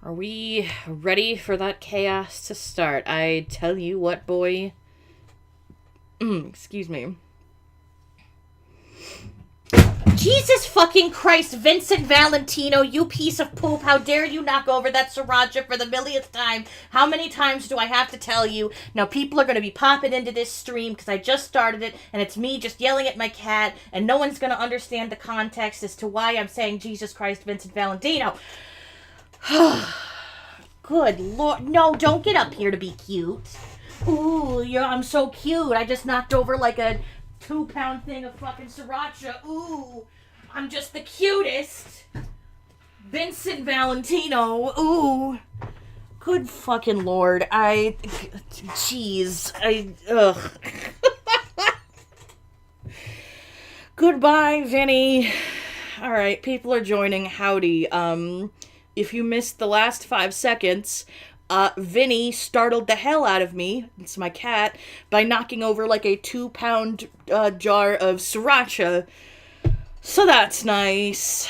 Are we ready for that chaos to start? I tell you what, boy. Excuse me. Jesus fucking Christ, Vincent Valentino, you piece of poop. How dare you knock over that sriracha for the millionth time? How many times do I have to tell you? Now people are going to be popping into this stream because I just started it and it's me just yelling at my cat and no one's going to understand the context as to why I'm saying Jesus Christ, Vincent Valentino. Good Lord. No, don't get up here to be cute. Ooh, I'm so cute. I just knocked over like a 2-pound thing of fucking sriracha. Ooh, I'm just the cutest. Vincent Valentino. Ooh. Good fucking Lord. Jeez. Ugh. Goodbye, Vinny. Alright, people are joining. Howdy. If you missed the last 5 seconds, Vinny startled the hell out of me, it's my cat, by knocking over like a 2-pound jar of sriracha. So that's nice.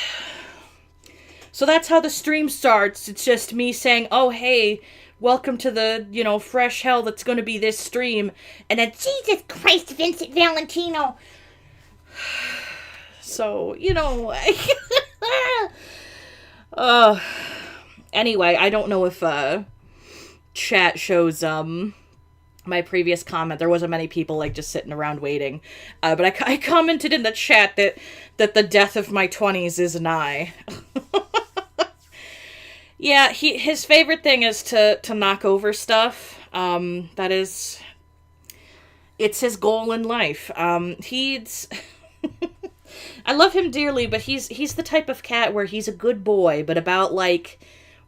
So that's how the stream starts. It's just me saying, oh hey, welcome to the, fresh hell that's gonna be this stream. And then, Jesus Christ, Vincent Valentino. So, anyway, I don't know if, chat shows, my previous comment. There wasn't many people, just sitting around waiting. But I commented in the chat that the death of my 20s is nigh. Yeah, his favorite thing is to knock over stuff. It's his goal in life. I love him dearly, but he's the type of cat where he's a good boy, but about,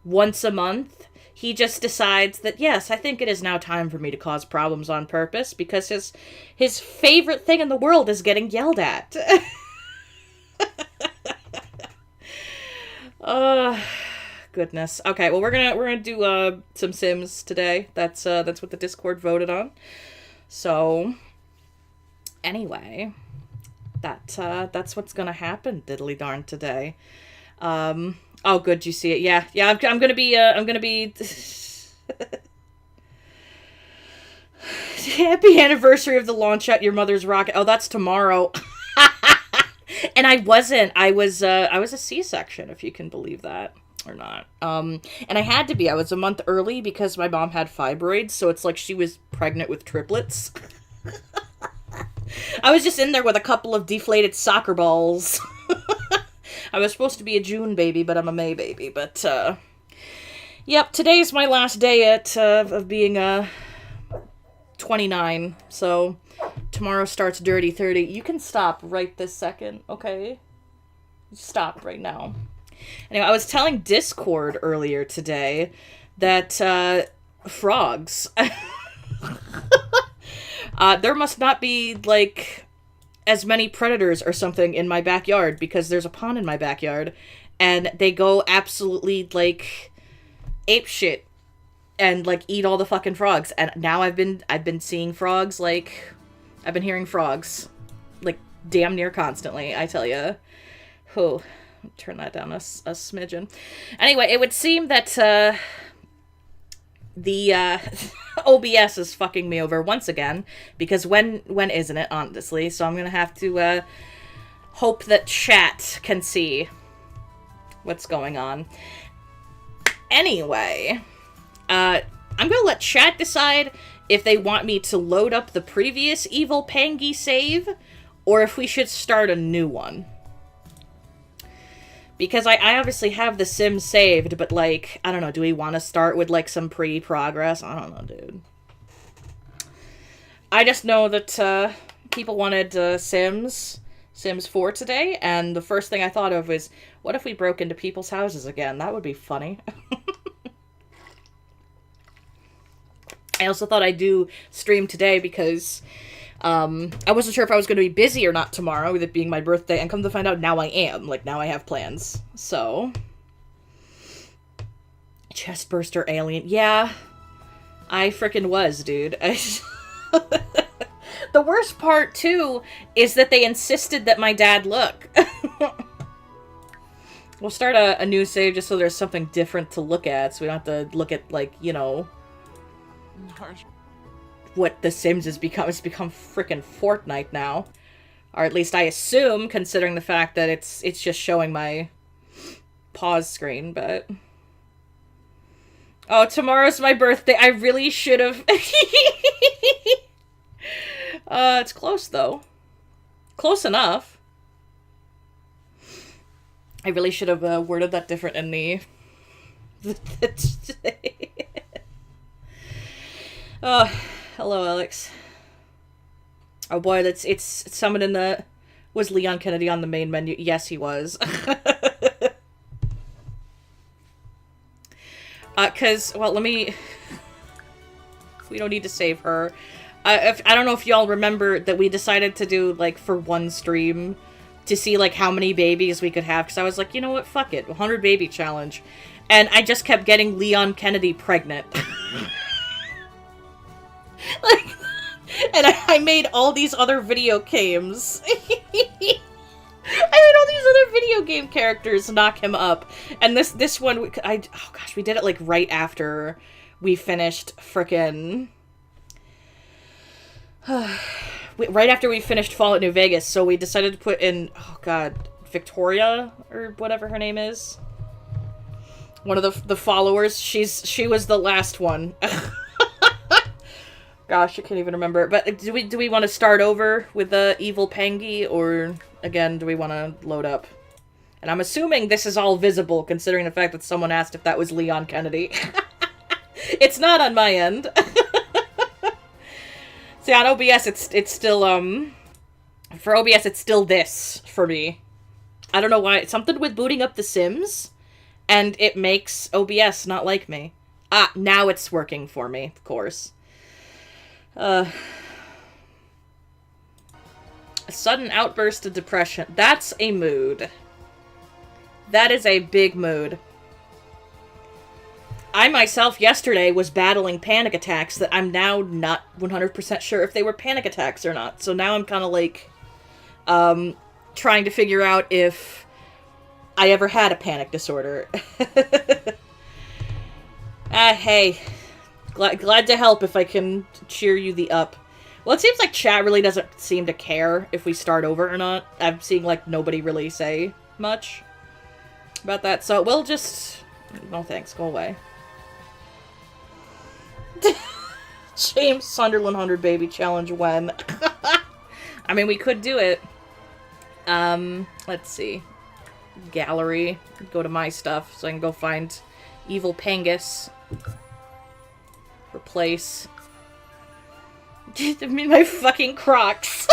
once a month, he just decides that, yes, I think it is now time for me to cause problems on purpose, because his favorite thing in the world is getting yelled at. Goodness. Okay, well, we're gonna do, some Sims today. That's what the Discord voted on. So, anyway, that's what's gonna happen, diddly darn, today. Oh, good, you see it. Yeah, I'm gonna be, Happy anniversary of the launch at your mother's rocket. Oh, that's tomorrow. And I was a C-section, if you can believe that or not. And I had to be. I was a month early because my mom had fibroids, so it's like she was pregnant with triplets. I was just in there with a couple of deflated soccer balls. I was supposed to be a June baby, but I'm a May baby. But, yep, today's my last day of being 29. So, tomorrow starts Dirty 30. You can stop right this second, okay? Stop right now. Anyway, I was telling Discord earlier today that, frogs. There must not be, as many predators or something in my backyard, because there's a pond in my backyard, and they go absolutely, ape shit, and, eat all the fucking frogs. And now I've been seeing frogs, I've been hearing frogs, damn near constantly, I tell ya. Oh, turn that down a smidgen. Anyway, it would seem that, the OBS is fucking me over once again, because when isn't it, honestly? So I'm gonna have to hope that chat can see what's going on. Anyway, I'm gonna let chat decide if they want me to load up the previous evil Pengu save, or if we should start a new one. Because I obviously have the Sims saved, but, I don't know, do we want to start with, some pre-progress? I don't know, dude. I just know that, people wanted, Sims 4 today, and the first thing I thought of was, what if we broke into people's houses again? That would be funny. I also thought I'd do stream today because, I wasn't sure if I was going to be busy or not tomorrow, with it being my birthday, and come to find out, now I am. Now I have plans. So. Chestburster alien. Yeah. I frickin' was, dude. The worst part, too, is that they insisted that my dad look. We'll start a new save just so there's something different to look at, so we don't have to look at, like, you know, what The Sims has become. It's become frickin' Fortnite now. Or at least I assume, considering the fact that it's just showing my pause screen, but... Oh, tomorrow's my birthday. I really should have... it's close, though. Close enough. I really should have worded that different in the... Oh, hello, Alex. Oh boy, it's someone in the... Was Leon Kennedy on the main menu? Yes, he was. Well, let me... We don't need to save her. I don't know if y'all remember that we decided to do, like, for one stream, to see, like, how many babies we could have, because I was like, you know what, fuck it, 100 baby challenge. And I just kept getting Leon Kennedy pregnant. Like, and I made all these other video games. I made all these other video game characters knock him up. And this one, oh gosh, we did it, like, right after we finished frickin'... right after we finished Fallout New Vegas, so we decided to put in, oh god, Victoria, or whatever her name is. One of the followers. She was the last one. Gosh, I can't even remember. But do we want to start over with the evil Pengu, or again, do we want to load up? And I'm assuming this is all visible, considering the fact that someone asked if that was Leon Kennedy. It's not on my end. See, on OBS, it's still, for OBS, it's still this, for me. I don't know why. It's something with booting up The Sims, and it makes OBS not like me. Ah, now it's working for me, of course. A sudden outburst of depression. That's a mood. That is a big mood. I myself yesterday was battling panic attacks that I'm now not 100% sure if they were panic attacks or not. So now I'm kind of like, trying to figure out if I ever had a panic disorder. Hey. Glad to help if I can cheer you the up. Well, it seems like chat really doesn't seem to care if we start over or not. I'm seeing, like, nobody really say much about that. So we'll just... No thanks, go away. James Sunderland 100 baby challenge when? I mean, we could do it. Let's see. Gallery. Go to my stuff so I can go find Evil Pengus. Replace. I mean, my fucking Crocs.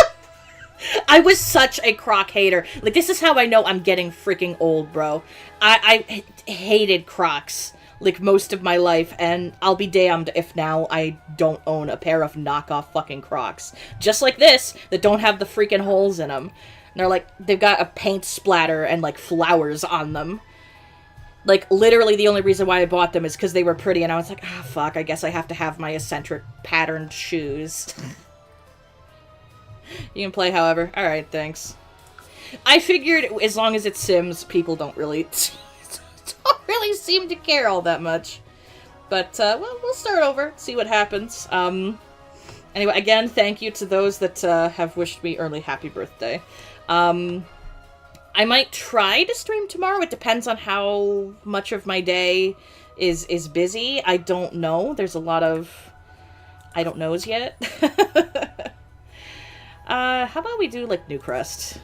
I was such a Croc hater. Like, this is how I know I'm getting freaking old, bro. I hated Crocs, like, most of my life, and I'll be damned if now I don't own a pair of knockoff fucking Crocs. Just like this, that don't have the freaking holes in them. And they're like, they've got a paint splatter and, like, flowers on them. Like, literally the only reason why I bought them is because they were pretty, and I was like, ah, fuck, I guess I have to have my eccentric patterned shoes. You can play however. Alright, thanks. I figured as long as it's Sims, people don't really seem to care all that much. But, well, we'll start over, see what happens. Anyway, again, thank you to those that have wished me early happy birthday. I might try to stream tomorrow. It depends on how much of my day is busy. I don't know. There's a lot of I don't knows yet. How about we do, like, New Crest?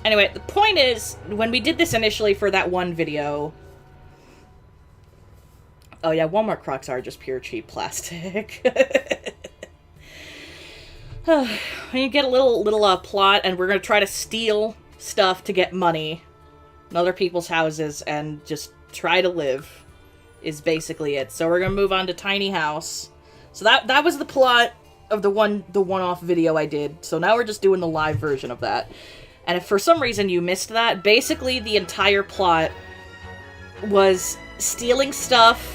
Anyway, the point is, when we did this initially for that one video... Oh yeah, Walmart Crocs are just pure cheap plastic. When you get a little plot, and we're gonna try to steal stuff to get money in other people's houses and just try to live, is basically it. So we're gonna move on to Tiny House. So that was the plot of the one-off video I did. So now we're just doing the live version of that. And if for some reason you missed that, basically the entire plot was stealing stuff,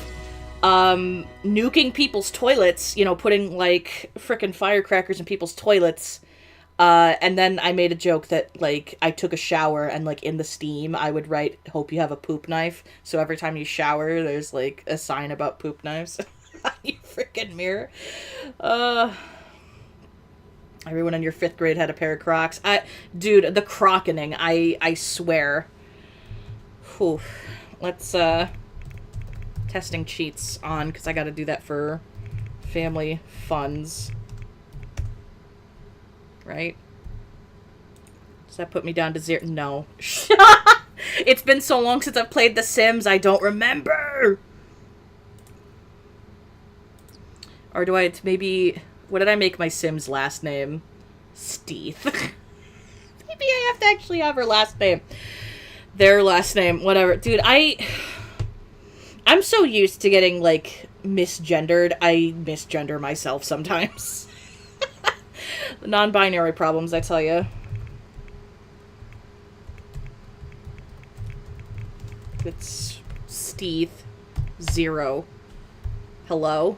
nuking people's toilets, you know, putting, like, frickin' firecrackers in people's toilets, And then I made a joke that, like, I took a shower and, like, in the steam, I would write, hope you have a poop knife. So every time you shower, there's, like, a sign about poop knives on your freaking mirror. Uh, Everyone in your 5th grade had a pair of Crocs. Dude, the crockening, I swear. Whew. Let's, testing cheats on, because I gotta do that for family funds. Right? Does that put me down to 0? No. It's been so long since I've played The Sims, I don't remember! Or do I, maybe, what did I make my Sims last name? Steeth. Maybe I have to actually have her last name. Their last name, whatever. Dude, I'm so used to getting, like, misgendered. I misgender myself sometimes. The non-binary problems, I tell you. It's Steeth 0. Hello?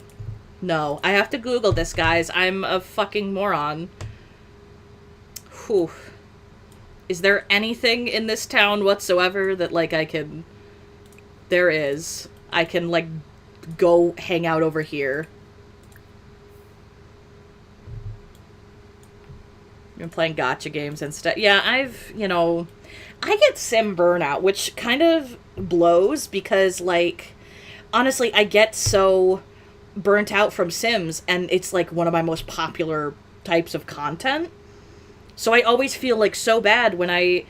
No. I have to Google this, guys. I'm a fucking moron. Whew. Is there anything in this town whatsoever that, like, I can... There is. I can, like, go hang out over here. Been playing gacha games and stuff. Yeah, I've, you know... I get sim burnout, which kind of blows because, like... Honestly, I get so burnt out from Sims, and it's, like, one of my most popular types of content. So I always feel, like, so bad when I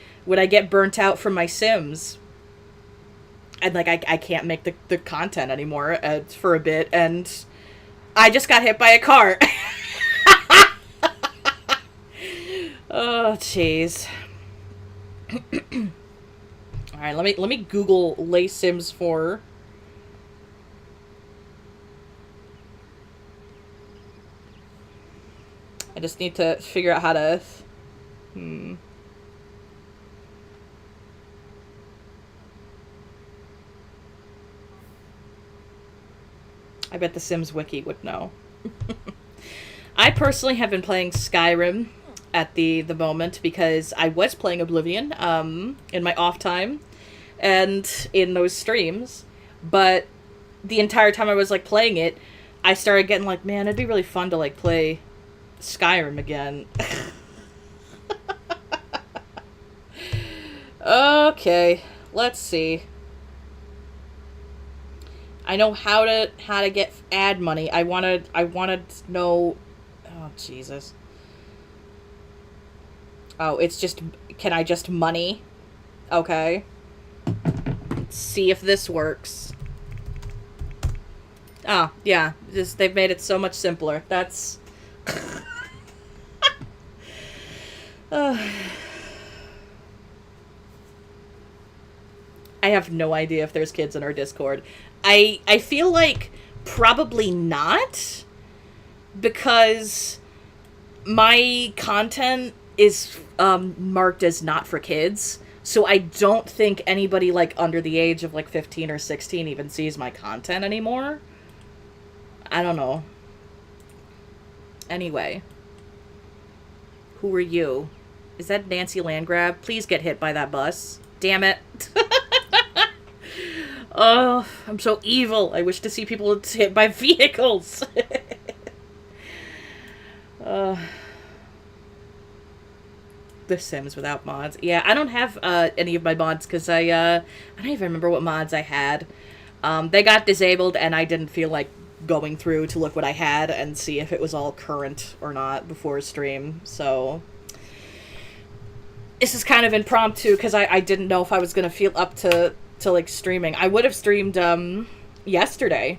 get burnt out from my Sims. And, like, I can't make the content anymore for a bit, and I just got hit by a car. Oh, jeez. Alright, let me Google Lay Sims 4. I just need to figure out how to... I bet the Sims Wiki would know. I personally have been playing Skyrim at the moment because I was playing Oblivion in my off time and in those streams, but the entire time I was, like, playing it, I started getting like, man, it'd be really fun to, like, play Skyrim again. Okay, let's see. I know how to get ad money. I wanted to know. Oh, Jesus. Oh, it's just, can I just money? Okay. Let's see if this works. Oh, yeah. Just, they've made it so much simpler. That's... I have no idea if there's kids in our Discord. I feel like probably not, because my content is marked as not for kids, so I don't think anybody, like, under the age of, like, 15 or 16 even sees my content anymore. I don't know. Anyway. Who are you? Is that Nancy Landgrab? Please get hit by that bus. Damn it. Oh, I'm so evil. I wish to see people hit by vehicles. The Sims without mods. Yeah, I don't have any of my mods because I don't even remember what mods I had. They got disabled and I didn't feel like going through to look what I had and see if it was all current or not before stream. So this is kind of impromptu because I didn't know if I was going to feel up to like streaming. I would have streamed yesterday,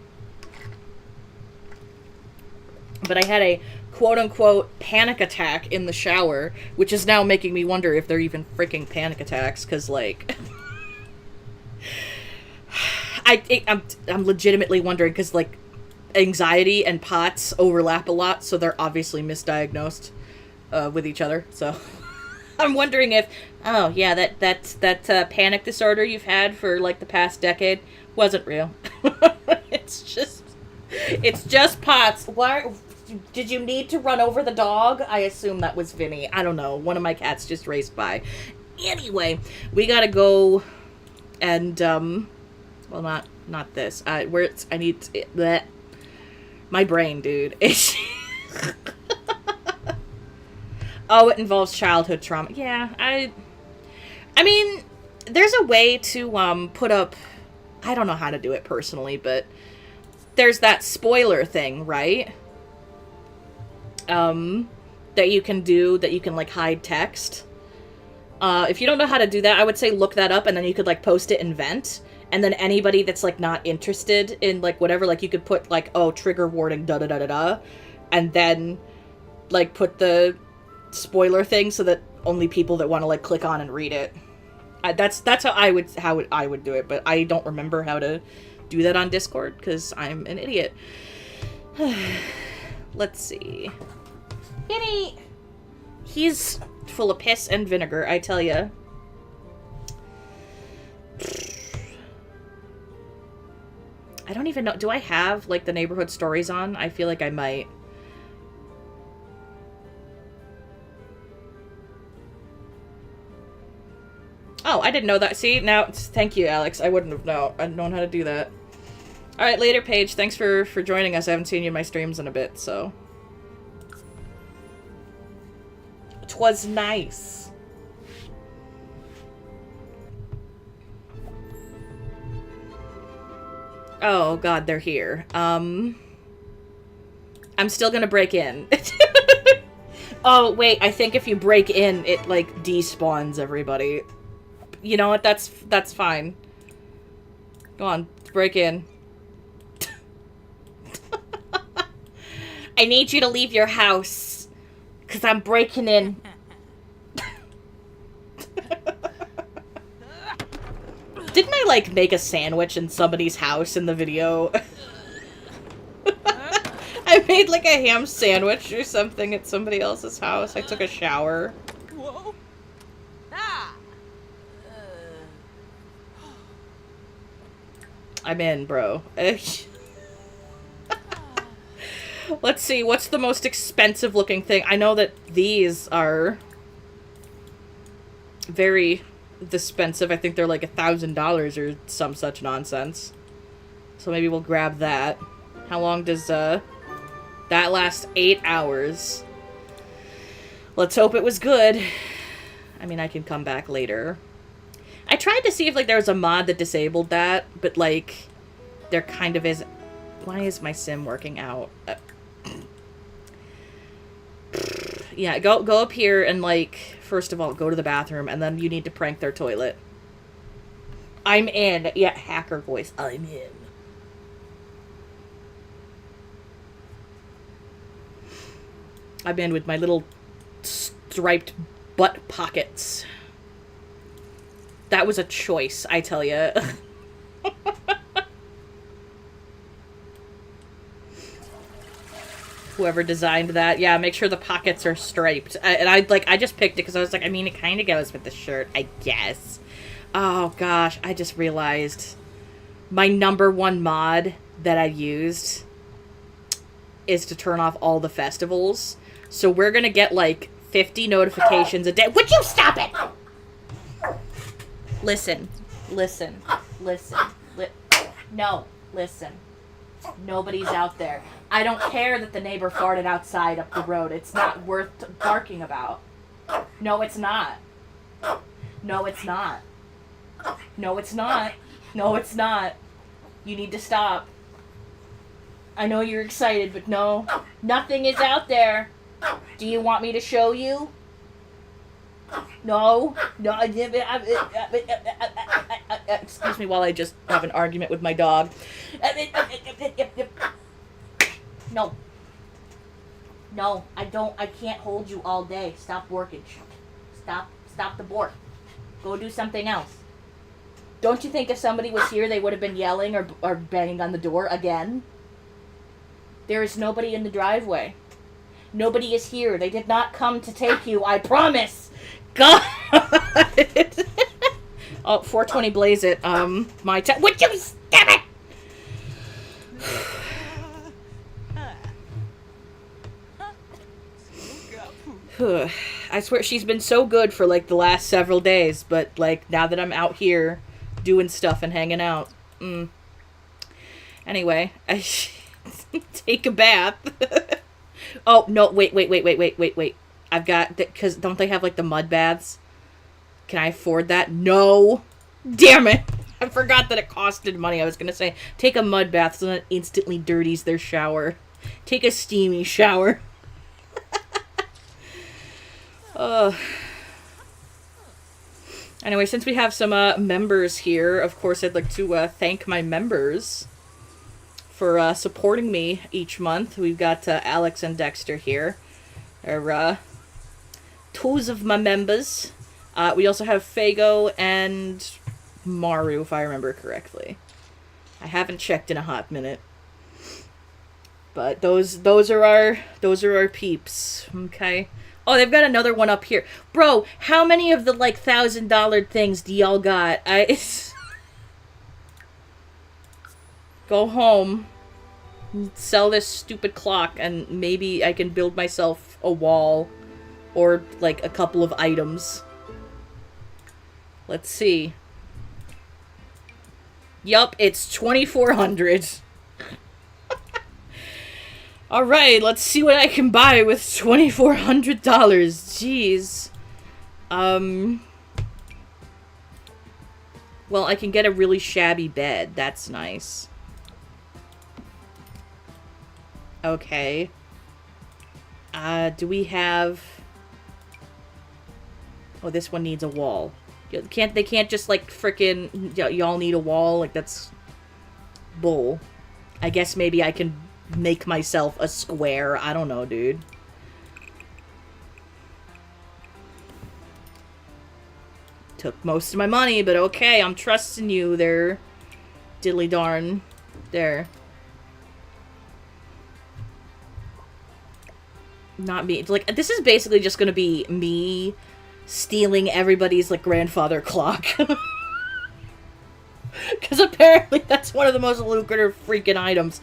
but I had a quote-unquote panic attack in the shower, which is now making me wonder if they're even freaking panic attacks, because, like, I'm legitimately wondering, because, like, anxiety and POTS overlap a lot, so they're obviously misdiagnosed with each other, so I'm wondering if, oh, yeah, that panic disorder you've had for, like, the past decade wasn't real. It's just POTS. Why... Did you need to run over the dog? I assume that was Vinny. I don't know. One of my cats just raced by. Anyway, we gotta go and, well, not this. I need bleh. My brain, dude. Oh, it involves childhood trauma. Yeah, I mean, there's a way to, put up, I don't know how to do it personally, but there's that spoiler thing, right? That you can do, that you can, like, hide text. If you don't know how to do that, I would say look that up, and then you could, like, post it in Vent, and then anybody that's, like, not interested in, like, whatever, like, you could put, like, oh, trigger warning, da-da-da-da-da, and then, like, put the spoiler thing so that only people that want to, like, click on and read it. That's how I would do it, but I don't remember how to do that on Discord, because I'm an idiot. Let's see. Vinny! He's full of piss and vinegar, I tell ya. I don't even know. Do I have, like, the neighborhood stories on? I feel like I might. Oh, I didn't know that. See, now, thank you, Alex. I wouldn't have known how to do that. Alright, later, Paige. Thanks for joining us. I haven't seen you in my streams in a bit, so. 'Twas nice. Oh, God, they're here. I'm still gonna break in. Oh, wait, I think if you break in, it, like, despawns everybody. You know what? That's fine. Go on, break in. I need you to leave your house, because I'm breaking in. Didn't I, like, make a sandwich in somebody's house in the video? I made, like, a ham sandwich or something at somebody else's house. I took a shower. Whoa. Ah. I'm in, bro. Let's see, what's the most expensive looking thing? I know that these are very expensive. I think they're like $1,000 or some such nonsense. So maybe we'll grab that. How long does that last? 8 hours. Let's hope it was good. I mean, I can come back later. I tried to see if, like, there was a mod that disabled that, but, like, there kind of is. Why is my sim working out? Yeah, go up here and, like, first of all, go to the bathroom, and then you need to prank their toilet. I'm in. Yeah, hacker voice. I'm in. I'm in with my little striped butt pockets. That was a choice, I tell ya. Whoever designed that. Yeah, make sure the pockets are striped. I just picked it because I was like, I mean, it kind of goes with the shirt, I guess. Oh, gosh. I just realized my #1 mod that I used is to turn off all the festivals. So we're going to get, like, 50 notifications a day. Would you stop it? Listen. No, listen. Nobody's out there. I don't care that the neighbor farted outside up the road. It's not worth barking about. No, it's not. No, it's not. No, it's not. No, it's not. You need to stop. I know you're excited, but no. Nothing is out there. Do you want me to show you? No. No. Excuse me while I just have an argument with my dog. No. No, I can't hold you all day. Stop working. Stop the board. Go do something else. Don't you think if somebody was here, they would have been yelling or banging on the door again? There is nobody in the driveway. Nobody is here. They did not come to take you, I promise. God! Oh, 420 blaze it. Would you stop it? I swear she's been so good for like the last several days, but like now that I'm out here doing stuff and hanging out. Anyway, I take a bath. Oh, no, wait. I've got, because don't they have like the mud baths? Can I afford that? No. Damn it. I forgot that it costed money. I was going to say, take a mud bath so that it instantly dirties their shower. Take a steamy shower. Anyway, since we have some members here, of course I'd like to thank my members for supporting me each month. We've got Alex and Dexter here. They're two of my members. We also have Fago and Maru, if I remember correctly. I haven't checked in a hot minute. But those are our peeps, okay? Oh, they've got another one up here. Bro, how many of the, like, $1,000 things do y'all got? Go home, sell this stupid clock, and maybe I can build myself a wall or, like, a couple of items. Let's see. Yup, it's 2,400. Alright, let's see what I can buy with $2,400. Jeez. Well, I can get a really shabby bed. That's nice. Okay. Do we have... Oh, this one needs a wall. They can't just, like, frickin' y'all need a wall? Like, that's bull. I guess maybe I can make myself a square. I don't know, dude. Took most of my money, but okay, I'm trusting you there. Diddly darn. There. Not me. Like, this is basically just gonna be me stealing everybody's, like, grandfather clock. Because apparently that's one of the most lucrative freaking items.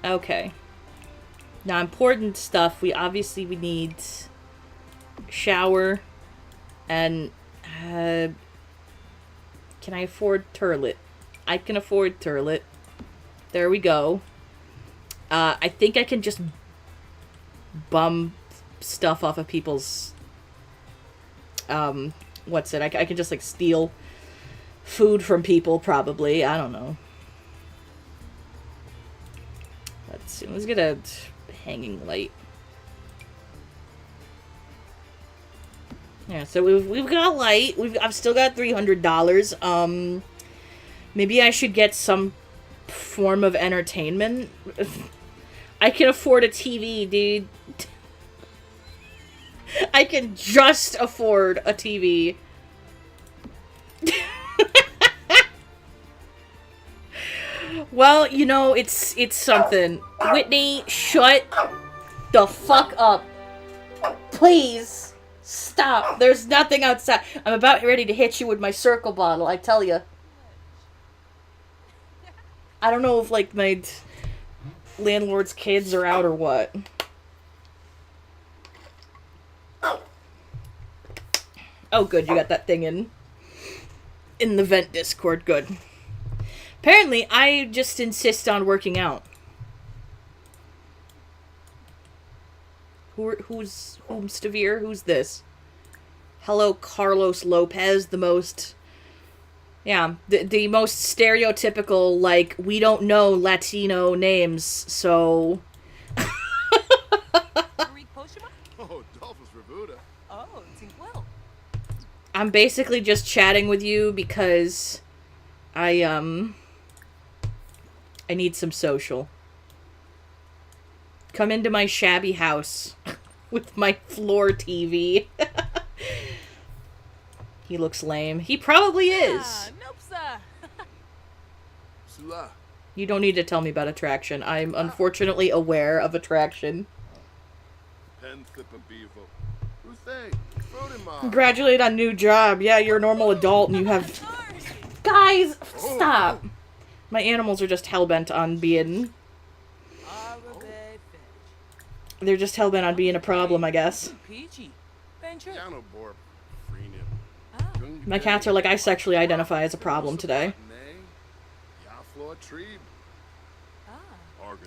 Okay. Now, important stuff. We need shower and can I afford turlet? I can afford turlet. There we go. I think I can just bum stuff off of people's what's it? I can just like steal food from people probably. I don't know. Let's see. Let's get a hanging light. Yeah, so we've got a light. I've still got $300. Maybe I should get some form of entertainment. I can afford a TV, dude. I can just afford a TV. Well, you know, it's something. Whitney, shut the fuck up. Please. Stop. There's nothing outside. I'm about ready to hit you with my circle bottle, I tell you. I don't know if, like, my landlord's kids are out or what. Oh, good. You got that thing in the vent Discord. Good. Apparently, I just insist on working out. Who's Stavir? Who's this? Hello, Carlos Lopez, the most... Yeah, the most stereotypical, like, we don't know Latino names, so... I'm basically just chatting with you because I need some social. Come into my shabby house with my floor TV. He looks lame. He probably is. You don't need to tell me about Attraction. I'm unfortunately aware of Attraction. Congratulate on new job. Yeah, you're a normal adult and you have... Guys, stop. My animals are just hellbent on being... They're just hell-bent on being a problem, I guess. Peachy. Bencher. My cats are like, I sexually identify as a problem today.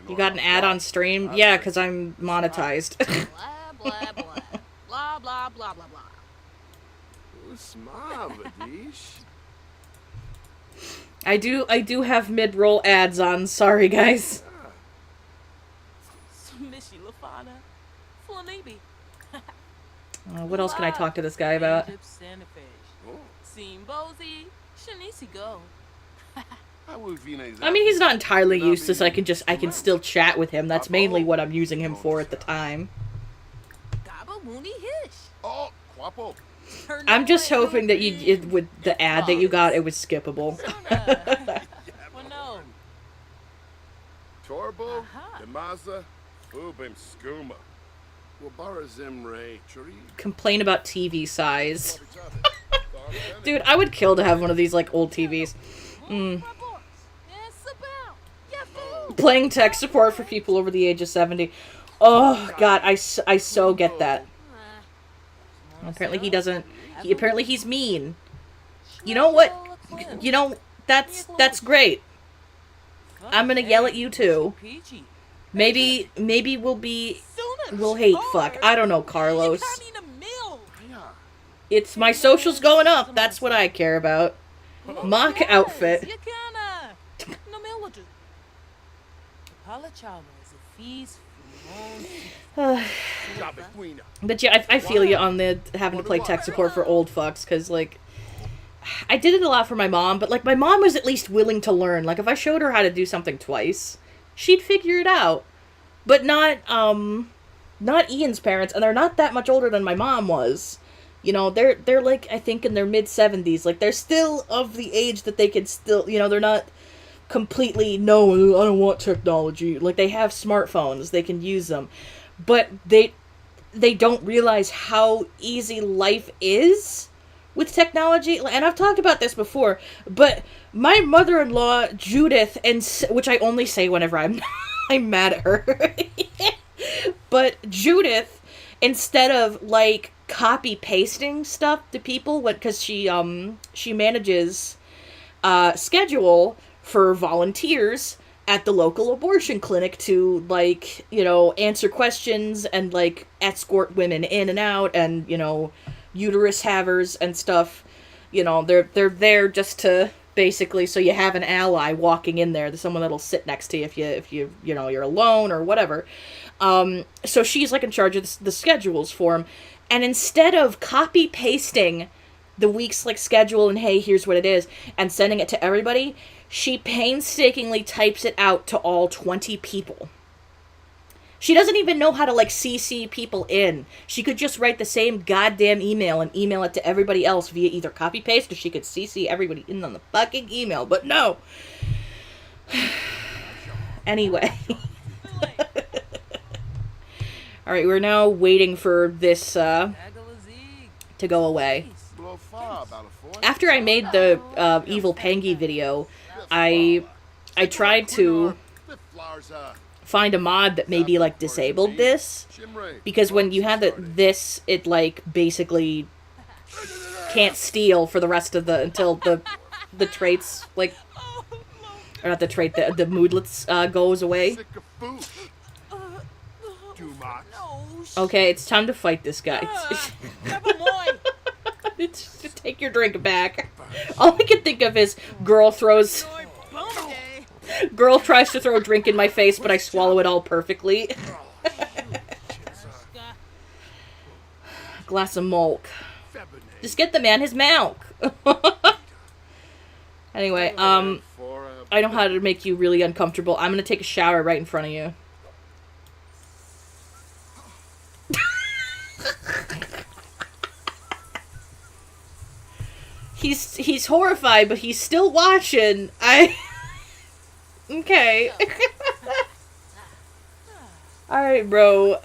You got an ad on stream? Yeah, because I'm monetized. Blah, blah, blah. Blah, blah, blah, blah, blah. I do have mid-roll ads on. Sorry, guys. Smishy Lafana. Flanibi. What else can I talk to this guy about? Simbozi. Shanisi go. I mean, he's not entirely useless. I can still chat with him. That's mainly what I'm using him for at the time. Gaba Mooney Hish. I'm just hoping that with the ad that you got, it was skippable. No. Torbo, Demaza, Ubim Skuma. Complain about TV size. Dude, I would kill to have one of these, like, old TVs. Playing tech support for people over the age of 70. Oh, God, I so get that. Apparently he doesn't... apparently he's mean. You know what? You know, that's great. I'm gonna yell at you, too. Maybe we'll hate fuck. I don't know, Carlos. It's my socials going up. That's what I care about. Mock outfit. But yeah, I feel you on the having to play tech support for old fucks, because, like, I did it a lot for my mom, but, like, my mom was at least willing to learn. Like, if I showed her how to do something twice, she'd figure it out. But not Ian's parents, and they're not that much older than my mom was. You know, they're like, I think in their mid-70s. Like, they're still of the age that they could still, you know, they're not completely, no, I don't want technology. Like, they have smartphones, they can use them. But they don't realize how easy life is with technology. And I've talked about this before, but my mother-in-law, Judith, which I only say whenever I'm mad at her. But Judith, instead of, like, copy-pasting stuff to people, because she manages schedule for volunteers at the local abortion clinic to, like, you know, answer questions and, like, escort women in and out, and, you know, uterus havers and stuff. You know, they're there just to basically, so you have an ally walking in there. There's someone that'll sit next to you if you know, you're alone or whatever. So she's, like, in charge of the schedules for him. And instead of copy-pasting the week's, like, schedule and, hey, here's what it is, and sending it to everybody, she painstakingly types it out to all 20 people. She doesn't even know how to, like, CC people in. She could just write the same goddamn email and email it to everybody else via either copy-paste, or she could CC everybody in on the fucking email. But no. Anyway. Alright, we're now waiting for this, to go away. After I made the, Evil Pengu video, I tried to find a mod that maybe, like, disabled this, because when you have this, it, like, basically can't steal for the rest of until the traits, like, or not the trait, the moodlets, goes away. Okay, it's time to fight this guy. Just take your drink back. All I can think of is girl tries to throw a drink in my face, but I swallow it all perfectly. Glass of milk. Just get the man his milk. Anyway, I know how to make you really uncomfortable. I'm gonna take a shower right in front of you. He's horrified, but he's still watching. Okay. Alright, bro.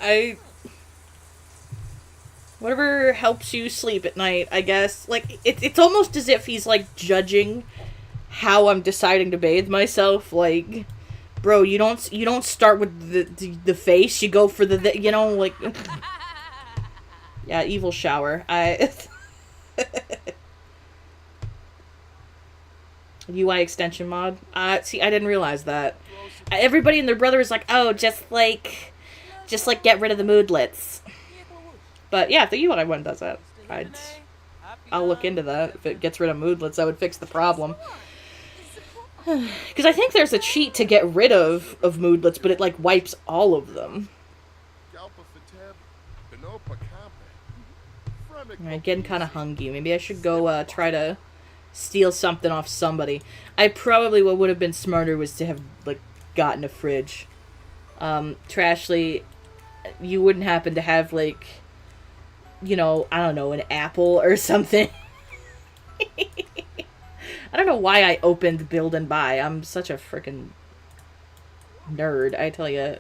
Whatever helps you sleep at night, I guess. Like, it's almost as if he's, like, judging how I'm deciding to bathe myself. Like, Bro, you don't start with the face. You go for the you know, like. Yeah, evil shower. UI extension mod. See, I didn't realize that. Everybody and their brother is like, oh, just like get rid of the moodlets. But yeah, if the UI one does that, I'll look into that. If it gets rid of moodlets, that would fix the problem. Because I think there's a cheat to get rid of moodlets, but it like wipes all of them. Alright, getting kind of hungry. Maybe I should go try to steal something off somebody. I probably what would have been smarter was to have like gotten a fridge. Trashly, you wouldn't happen to have like, you know, I don't know, an apple or something. I don't know why I opened Build and Buy. I'm such a freaking nerd, I tell you.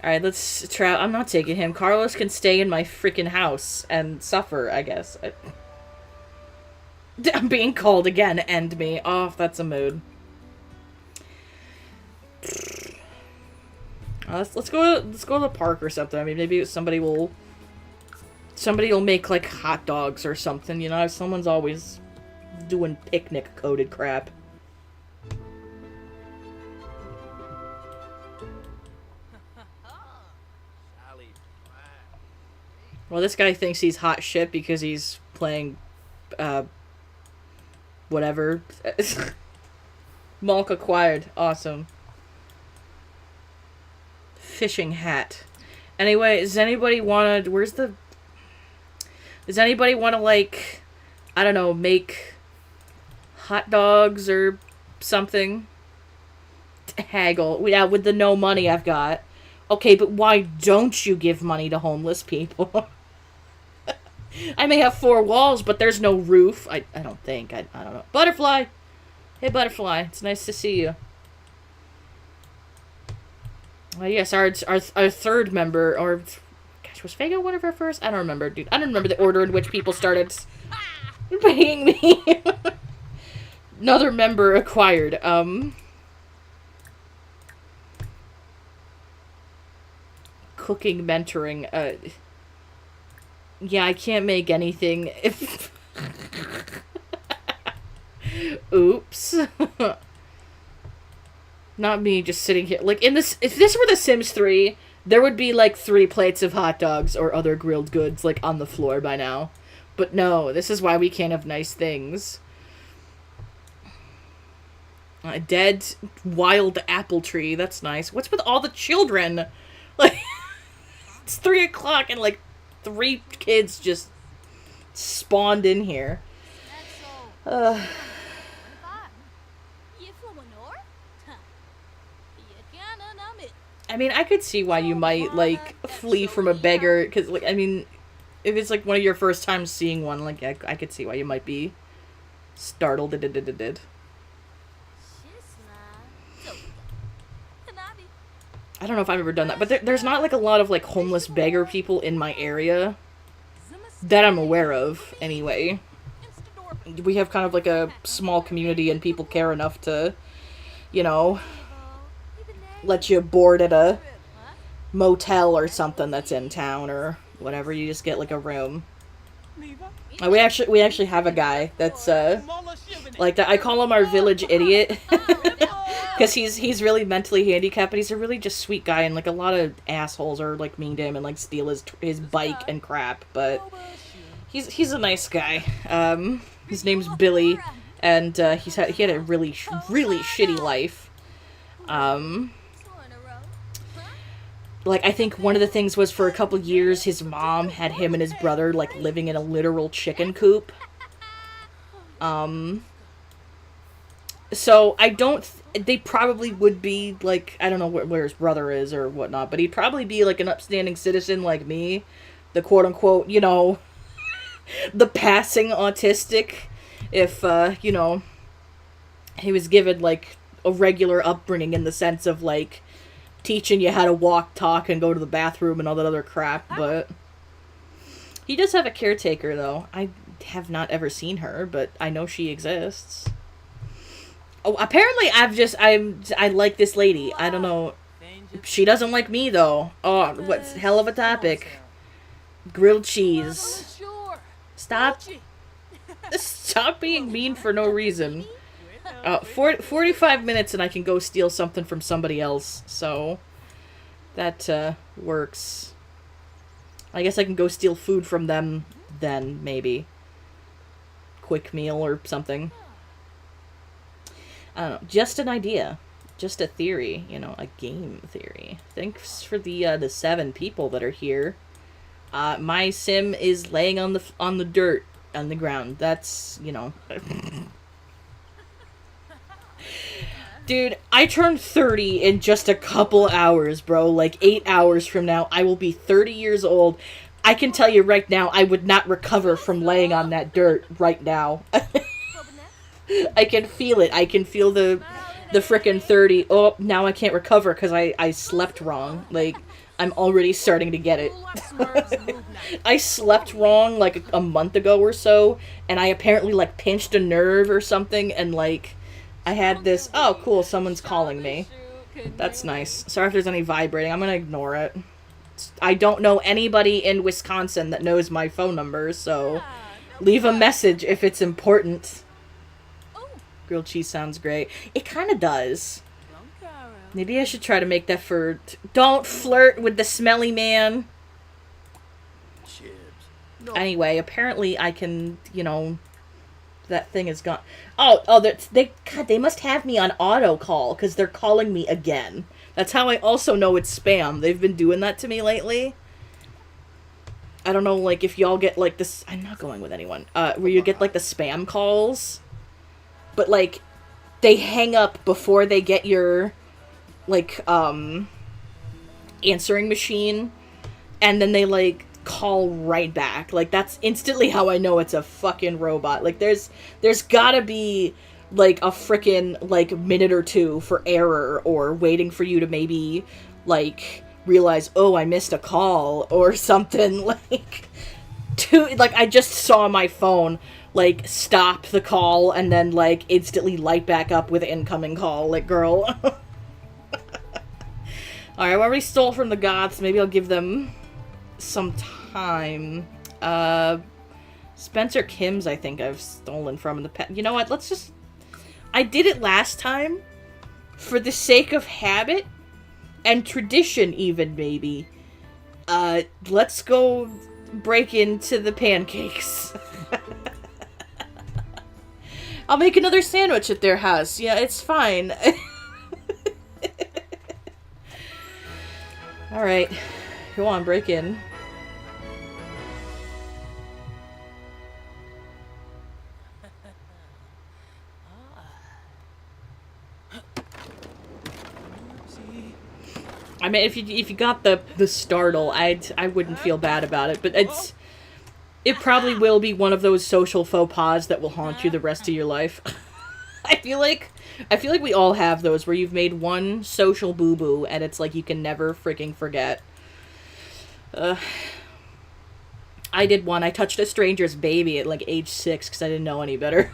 Alright, let's try. I'm not taking him. Carlos can stay in my freaking house and suffer, I guess. I'm being called again. End me. Oh, that's a mood. Let's go to the park or something. I mean, maybe somebody will make like hot dogs or something. You know, someone's always doing picnic coded crap. Well, this guy thinks he's hot shit because he's playing, whatever. Malk acquired. Awesome. Fishing hat. Anyway, does anybody want to... Does anybody want to, like, I don't know, make hot dogs or something? Haggle. Yeah, with the no money I've got. Okay, but why don't you give money to homeless people? I may have 4 walls, but there's no roof. I don't think. I don't know. Butterfly! Hey, Butterfly. It's nice to see you. Well, yes, our third member, or... Gosh, was Fago one of our first? I don't remember, dude. I don't remember the order in which people started paying me. Another member acquired. Cooking mentoring. Yeah, I can't make anything if... Oops. Not me just sitting here. Like, if this were The Sims 3, there would be, like, 3 plates of hot dogs or other grilled goods, like, on the floor by now. But no, this is why we can't have nice things. A dead, wild apple tree. That's nice. What's with all the children? Like, it's 3 o'clock and, like, 3 kids just spawned in here. I mean, I could see why you might, like, flee from a beggar, because, like, I mean, if it's, like, one of your first times seeing one, like, I could see why you might be startled. I don't know if I've ever done that, but there's not, like, a lot of, like, homeless beggar people in my area that I'm aware of, anyway. We have kind of, like, a small community, and people care enough to, you know, let you board at a motel or something that's in town, or whatever. You just get, like, a room. We actually have a guy that's, like that. I call him our village idiot. Because he's really mentally handicapped, but he's a really just sweet guy, and, like, a lot of assholes are, like, mean to him and, like, steal his bike and crap, but he's a nice guy. His name's Billy, and, he had a really shitty life. Like, I think one of the things was for a couple years, his mom had him and his brother, like, living in a literal chicken coop. So, they probably would be, like, I don't know where his brother is or whatnot, but he'd probably be, like, an upstanding citizen like me. The quote-unquote, you know, the passing autistic. If, you know, he was given, like, a regular upbringing in the sense of, like, teaching you how to walk, talk, and go to the bathroom and all that other crap, but... He does have a caretaker, though. I have not ever seen her, but I know she exists. Oh, apparently I like this lady. I don't know. She doesn't like me though. Oh, what hell of a topic. Grilled cheese. Stop. Stop being mean for no reason. 45 minutes and I can go steal something from somebody else. So, that works. I guess I can go steal food from them then, maybe. Quick meal or something. I don't know. Just an idea. Just a theory. You know, a game theory. Thanks for the 7 people that are here. My sim is laying on the dirt on the ground. That's, you know. Dude, I turned 30 in just a couple hours, bro. Like 8 hours from now, I will be 30 years old. I can tell you right now, I would not recover from laying on that dirt right now. I can feel it. I can feel the frickin' 30. Oh, now I can't recover because I slept wrong. Like, I'm already starting to get it. I slept wrong like a month ago or so, and I apparently like pinched a nerve or something, and like I had this. Oh, cool! Someone's calling me. That's nice. Sorry if there's any vibrating. I'm gonna ignore it. I don't know anybody in Wisconsin that knows my phone number, so leave a message if it's important. Grilled cheese sounds great. It kind of does. Maybe I should try to make that for... Don't flirt with the smelly man. Anyway, apparently I can, you know... That thing is gone. Oh, they must have me on auto call, because they're calling me again. That's how I also know it's spam. They've been doing that to me lately. I don't know, like, if y'all get, like, this... I'm not going with anyone. Where you get, like, the spam calls. But, like, they hang up before they get your... like, answering machine, and then they, like, call right back. Like, that's instantly how I know it's a fucking robot. Like, there's gotta be, like, a frickin', like, minute or two for error, or waiting for you to maybe, like, realize, oh, I missed a call, or something, like, I just saw my phone, like, stop the call, and then, like, instantly light back up with incoming call, like, girl. Alright, I already stole from the Goths. Maybe I'll give them some time. Spencer Kim's, I think I've stolen from in the past. You know what? Let's just... I did it last time for the sake of habit and tradition, even, maybe. Let's go break into the pancakes. I'll make another sandwich at their house. Yeah, it's fine. Alright. Go on, break in. I mean, if you got the startle, I wouldn't feel bad about it, but it probably will be one of those social faux pas that will haunt you the rest of your life. I feel like we all have those where you've made one social boo-boo and it's like you can never freaking forget. I did one. I touched a stranger's baby at like age 6 because I didn't know any better.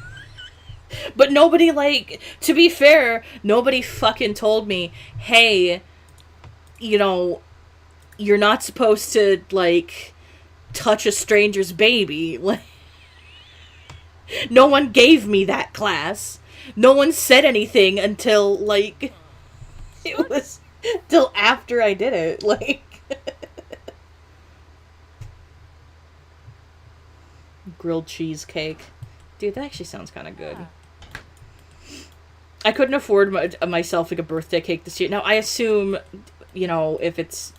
But nobody, like, to be fair, nobody fucking told me, hey, you know, you're not supposed to, like, touch a stranger's baby. Like, no one gave me that class. No one said anything until, like, it was till after I did it. Like, grilled cheesecake. Dude, that actually sounds kind of good. I couldn't afford myself, like, a birthday cake this year. Now, I assume, you know, if it's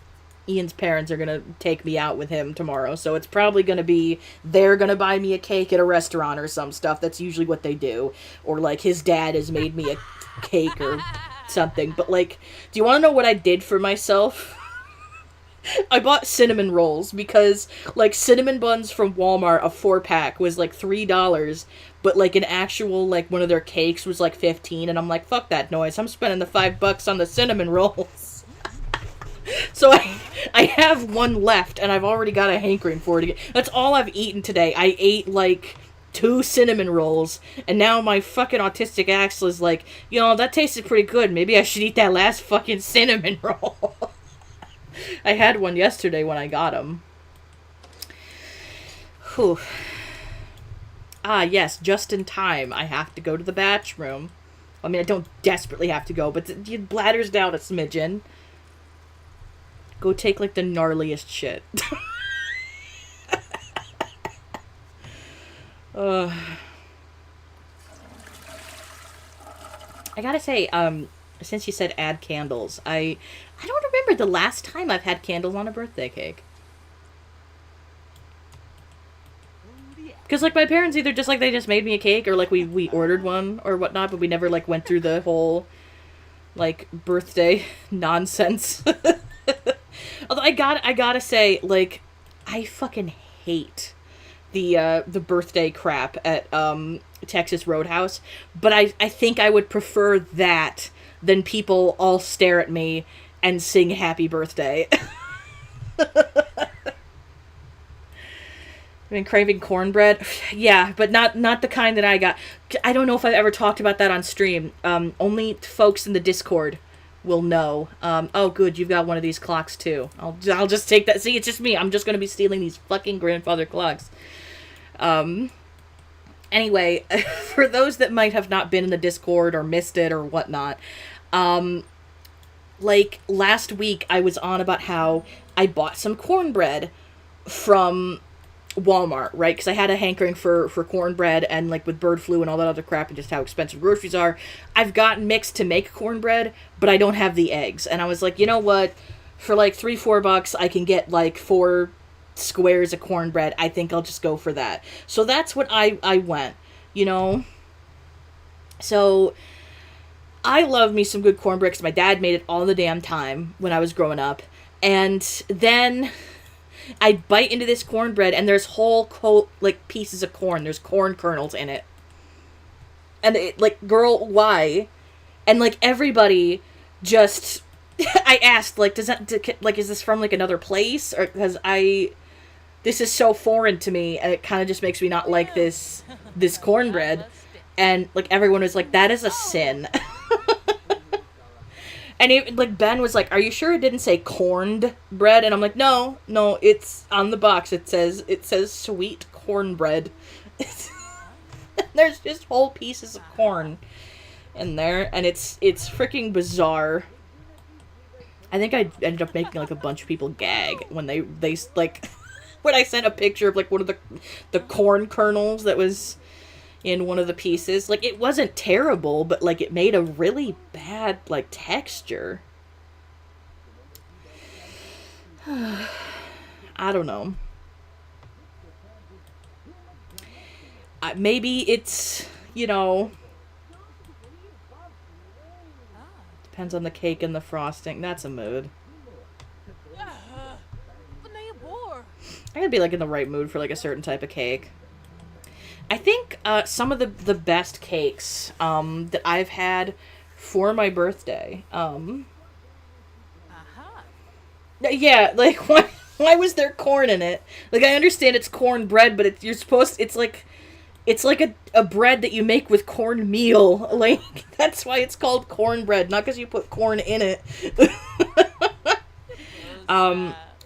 Ian's parents are going to take me out with him tomorrow, so it's probably going to be they're going to buy me a cake at a restaurant or some stuff. That's usually what they do. Or, like, his dad has made me a cake or something. But, like, do you want to know what I did for myself? I bought cinnamon rolls because, like, cinnamon buns from Walmart, a 4-pack, was, like, $3, but, like, an actual, like, one of their cakes was, like, $15, and I'm like, fuck that noise. I'm spending the $5 on the cinnamon rolls. So I have one left, and I've already got a hankering for it again. That's all I've eaten today. I ate, like, 2 cinnamon rolls, and now my fucking autistic axle is like, that tasted pretty good. Maybe I should eat that last fucking cinnamon roll. I had one yesterday when I got them. Whew. Ah, yes, just in time. I have to go to the batch room. I mean, I don't desperately have to go, but your bladder's down a smidgen. Go take, like, the gnarliest shit. I gotta say, since you said add candles, I don't remember the last time I've had candles on a birthday cake. Because, like, my parents either just, like, they just made me a cake, or, like, we ordered one or whatnot, but we never, like, went through the whole, like, birthday nonsense. Although I gotta say, like, I fucking hate the birthday crap at Texas Roadhouse, but I think I would prefer that than people all stare at me and sing happy birthday. I mean, craving cornbread, yeah, but not the kind that I got. I don't know if I've ever talked about that on stream. Only folks in the Discord will know. Oh, good, you've got one of these clocks too. I'll just take that. See, it's just me. I'm just gonna be stealing these fucking grandfather clocks. Anyway, for those that might have not been in the Discord or missed it or whatnot, like, last week I was on about how I bought some cornbread from Walmart, right? Because I had a hankering for cornbread, and, like, with bird flu and all that other crap and just how expensive groceries are, I've gotten mixed to make cornbread, but I don't have the eggs. And I was like, you know what? For, like, $3-4, I can get, like, 4 squares of cornbread. I think I'll just go for that. So that's what I went, So I love me some good cornbread because my dad made it all the damn time when I was growing up. And then I bite into this cornbread and there's whole pieces of corn. There's corn kernels in it. And it, like, girl, why? And, like, everybody just... I asked, like, is this from, like, another place? Or, because this is so foreign to me, and it kind of just makes me not like this cornbread. And, like, everyone was like, that is a sin. And it, like, Ben was like, are you sure it didn't say corned bread? And I'm like, no, it's on the box. It says sweet cornbread. There's just whole pieces of corn in there, and it's freaking bizarre. I think I ended up making, like, a bunch of people gag when they like, when I sent a picture of, like, one of the corn kernels that was in one of the pieces. Like, it wasn't terrible, but, like, it made a really bad, like, texture. I don't know. Maybe it's, depends on the cake and the frosting. That's a mood. I gotta be, like, in the right mood for, like, a certain type of cake. I think some of the best cakes that I've had for my birthday. Yeah, like, why was there corn in it? Like, I understand it's cornbread, but it's like a bread that you make with cornmeal. Like, that's why it's called cornbread, not because you put corn in it.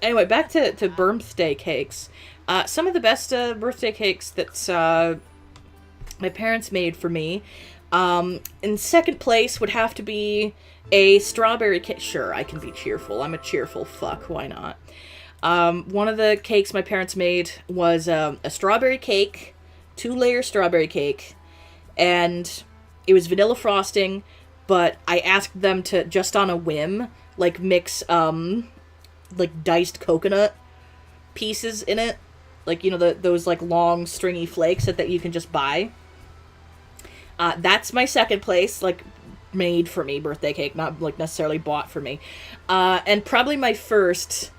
Anyway, back to birthday cakes. Some of the best birthday cakes that my parents made for me. In second place would have to be a strawberry cake. Sure, I can be cheerful. I'm a cheerful fuck. Why not? One of the cakes my parents made was a strawberry cake, 2-layer strawberry cake, and it was vanilla frosting, but I asked them to, just on a whim, like, mix, like, diced coconut pieces in it. Like, those, like, long, stringy flakes that you can just buy. That's my second place, like, made for me birthday cake, not, like, necessarily bought for me. And probably my first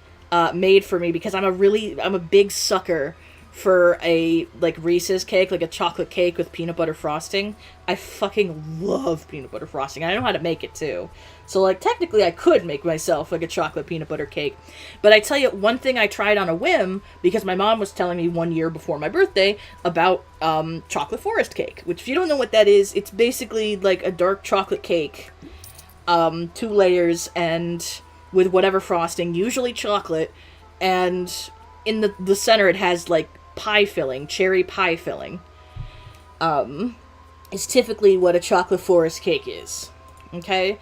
made for me, because I'm a big sucker for a, like, Reese's cake, like a chocolate cake with peanut butter frosting. I fucking love peanut butter frosting. I know how to make it, too. So, like, technically I could make myself, like, a chocolate peanut butter cake. But I tell you, one thing I tried on a whim, because my mom was telling me 1 year before my birthday about chocolate forest cake. Which, if you don't know what that is, it's basically, like, a dark chocolate cake. 2 layers, and with whatever frosting, usually chocolate. And in the center it has, like, pie filling, cherry pie filling, is typically what a chocolate forest cake is. Okay?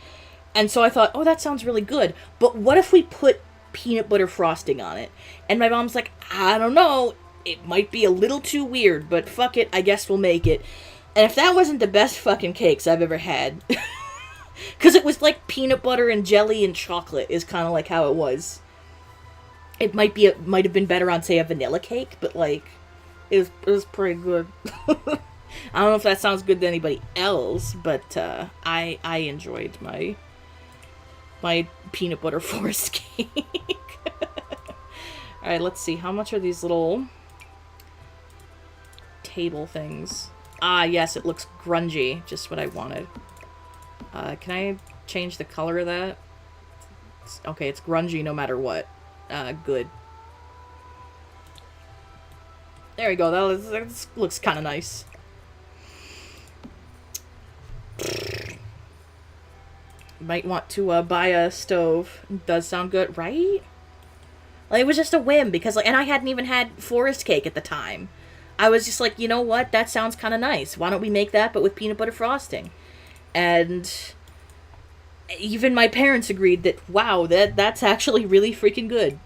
And so I thought, oh, that sounds really good. But what if we put peanut butter frosting on it? And my mom's like, I don't know. It might be a little too weird, but fuck it. I guess we'll make it. And if that wasn't the best fucking cakes I've ever had, because it was like peanut butter and jelly and chocolate is kind of like how it was. It might have been better on, say, a vanilla cake, but, like, it was pretty good. I don't know if that sounds good to anybody else, but I enjoyed my peanut butter forest cake. Alright, let's see. How much are these little table things? Ah, yes, it looks grungy. Just what I wanted. Can I change the color of that? Okay, it's grungy no matter what. Good. There we go. That looks kind of nice. Might want to buy a stove. It does sound good, right? Like, it was just a whim because, like, and I hadn't even had forest cake at the time. I was just like, you know what? That sounds kind of nice. Why don't we make that, but with peanut butter frosting? And even my parents agreed that, wow, that's actually really freaking good.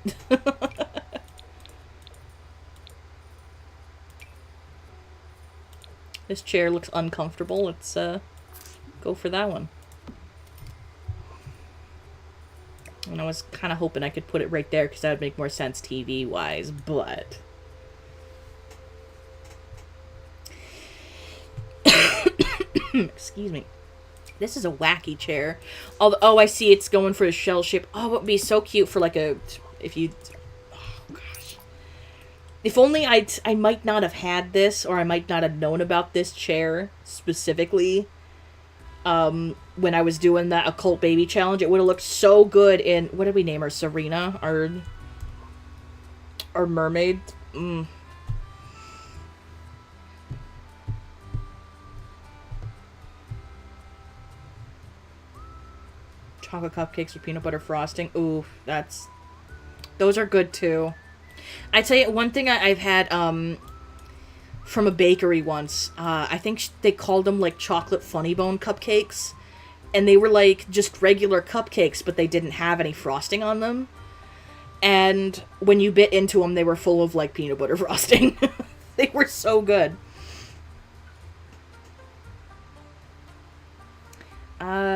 This chair looks uncomfortable. Let's go for that one. And I was kind of hoping I could put it right there because that would make more sense TV-wise, but... Excuse me. This is a wacky chair. Oh, I see it's going for a shell shape. Oh, it would be so cute for, like, a... If you... Oh, gosh. If only I might not have had this, or I might not have known about this chair specifically when I was doing that Occult Baby Challenge. It would have looked so good in... What did we name her? Serena? Our mermaid? Chocolate cupcakes with peanut butter frosting. Ooh, those are good too. I tell you, one thing I've had from a bakery once, I think they called them like chocolate funny bone cupcakes, and they were like just regular cupcakes, but they didn't have any frosting on them. And when you bit into them, they were full of like peanut butter frosting. They were so good.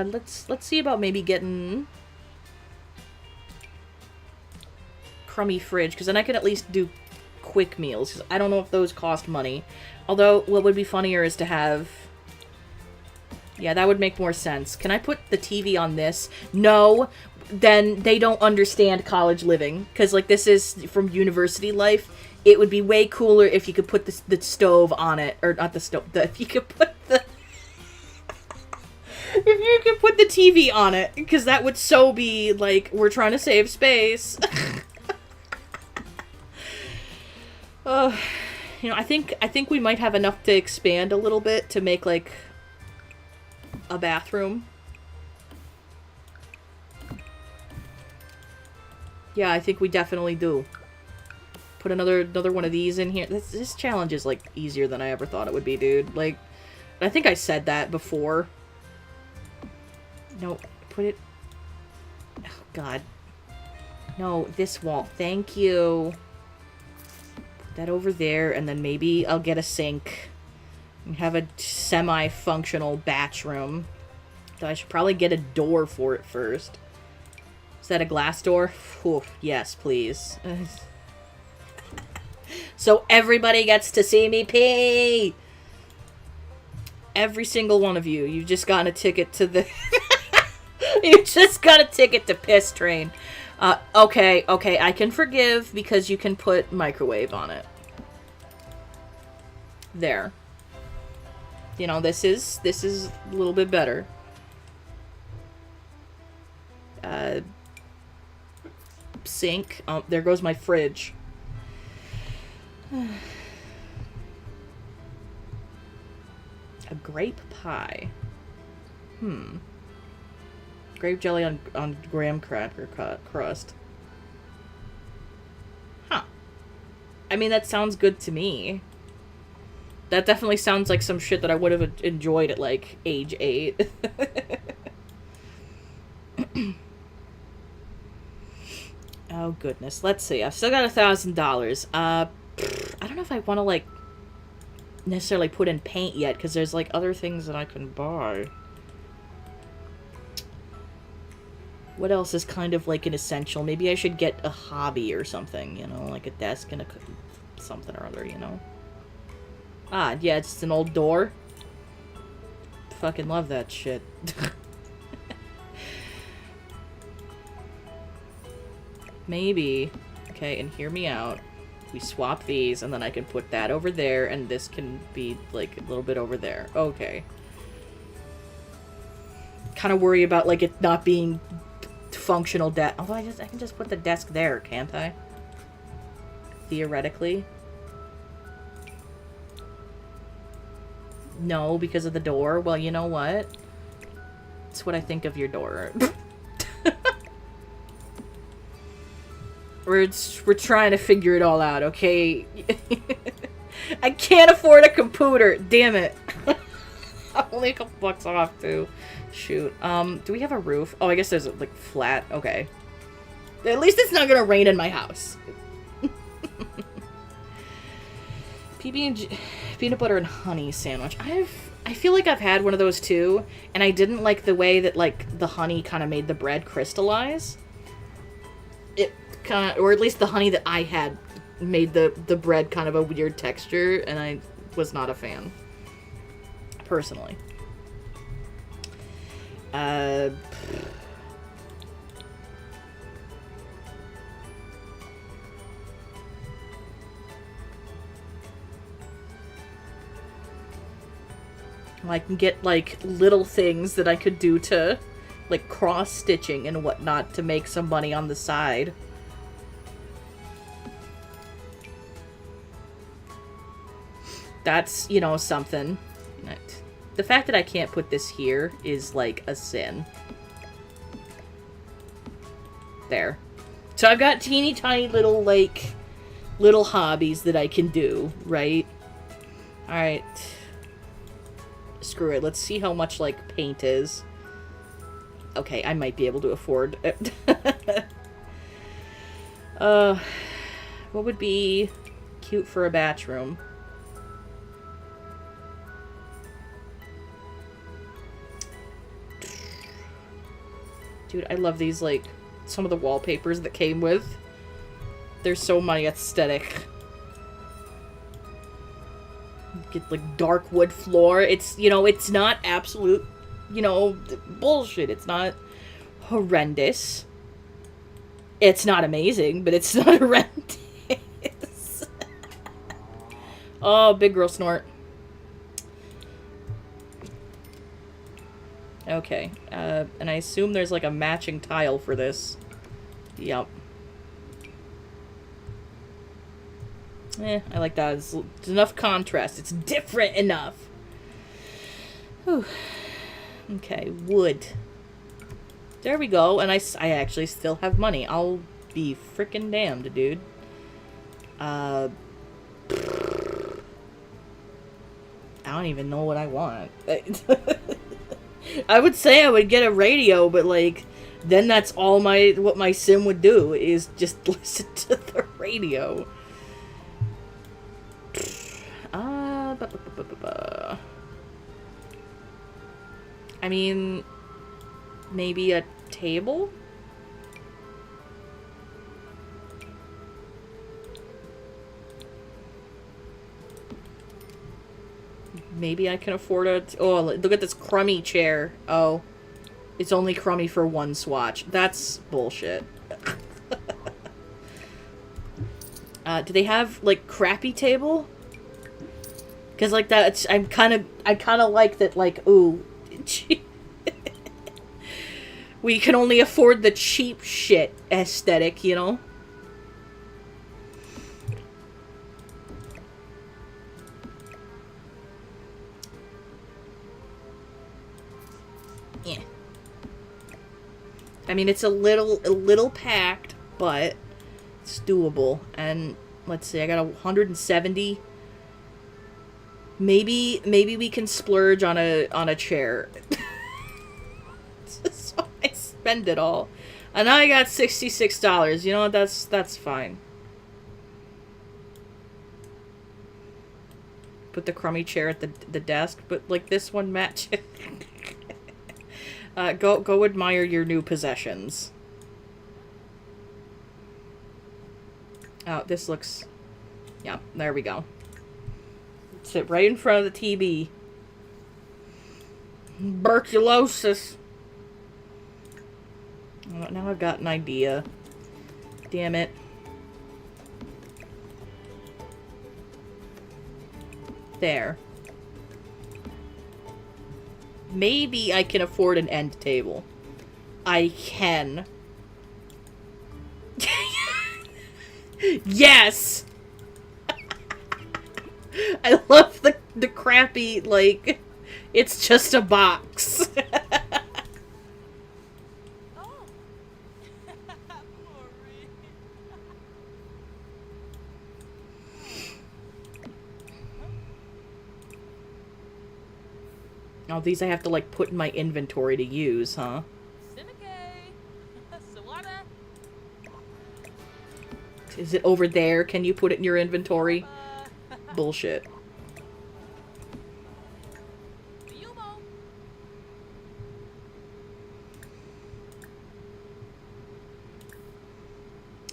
Let's see about maybe getting crummy fridge, because then I can at least do quick meals, because I don't know if those cost money. Although, what would be funnier is to have... Yeah, that would make more sense. Can I put the TV on this? No, then they don't understand college living, because, like, this is from university life. It would be way cooler if you could put the stove on it, or not the stove, if you could put the... If you could put the TV on it, because that would so be, like, we're trying to save space. You know, I think we might have enough to expand a little bit to make, like, a bathroom. Yeah, I think we definitely do. Put another one of these in here. This challenge is, like, easier than I ever thought it would be, dude. Like, I think I said that before. No, put it... Oh, God. No, this wall. Thank you. Put that over there, and then maybe I'll get a sink. And have a semi-functional batch room. Though I should probably get a door for it first. Is that a glass door? Ooh, yes, please. So everybody gets to see me pee! Every single one of you. You've just gotten a ticket to the... You just got a ticket to Piss Train. Okay, I can forgive because you can put microwave on it. There. You know, this is a little bit better. Sink. Oh, there goes my fridge. A grape pie. Grape jelly on graham cracker crust. Huh. I mean, that sounds good to me. That definitely sounds like some shit that I would have enjoyed at, like, age 8. Oh, goodness. Let's see. I've still got $1,000. I don't know if I want to, like, necessarily put in paint yet, because there's, like, other things that I can buy. What else is kind of, like, an essential? Maybe I should get a hobby or something, you know? Like a desk and a something or other, you know? Ah, yeah, it's just an old door. Fucking love that shit. Maybe. Okay, and hear me out. We swap these, and then I can put that over there, and this can be, like, a little bit over there. Okay. Kind of worry about, like, it not being functional desk. Although I can just put the desk there, can't I? Theoretically. No, because of the door. Well, you know what? It's what I think of your door. We're trying to figure it all out, okay? I can't afford a computer. Damn it. I'm only a couple bucks off, too. Shoot. Do we have a roof? Oh, I guess there's, like, flat. Okay. At least it's not gonna rain in my house. PB&J, peanut butter and honey sandwich. I feel like I've had one of those, too, and I didn't like the way that, like, the honey kind of made the bread crystallize. It kind of, or at least the honey that I had made the bread kind of a weird texture, and I was not a fan. Personally. I can get, like, little things that I could do to, like, cross-stitching and whatnot to make some money on the side. That's, you know, something. The fact that I can't put this here is, like, a sin. There. So I've got teeny tiny little, like, little hobbies that I can do, right? Alright. Screw it. Let's see how much, like, paint is. Okay, I might be able to afford it. What would be cute for a batch room? Dude, I love these, like, some of the wallpapers that came with. They're so my aesthetic. Get, like, dark wood floor. It's, you know, it's not absolute, you know, bullshit. It's not horrendous. It's not amazing, but it's not horrendous. Oh, big girl snort. Okay, and I assume there's, like, a matching tile for this. Yup. I like that. It's enough contrast. It's different enough. Whew. Okay, wood. There we go, and I actually still have money. I'll be frickin' damned, dude. I don't even know what I want. I would say I would get a radio, but, like, then that's all what my sim would do, is just listen to the radio. I mean, maybe a table? Maybe I can afford a... Oh, look at this crummy chair. Oh. It's only crummy for one swatch. That's bullshit. Do they have, like, crappy table? Because like that, I kind of like that. Like, ooh, we can only afford the cheap shit aesthetic, you know. Yeah. I mean, it's a little packed, but it's doable. And let's see, I got 170. Maybe we can splurge on a chair. So I spend it all. And now I got $66. You know what? That's fine. Put the crummy chair at the desk, but like this one matches. Go admire your new possessions. Oh, this looks... Yeah, there we go. Sit right in front of the TV. Tuberculosis. Oh, now I've got an idea. Damn it. There. Maybe I can afford an end table. I can. Yes! I love the crappy, like, it's just a box. Oh. Oh, these I have to, like, put in my inventory to use, huh? Is it over there? Can you put it in your inventory? Bullshit.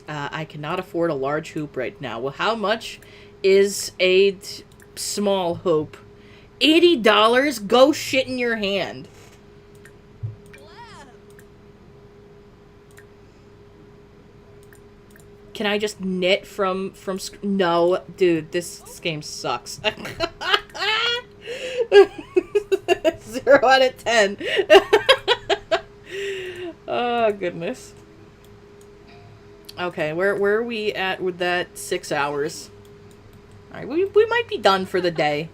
I cannot afford a large hoop right now. Well, how much is a small hoop? $80? Go shit in your hand. Can I just knit from no, dude, this game sucks. 0 out of 10. Oh, goodness. Okay, where are we at with that 6 hours? Alright, we might be done for the day.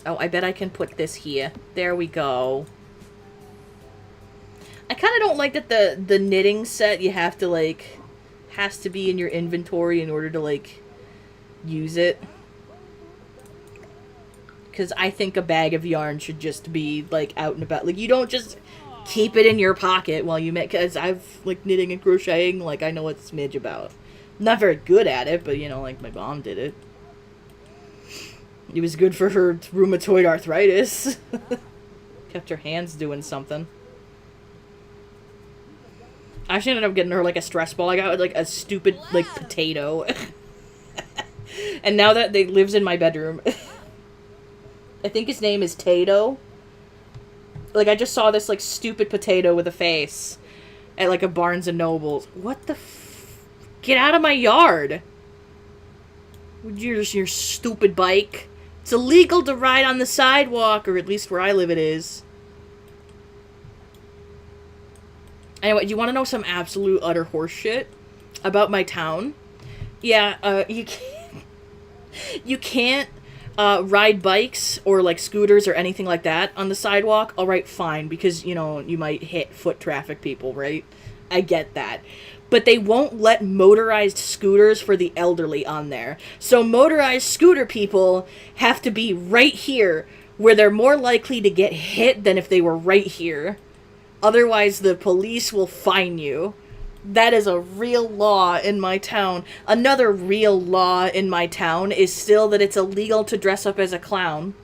Oh, I bet I can put this here. There we go. I kind of don't like that the knitting set you have to, like, has to be in your inventory in order to, like, use it. Because I think a bag of yarn should just be, like, out and about. Like, you don't just keep it in your pocket while you make... Because I've, like, knitting and crocheting, like, I know what smidge about. I'm not very good at it, but, you know, like, my mom did it. It was good for her rheumatoid arthritis. Kept her hands doing something. I actually ended up getting her, like, a stress ball. I got, like, a stupid, like, potato. And now that they lives in my bedroom. I think his name is Tato. Like, I just saw this, like, stupid potato with a face at, like, a Barnes & Nobles. What the Get out of my yard! Your stupid bike. It's illegal to ride on the sidewalk, or at least where I live it is. Anyway, do you want to know some absolute utter horseshit about my town? Yeah, you can't ride bikes or, like, scooters or anything like that on the sidewalk. Alright, fine, because, you know, you might hit foot traffic people, right? I get that. But they won't let motorized scooters for the elderly on there. So motorized scooter people have to be right here, where they're more likely to get hit than if they were right here. Otherwise, the police will fine you. That is a real law in my town. Another real law in my town is still that it's illegal to dress up as a clown.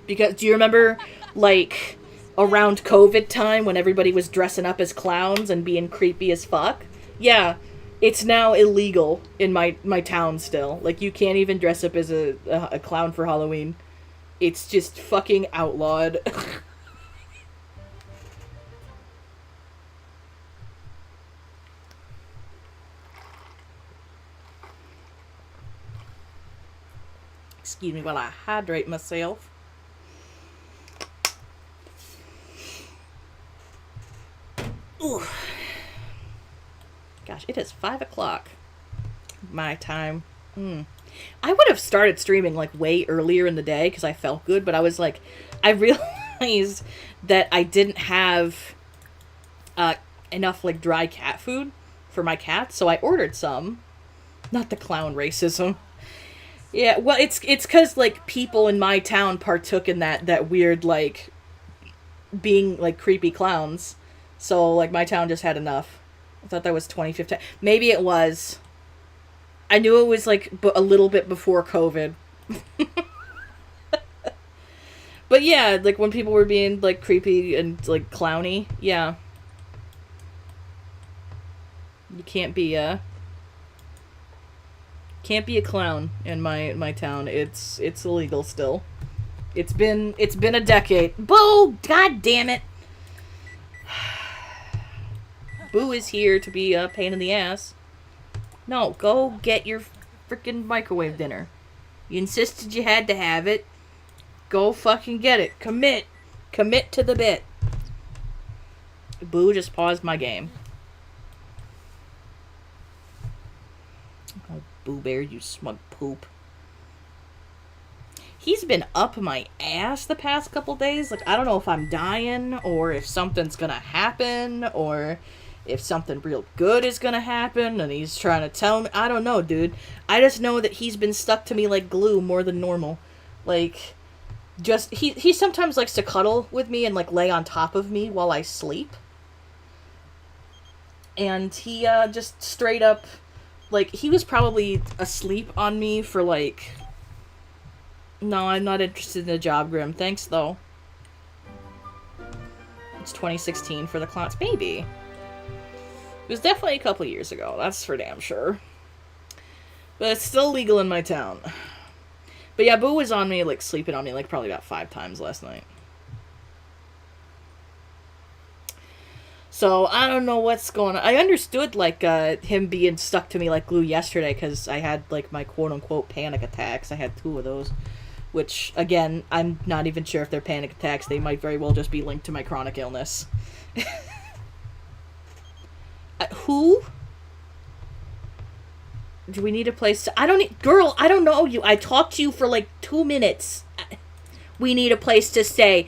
Because, do you remember, like, around COVID time when everybody was dressing up as clowns and being creepy as fuck? Yeah, it's now illegal in my town still. Like, you can't even dress up as a clown for Halloween. It's just fucking outlawed. Excuse me while I hydrate myself. Ooh. Gosh, it is 5 o'clock. My time. I would have started streaming like way earlier in the day because I felt good, but I was like, I realized that I didn't have enough like dry cat food for my cats, so I ordered some. Not the clown racism. Yeah, well, it's because like people in my town partook in that weird like being like creepy clowns, so like my town just had enough. I thought that was 2015. Maybe it was. I knew it was like a little bit before COVID. But yeah, like when people were being like creepy and like clowny, yeah. You can't be a clown in my town. It's illegal still. It's been a decade. Boo! God damn it. Boo is here to be a pain in the ass. No, go get your freaking microwave dinner. You insisted you had to have it. Go fucking get it. Commit. Commit to the bit. Boo just paused my game. Oh, Boo Bear, you smug poop. He's been up my ass the past couple days. Like, I don't know if I'm dying, or if something's gonna happen, or if something real good is gonna happen, and he's trying to tell me. I don't know, dude. I just know that he's been stuck to me like glue more than normal. Like, just, he sometimes likes to cuddle with me and, like, lay on top of me while I sleep. And he, just straight up, like, he was probably asleep on me for, like... No, I'm not interested in the job, Grim. Thanks, though. It's 2016 for the clowns. Maybe. It was definitely a couple years ago. That's for damn sure. But it's still legal in my town. But yeah, Boo was on me, like, sleeping on me, like, probably about 5 times last night. So, I don't know what's going on. I understood, like, him being stuck to me like glue yesterday, because I had, like, my quote-unquote panic attacks. I had 2 of those. Which, again, I'm not even sure if they're panic attacks. They might very well just be linked to my chronic illness. Who? Do we need a place to... I don't need... Girl, I don't know you. I talked to you for like 2 minutes. We need a place to stay.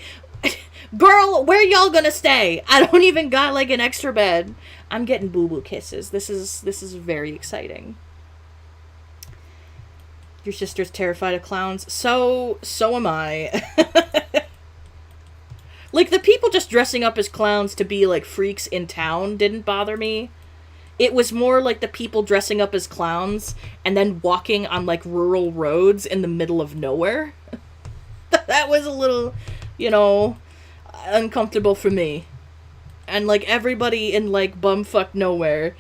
Girl, where y'all gonna stay? I don't even got like an extra bed. I'm getting boo-boo kisses. This is very exciting. Your sister's terrified of clowns. So am I. Like, the people just dressing up as clowns to be, like, freaks in town didn't bother me. It was more like the people dressing up as clowns and then walking on, like, rural roads in the middle of nowhere. That was a little, you know, uncomfortable for me. And, like, everybody in, like, bumfuck nowhere,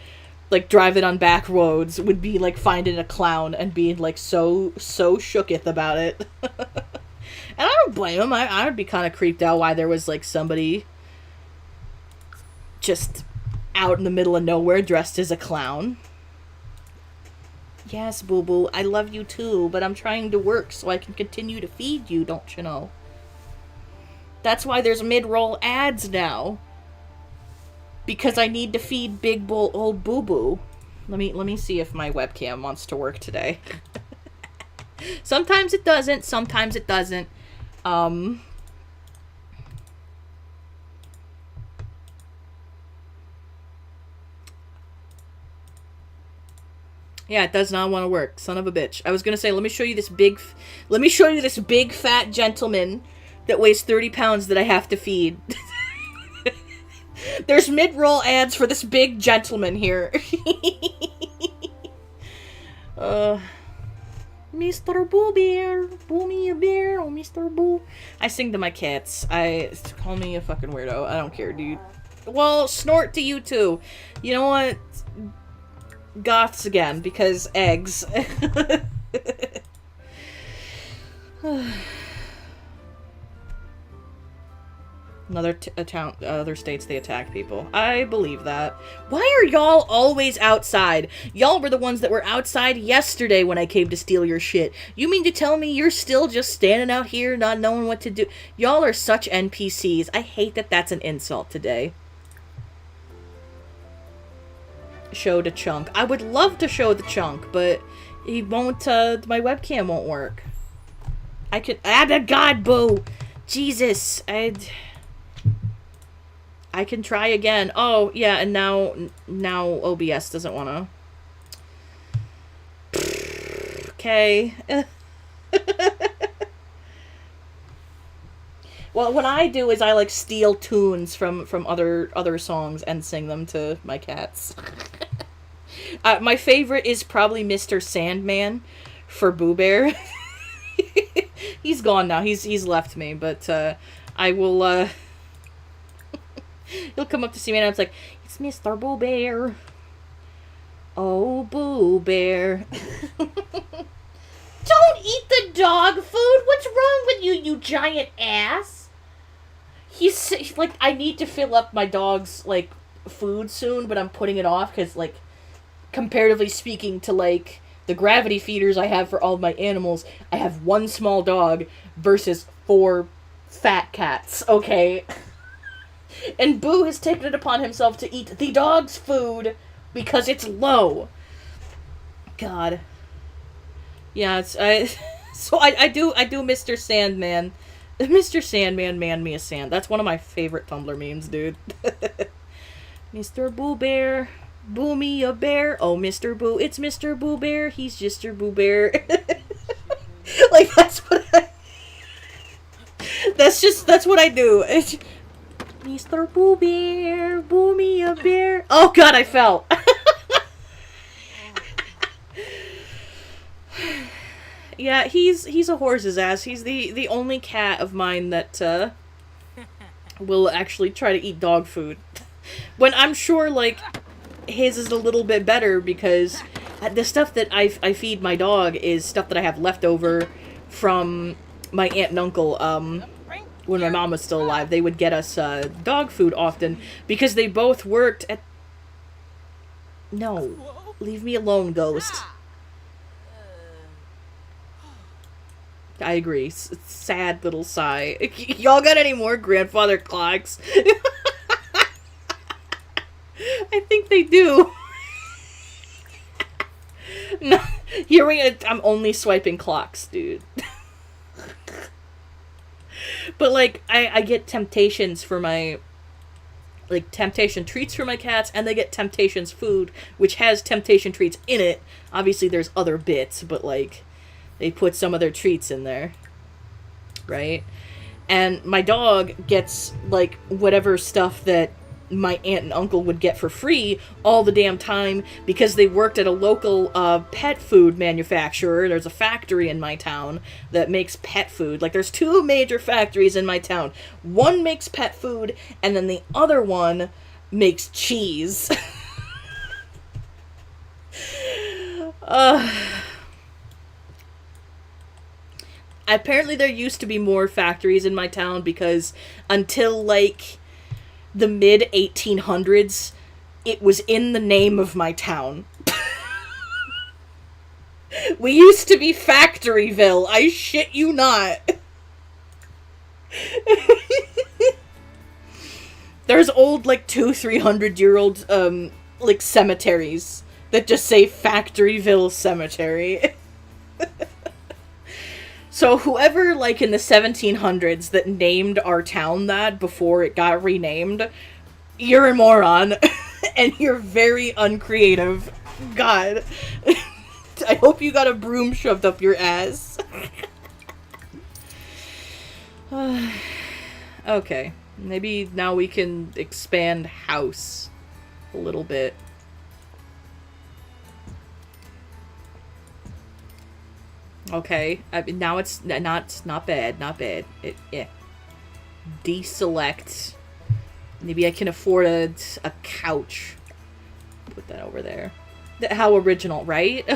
like, driving on back roads would be, like, finding a clown and being, like, so shooketh about it. And I don't blame him. I would be kind of creeped out why there was, like, somebody just out in the middle of nowhere dressed as a clown. Yes, boo-boo, I love you too, but I'm trying to work so I can continue to feed you, don't you know? That's why there's mid-roll ads now. Because I need to feed big old boo-boo. Let me see if my webcam wants to work today. Sometimes it doesn't, sometimes it doesn't. Yeah, it does not want to work. Son of a bitch. I was gonna say, let me show you this big fat gentleman that weighs 30 pounds that I have to feed. There's mid-roll ads for this big gentleman here. Mr. Boo Bear, boo me a bear, oh Mr. Boo. I sing to my cats. Call me a fucking weirdo. I don't care, dude. Well, snort to you too. You know what? Goths again, because eggs. Other states, they attack people. I believe that. Why are y'all always outside? Y'all were the ones that were outside yesterday when I came to steal your shit. You mean to tell me you're still just standing out here not knowing what to do? Y'all are such NPCs. I hate that that's an insult today. Show the chunk. I would love to show the chunk, but he won't, my webcam won't work. I could, God, boo! Jesus, I can try again. Oh, yeah, and now OBS doesn't want to. Okay. Well, what I do is I, like, steal tunes from other songs and sing them to my cats. My favorite is probably Mr. Sandman for Boo Bear. He's gone now. He's left me, but I will, he'll come up to see me and it's like, it's Mr. Boo Bear. Oh, Boo Bear. Don't eat the dog food! What's wrong with you, you giant ass? He's like, I need to fill up my dog's, like, food soon, but I'm putting it off because, like, comparatively speaking to, like, the gravity feeders I have for all of my animals, I have one small dog versus 4 fat cats, okay? And Boo has taken it upon himself to eat the dog's food because it's low. God. Yeah, I do Mr. Sandman. Mr. Sandman, man me a sand. That's one of my favorite Tumblr memes, dude. Mr. Boo Bear, boo me a bear. Oh, Mr. Boo, it's Mr. Boo Bear. He's just your Boo Bear. Like, that's what that's what I do. Mr. Boo Bear, boo me a bear. Oh God, I fell. Yeah, he's a horse's ass. He's the only cat of mine that will actually try to eat dog food. When I'm sure, like, his is a little bit better because the stuff that I feed my dog is stuff that I have left over from my aunt and uncle. When my mom was still alive, they would get us dog food often because they both worked at... No. Leave me alone, ghost. I agree. Sad little sigh. Y'all got any more grandfather clocks? I think they do. No, I'm only swiping clocks, dude. But, like, I get temptations for my... Like, temptation treats for my cats, and they get temptations food, which has temptation treats in it. Obviously, there's other bits, but, like... They put some of their treats in there, right? And my dog gets, like, whatever stuff that my aunt and uncle would get for free all the damn time because they worked at a local pet food manufacturer. There's a factory in my town that makes pet food. Like, there's 2 major factories in my town. One makes pet food, and then the other one makes cheese. Apparently there used to be more factories in my town because until, like, the mid-1800s, it was in the name of my town. We used to be Factoryville, I shit you not. There's old, like, 200-300-year-old, like, cemeteries that just say Factoryville Cemetery. So whoever, like, in the 1700s that named our town that before it got renamed, you're a moron, and you're very uncreative. God. I hope you got a broom shoved up your ass. Okay. Maybe now we can expand house a little bit. Okay, now it's not bad, not bad. Yeah. Deselect. Maybe I can afford a couch. Put that over there. How original, right?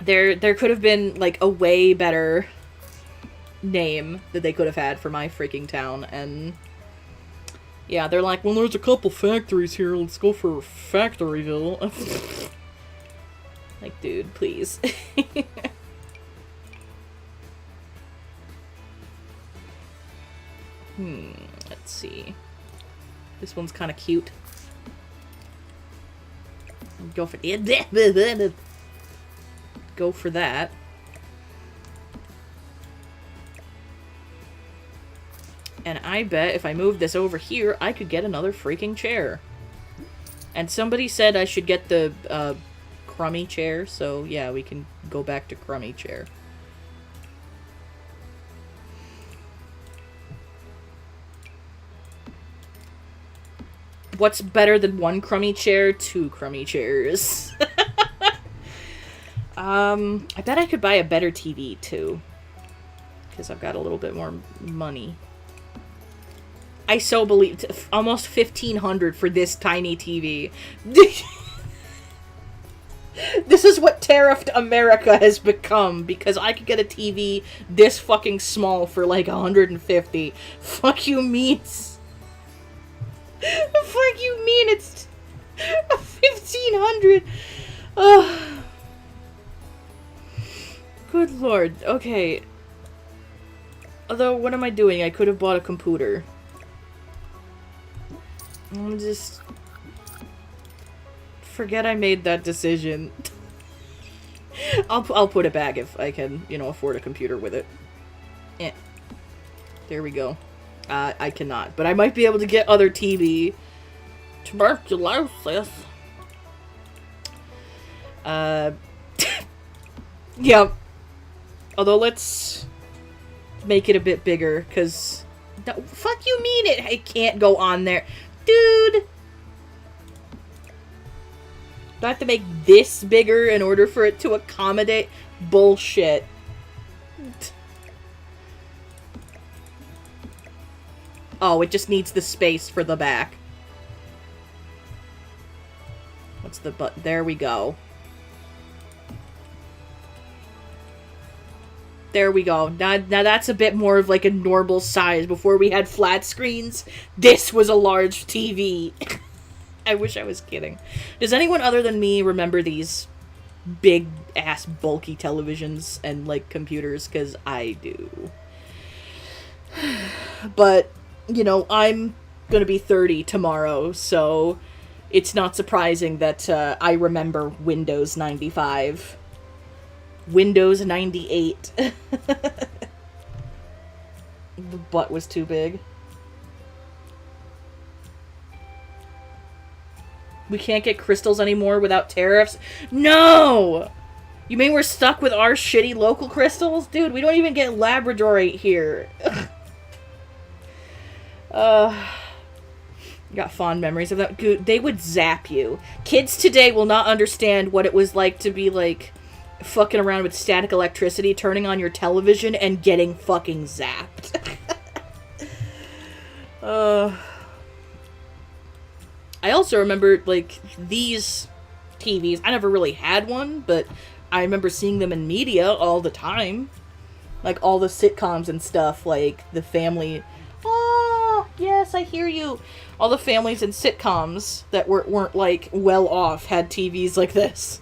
There could have been, like, a way better name that they could have had for my freaking town, and yeah, they're like, well, there's a couple factories here, let's go for Factoryville. Like, dude, please. Let's see. This one's kind of cute. Go for it. Go for that. And I bet if I move this over here, I could get another freaking chair. And somebody said I should get the crummy chair, so yeah, we can go back to crummy chair. What's better than one crummy chair? Two crummy chairs. I bet I could buy a better TV, too. Because I've got a little bit more money. I so believe... almost $1,500 for this tiny TV. This is what tariffed America has become. Because I could get a TV this fucking small for like $150. Fuck you, means. Fuck you mean it's $1,500? Oh. Good lord. Okay. Although, what am I doing? I could have bought a computer. I'm just... forget I made that decision. I'll put it back if I can, you know, afford a computer with it. Eh. There we go. I cannot. But I might be able to get other TV. Tuberculosis. Yep. Although, let's make it a bit bigger, because... no, fuck you mean it can't go on there. Dude! Do I have to make this bigger in order for it to accommodate? Bullshit. Oh, it just needs the space for the back. What's the button? There we go. There we go. Now that's a bit more of like a normal size. Before we had flat screens, this was a large TV. I wish I was kidding. Does anyone other than me remember these big ass bulky televisions and like computers? Because I do. But, you know, I'm gonna be 30 tomorrow, so it's not surprising that I remember Windows 95. Windows 98. The butt was too big. We can't get crystals anymore without tariffs? No! You mean we're stuck with our shitty local crystals? Dude, we don't even get Labradorite here. Got fond memories of that. Dude, they would zap you. Kids today will not understand what it was like to be, like, fucking around with static electricity, turning on your television, and getting fucking zapped. I also remember, like, these TVs. I never really had one, but I remember seeing them in media all the time. Like, all the sitcoms and stuff, like, the family... Oh, yes, I hear you. All the families in sitcoms that weren't like, well off had TVs like this.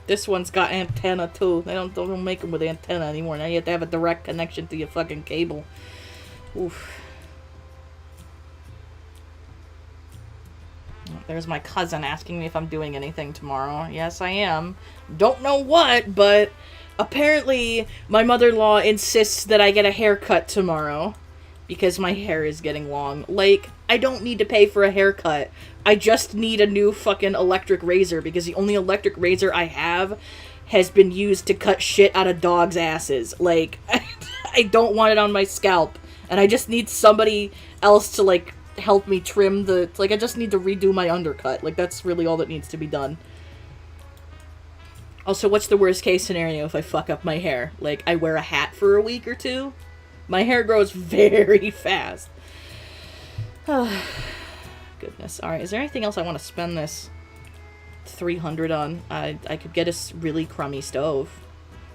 This one's got antenna, too. They don't make them with antenna anymore. Now you have to have a direct connection to your fucking cable. Oof. There's my cousin asking me if I'm doing anything tomorrow. Yes, I am. Don't know what, but apparently my mother-in-law insists that I get a haircut tomorrow because my hair is getting long. Like, I don't need to pay for a haircut. I just need a new fucking electric razor because the only electric razor I have has been used to cut shit out of dogs' asses. Like, I don't want it on my scalp. And I just need somebody else to, like, help me trim the... Like, I just need to redo my undercut. Like, that's really all that needs to be done. Also, what's the worst case scenario if I fuck up my hair? Like, I wear a hat for a week or two? My hair grows very fast. Goodness. Alright, is there anything else I want to spend this $300 on? I could get a really crummy stove.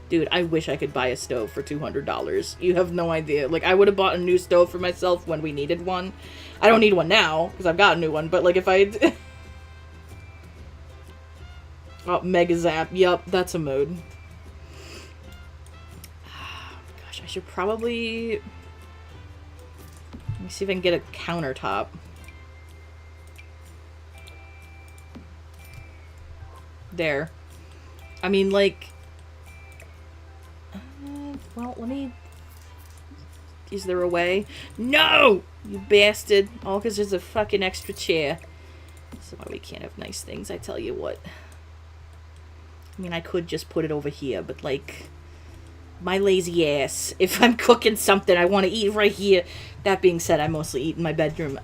Dude, I wish I could buy a stove for $200. You have no idea. Like, I would have bought a new stove for myself when we needed one. I don't need one now, because I've got a new one, but, like, if I... Oh, Mega Zap. Yup, that's a mood. Gosh, I should probably... Let me see if I can get a countertop. There. I mean, like... well, let me... Is there a way? No! You bastard! All because there's a fucking extra chair. That's why we can't have nice things, I tell you what. I mean, I could just put it over here, but, like... My lazy ass. If I'm cooking something, I want to eat right here. That being said, I mostly eat in my bedroom.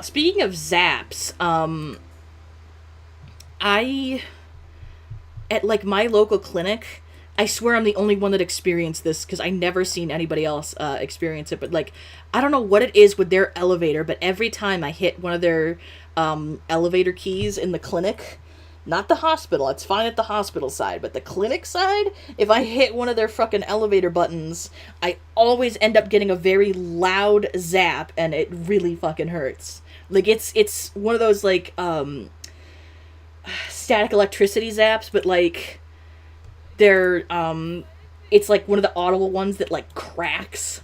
Speaking of zaps, at, like, my local clinic, I swear I'm the only one that experienced this, because I never seen anybody else experience it, but, like, I don't know what it is with their elevator, but every time I hit one of their elevator keys in the clinic, not the hospital, it's fine at the hospital side, but the clinic side, if I hit one of their fucking elevator buttons, I always end up getting a very loud zap, and it really fucking hurts. Like, it's one of those, like, static electricity zaps, but, like, they're, it's, like, one of the audible ones that, like, cracks.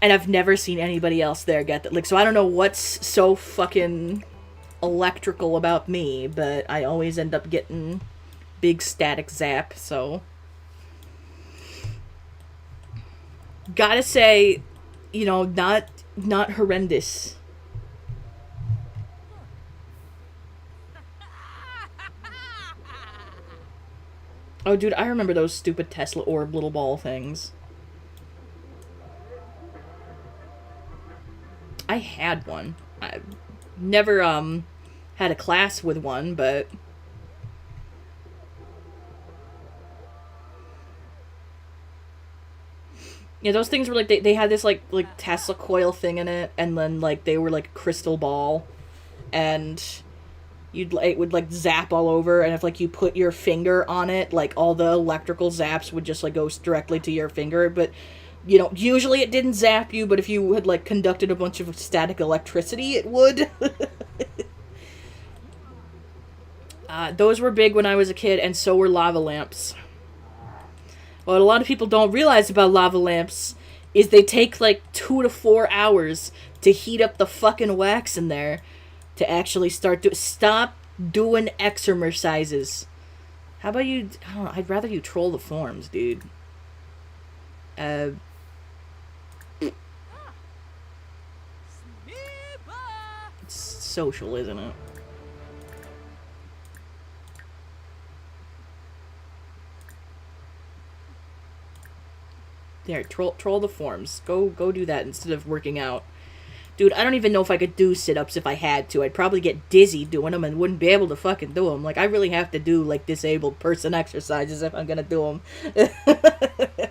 And I've never seen anybody else there get that. Like, so I don't know what's so fucking electrical about me, but I always end up getting big static zap, so... Gotta say, you know, not horrendous. Oh, dude, I remember those stupid Tesla orb little ball things. I had one. I never, had a class with one, but... Yeah, those things were like, they had this, like Tesla coil thing in it, and then, like, they were, like, a crystal ball, and it would, like, zap all over, and if, like, you put your finger on it, like, all the electrical zaps would just, like, go directly to your finger, but, you know, usually it didn't zap you, but if you had, like, conducted a bunch of static electricity, it would. Those were big when I was a kid, and so were lava lamps. What a lot of people don't realize about lava lamps is they take, like, 2 to 4 hours to heat up the fucking wax in there to actually stop doing exercises. How about you... I don't know, I'd rather you troll the forums, dude. It's social, isn't it? There, troll the forms. Go do that instead of working out. Dude, I don't even know if I could do sit-ups if I had to. I'd probably get dizzy doing them and wouldn't be able to fucking do them. Like, I really have to do, like, disabled person exercises if I'm gonna do them.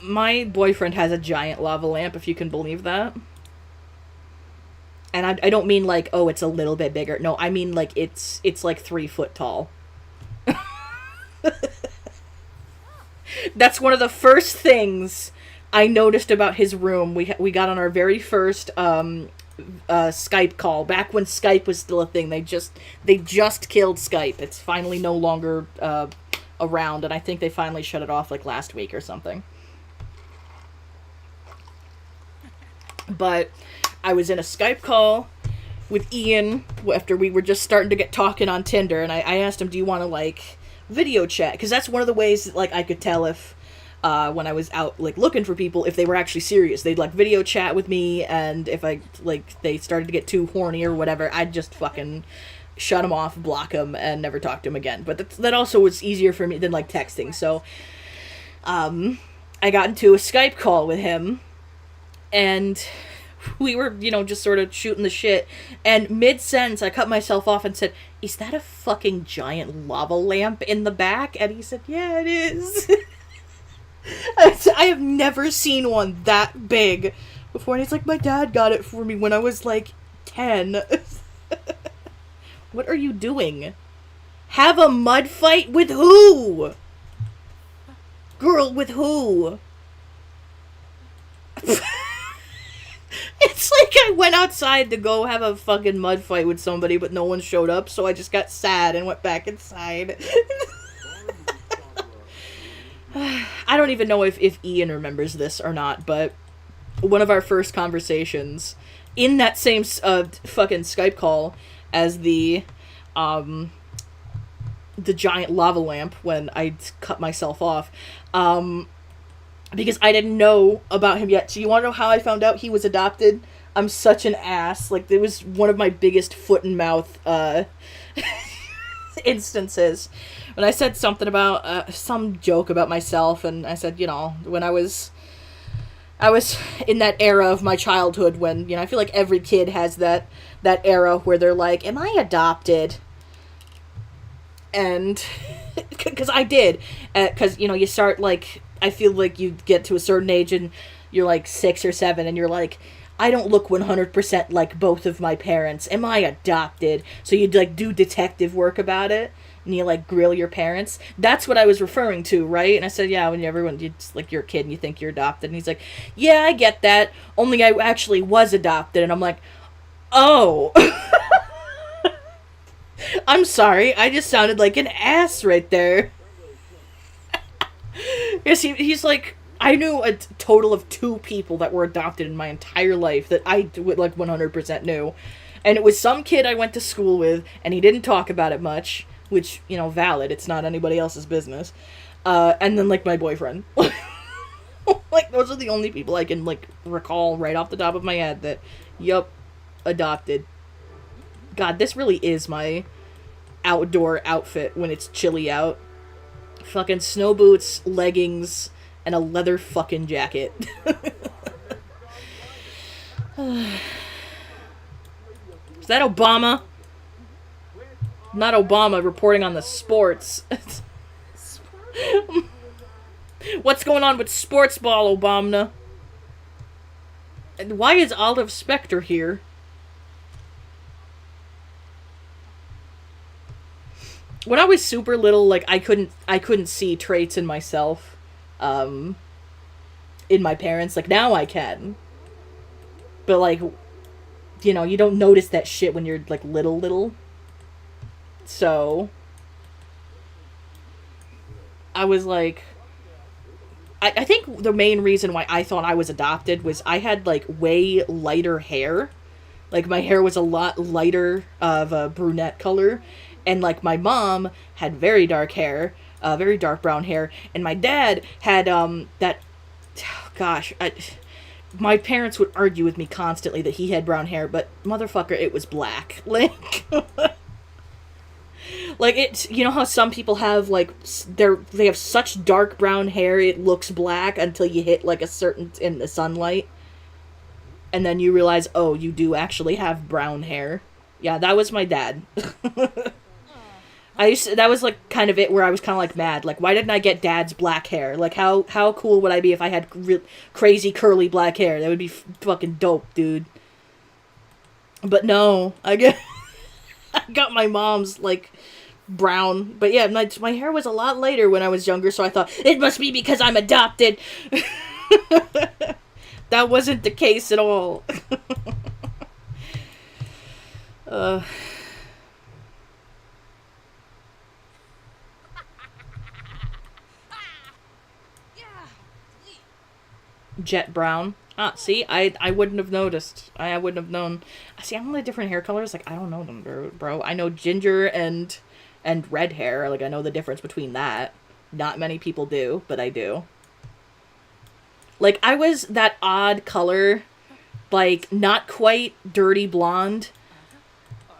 My boyfriend has a giant lava lamp, if you can believe that. And I don't mean, like, oh, it's a little bit bigger. No, I mean, like, it's like 3 foot tall. That's one of the first things I noticed about his room. We got on our very first Skype call back when Skype was still a thing. They just killed Skype. It's finally no longer around, and I think they finally shut it off like last week or something. But I was in a Skype call with Ian after we were just starting to get talking on Tinder, and I asked him, do you want to, like, video chat? Because that's one of the ways that, like, I could tell if when I was out, like, looking for people, if they were actually serious. They'd, like, video chat with me, and if they started to get too horny or whatever, I'd just fucking shut them off, block them, and never talk to them again. But that also was easier for me than, like, texting. So I got into a Skype call with him, and we were, you know, just sort of shooting the shit, and mid-sentence I cut myself off and said, is that a fucking giant lava lamp in the back? And he said, yeah, it is. I have never seen one that big before, and he's like, my dad got it for me when I was, like, 10. What are you doing? Have a mud fight with who? Girl, with who? It's like I went outside to go have a fucking mud fight with somebody, but no one showed up, so I just got sad and went back inside. I don't even know if Ian remembers this or not, but one of our first conversations in that same fucking Skype call as the giant lava lamp when I cut myself off, because I didn't know about him yet. So you want to know how I found out he was adopted? I'm such an ass. Like, it was one of my biggest foot and mouth instances. When I said something about some joke about myself, and I said, you know, when I was in that era of my childhood when, you know, I feel like every kid has that era where they're like, am I adopted? And because I did, because, you know, you start, like, I feel like you get to a certain age and you're like 6 or 7 and you're like, I don't look 100% like both of my parents. Am I adopted? So you'd, like, do detective work about it and you, like, grill your parents. That's what I was referring to, right? And I said, yeah, when you're a kid and you think you're adopted. And he's like, yeah, I get that. Only I actually was adopted. And I'm like, oh. I'm sorry. I just sounded like an ass right there. Yes, he's like, I knew a total of 2 people that were adopted in my entire life that I, like, 100% knew. And it was some kid I went to school with, and he didn't talk about it much, which, you know, valid. It's not anybody else's business. And then, like, my boyfriend. Like, those are the only people I can, like, recall right off the top of my head that, yup, adopted. God, this really is my outdoor outfit when it's chilly out. Fucking snow boots, leggings, and a leather fucking jacket. Is that Obama? Not Obama reporting on the sports. What's going on with sports ball, Obama? And why is Olive Spectre here? When I was super little, like, I couldn't see traits in myself, in my parents. Like, now I can. But, like, you know, you don't notice that shit when you're, like, little. So, I was like, I think the main reason why I thought I was adopted was I had, like, way lighter hair. Like, my hair was a lot lighter of a brunette color. And, like, my mom had very dark hair, very dark brown hair. And my dad had, my parents would argue with me constantly that he had brown hair, but motherfucker, it was black. Like, like, it's, you know how some people have, like, they have such dark brown hair, it looks black until you hit, like, a certain, in the sunlight. And then you realize, oh, you do actually have brown hair. Yeah, that was my dad. That was, like, kind of it where I was kind of, like, mad. Like, why didn't I get Dad's black hair? Like, how cool would I be if I had crazy curly black hair? That would be fucking dope, dude. But no, I got my mom's, like, brown. But yeah, my hair was a lot lighter when I was younger, so I thought, it must be because I'm adopted. That wasn't the case at all. Jet brown. Ah, see, I wouldn't have noticed. I wouldn't have known. See, I'm the different hair colors. Like, I don't know them, bro. I know ginger and red hair. Like, I know the difference between that. Not many people do, but I do. Like, I was that odd color, like, not quite dirty blonde,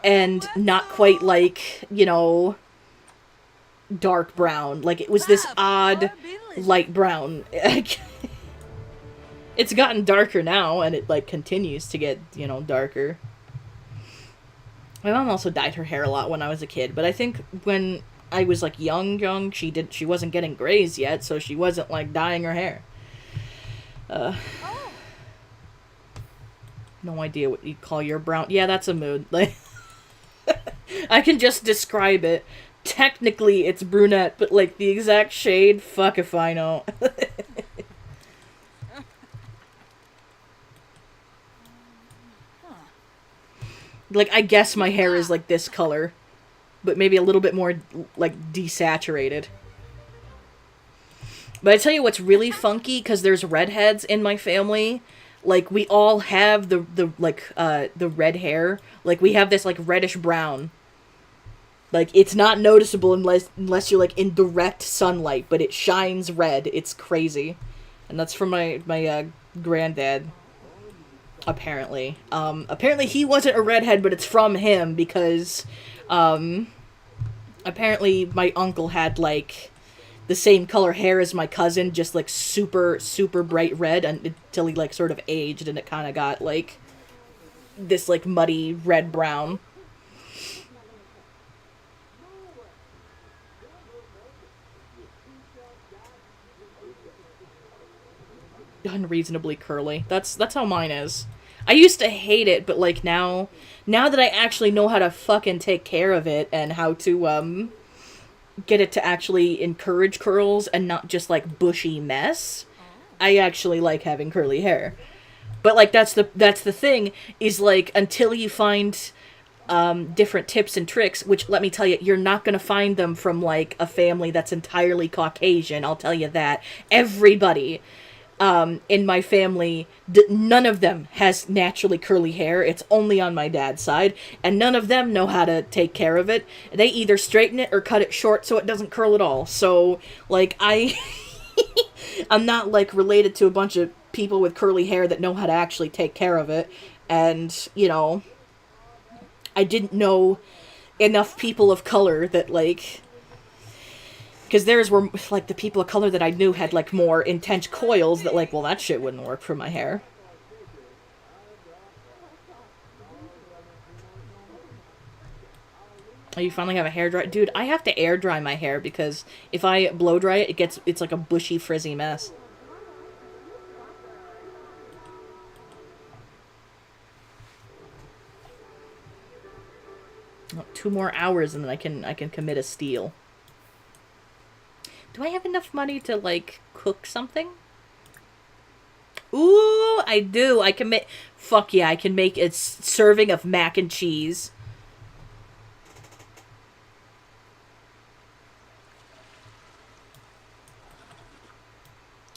and not quite, like, you know, dark brown. Like, it was this odd light brown. It's gotten darker now, and it, like, continues to get, you know, darker. My mom also dyed her hair a lot when I was a kid, but I think when I was, like, young, she wasn't getting grays yet, so she wasn't, like, dyeing her hair. No idea what you'd call your brown. Yeah, that's a mood. Like, I can just describe it. Technically, it's brunette, but like the exact shade, fuck if I know. Like, I guess my hair is like this color, but maybe a little bit more like desaturated. But I tell you what's really funky, because there's redheads in my family. Like, we all have the red hair. Like, we have this like reddish brown. Like, it's not noticeable unless you're like in direct sunlight, but it shines red. It's crazy. And that's from my granddad. Apparently. Apparently he wasn't a redhead, but it's from him because apparently my uncle had like the same color hair as my cousin, just like super, super bright red until he like sort of aged and it kind of got like this like muddy red-brown. Unreasonably curly. That's how mine is. I used to hate it, but like now that I actually know how to fucking take care of it and how to get it to actually encourage curls and not just like bushy mess, I actually like having curly hair. But like that's the thing is like until you find different tips and tricks, which let me tell you, you're not going to find them from like a family that's entirely Caucasian, I'll tell you that. Everybody in my family, none of them has naturally curly hair. It's only on my dad's side, and none of them know how to take care of it. They either straighten it or cut it short so it doesn't curl at all. So, like, I'm not, like, related to a bunch of people with curly hair that know how to actually take care of it, and, you know, I didn't know enough people of color that, like... Because theirs were, like, the people of color that I knew had, like, more intense coils that, like, well, that shit wouldn't work for my hair. Oh, you finally have a hair dry? Dude, I have to air dry my hair because if I blow dry it, it's like a bushy, frizzy mess. Oh, 2 more hours and then I can commit a steal. Do I have enough money to, like, cook something? Ooh, I do. I can make... Fuck yeah, I can make a serving of mac and cheese.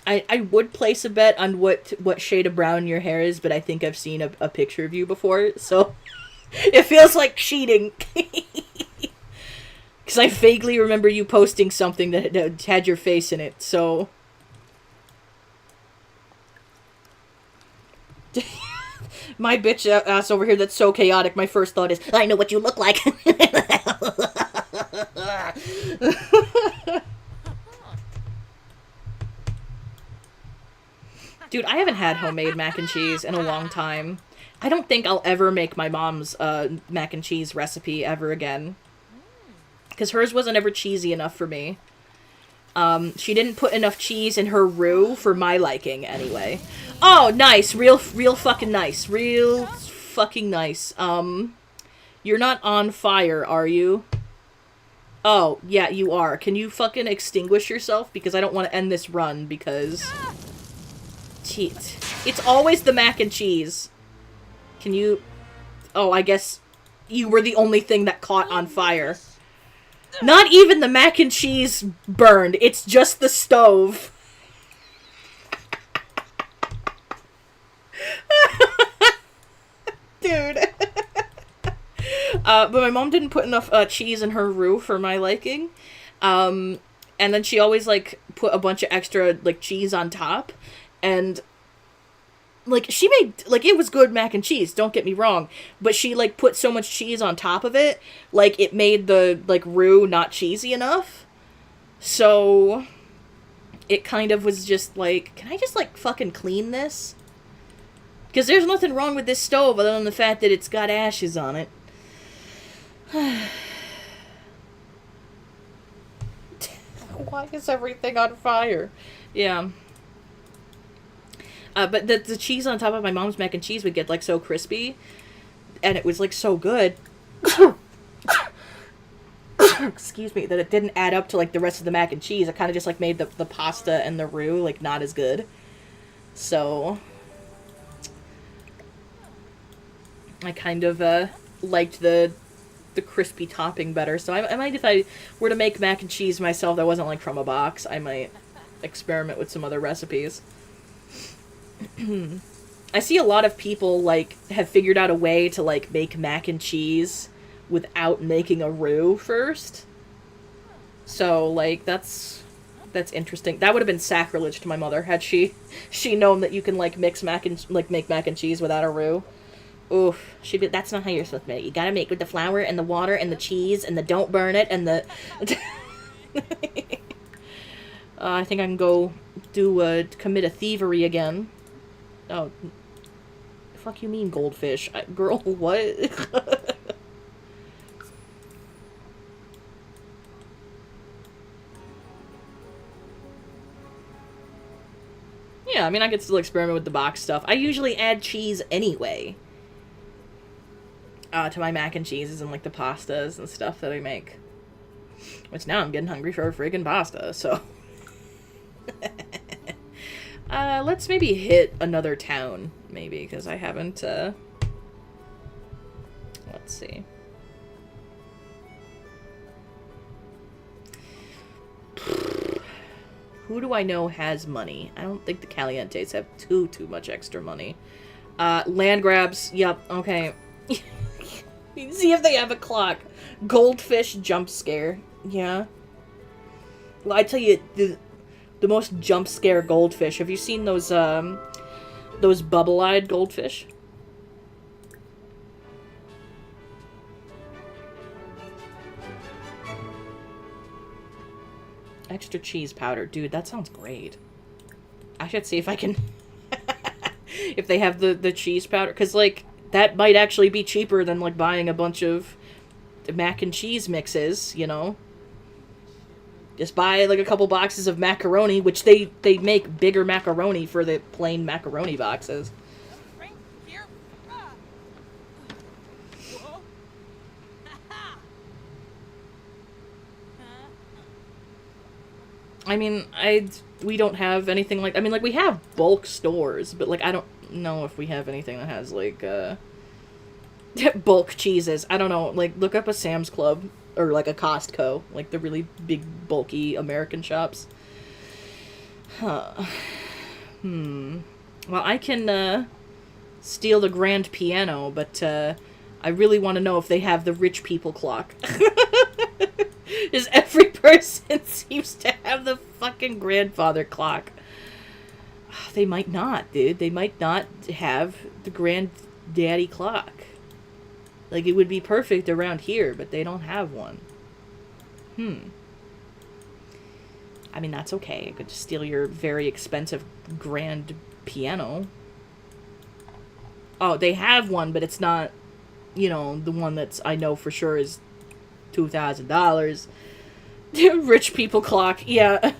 I would place a bet on what shade of brown your hair is, but I think I've seen a picture of you before, so... It feels like cheating. Because I vaguely remember you posting something that had your face in it, so... My bitch ass over here that's so chaotic, my first thought is, I know what you look like! Dude, I haven't had homemade mac and cheese in a long time. I don't think I'll ever make my mom's mac and cheese recipe ever again. Because hers wasn't ever cheesy enough for me. She didn't put enough cheese in her roux for my liking, anyway. Oh, nice. Real fucking nice. Real fucking nice. You're not on fire, are you? Oh, yeah, you are. Can you fucking extinguish yourself? Because I don't want to end this run, because... Cheat. It's always the mac and cheese. Can you... Oh, I guess you were the only thing that caught on fire. Not even the mac and cheese burned. It's just the stove. Dude. But my mom didn't put enough cheese in her roux for my liking. And then she always, like, put a bunch of extra, like, cheese on top. And... Like, she made, like, it was good mac and cheese, don't get me wrong, but she, like, put so much cheese on top of it, like, it made the, like, roux not cheesy enough. So, it kind of was just, like, can I just, like, fucking clean this? Because there's nothing wrong with this stove other than the fact that it's got ashes on it. Why is everything on fire? Yeah. But the cheese on top of my mom's mac and cheese would get, like, so crispy. And it was, like, so good. Excuse me, that it didn't add up to, like, the rest of the mac and cheese. It kind of just, like, made the pasta and the roux, like, not as good. So I kind of liked the crispy topping better. So I might, if I were to make mac and cheese myself that wasn't, like, from a box, I might experiment with some other recipes. I see a lot of people, like, have figured out a way to, like, make mac and cheese without making a roux first. So, like, that's interesting. That would have been sacrilege to my mother had she known that you can, like, make mac and cheese without a roux. Oof. She'd be, that's not how you're supposed to make it. You gotta make with the flour and the water and the cheese and the don't burn it and the... I think I can go commit a thievery again. Oh. The fuck you mean, goldfish? Girl, what? Yeah, I mean, I could still experiment with the box stuff. I usually add cheese anyway. To my mac and cheeses and, like, the pastas and stuff that I make. Which now I'm getting hungry for a friggin' pasta, so... let's maybe hit another town, maybe, because I haven't, let's see. Who do I know has money? I don't think the Calientes have too much extra money. Land grabs, yep, okay. See if they have a clock. Goldfish jump scare, yeah. Well, I tell you, the most jump scare goldfish. Have you seen those bubble-eyed goldfish? Extra cheese powder. Dude, that sounds great. I should see if I can... if they have the cheese powder. Because, like, that might actually be cheaper than, like, buying a bunch of mac and cheese mixes, you know? Just buy, like, a couple boxes of macaroni, which they make bigger macaroni for the plain macaroni boxes. Right here. Whoa. I mean, we don't have anything like... I mean, like, we have bulk stores, but, like, I don't know if we have anything that has, like, bulk cheeses. I don't know. Like, look up a Sam's Club. Or, like, a Costco. Like, the really big, bulky American shops. Huh. Well, I can, steal the grand piano, but, I really want to know if they have the rich people clock. Because every person seems to have the fucking grandfather clock. They might not, dude. They might not have the granddaddy clock. Like, it would be perfect around here, but they don't have one. I mean, that's okay. I could just steal your very expensive grand piano. Oh, they have one, but it's not, you know, the one that's, I know for sure is $2,000. Rich people clock, yeah.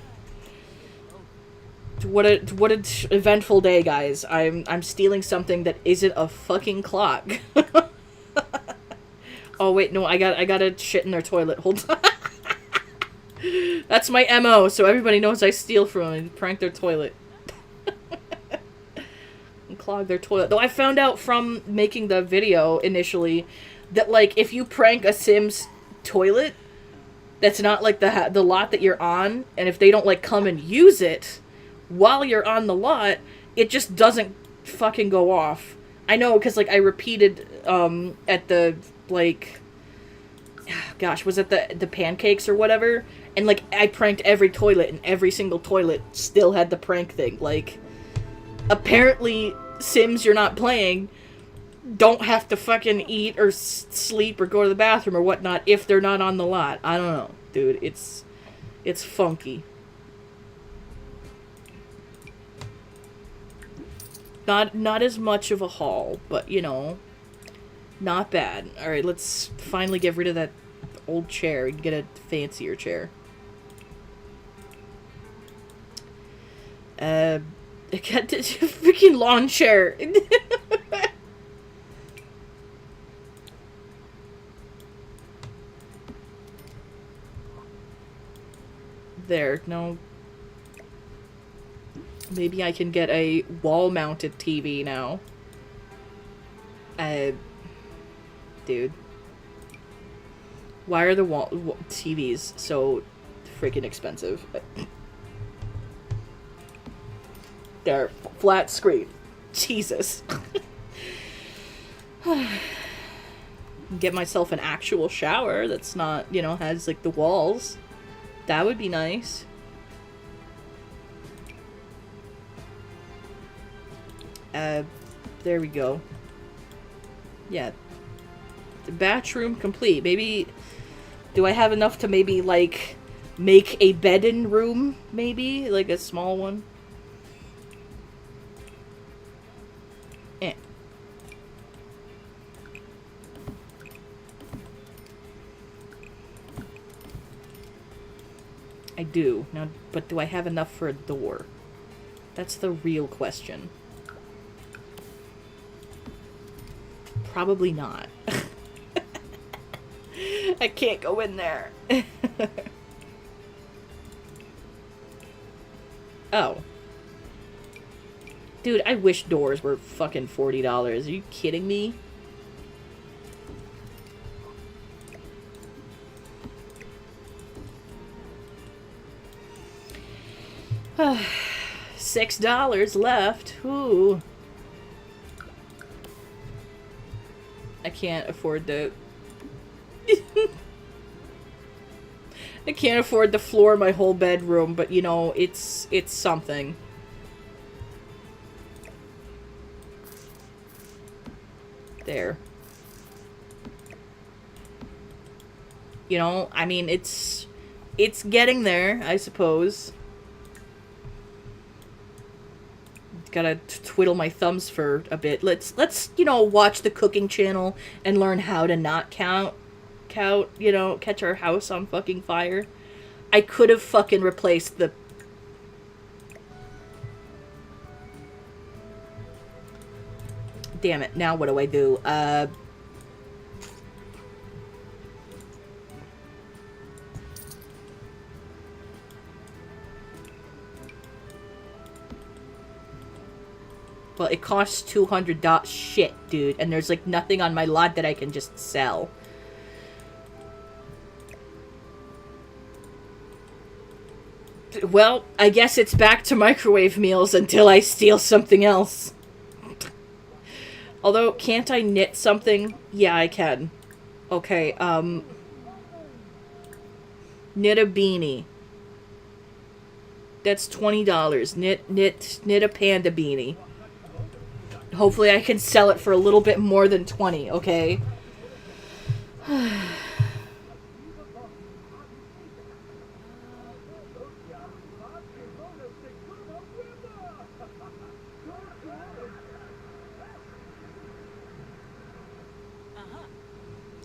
What a eventful day, guys. I'm stealing something that isn't a fucking clock. Oh, wait, no, I gotta shit in their toilet. Hold on. That's my MO, so everybody knows I steal from them and prank their toilet. And clog their toilet. Though I found out from making the video initially that, like, if you prank a Sim's toilet that's not, like, the lot that you're on, and if they don't, like, come and use it while you're on the lot, it just doesn't fucking go off. I know, because, like, I repeated, at the, like, gosh, was it the pancakes or whatever? And, like, I pranked every toilet, and every single toilet still had the prank thing. Like, apparently, Sims you're not playing don't have to fucking eat or sleep or go to the bathroom or whatnot if they're not on the lot. I don't know, dude. It's funky. Not as much of a haul, but, you know, not bad. Alright, let's finally get rid of that old chair and get a fancier chair. I got this freaking lawn chair. There, no. Maybe I can get a wall-mounted TV now. Dude. Why are the TVs so freaking expensive? There, flat screen. Jesus. Get myself an actual shower that's not, you know, has like the walls. That would be nice. There we go. Yeah. The bathroom complete. Maybe, do I have enough to maybe, like, make a bed-in room, maybe? Like a small one? I do. Now, but do I have enough for a door? That's the real question. Probably not. I can't go in there. Oh. Dude, I wish doors were fucking $40. Are you kidding me? $6 left. Ooh. I can't afford the... I can't afford to floor my whole bedroom, but you know, it's something. There. You know, I mean, it's getting there, I suppose. Gotta twiddle my thumbs for a bit. Let's you know, watch the cooking channel and learn how to not you know, catch our house on fucking fire. I could have fucking replaced the... Damn it, now what do I do? Well, it costs $200. Shit, dude. And there's, like, nothing on my lot that I can just sell. Well, I guess it's back to microwave meals until I steal something else. Although, can't I knit something? Yeah, I can. Okay, knit a beanie. That's $20. Knit a panda beanie. Hopefully I can sell it for a little bit more than 20, okay?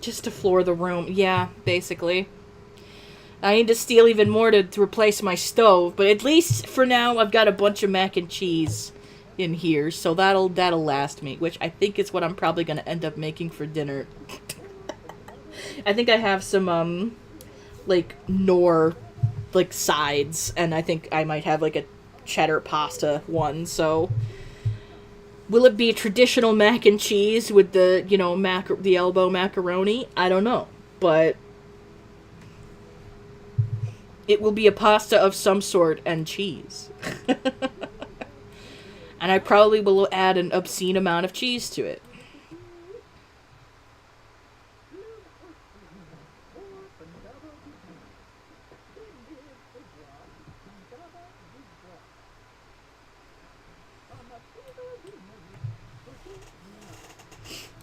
Just to floor the room. Yeah, basically. I need to steal even more to replace my stove, but at least for now I've got a bunch of mac and cheese in here, so that'll last me, which I think is what I'm probably going to end up making for dinner. I think I have some, like, Knorr, like, sides, and I think I might have, like, a cheddar pasta one, so... Will it be traditional mac and cheese with the, you know, the elbow macaroni? I don't know, but... It will be a pasta of some sort and cheese. And I probably will add an obscene amount of cheese to it.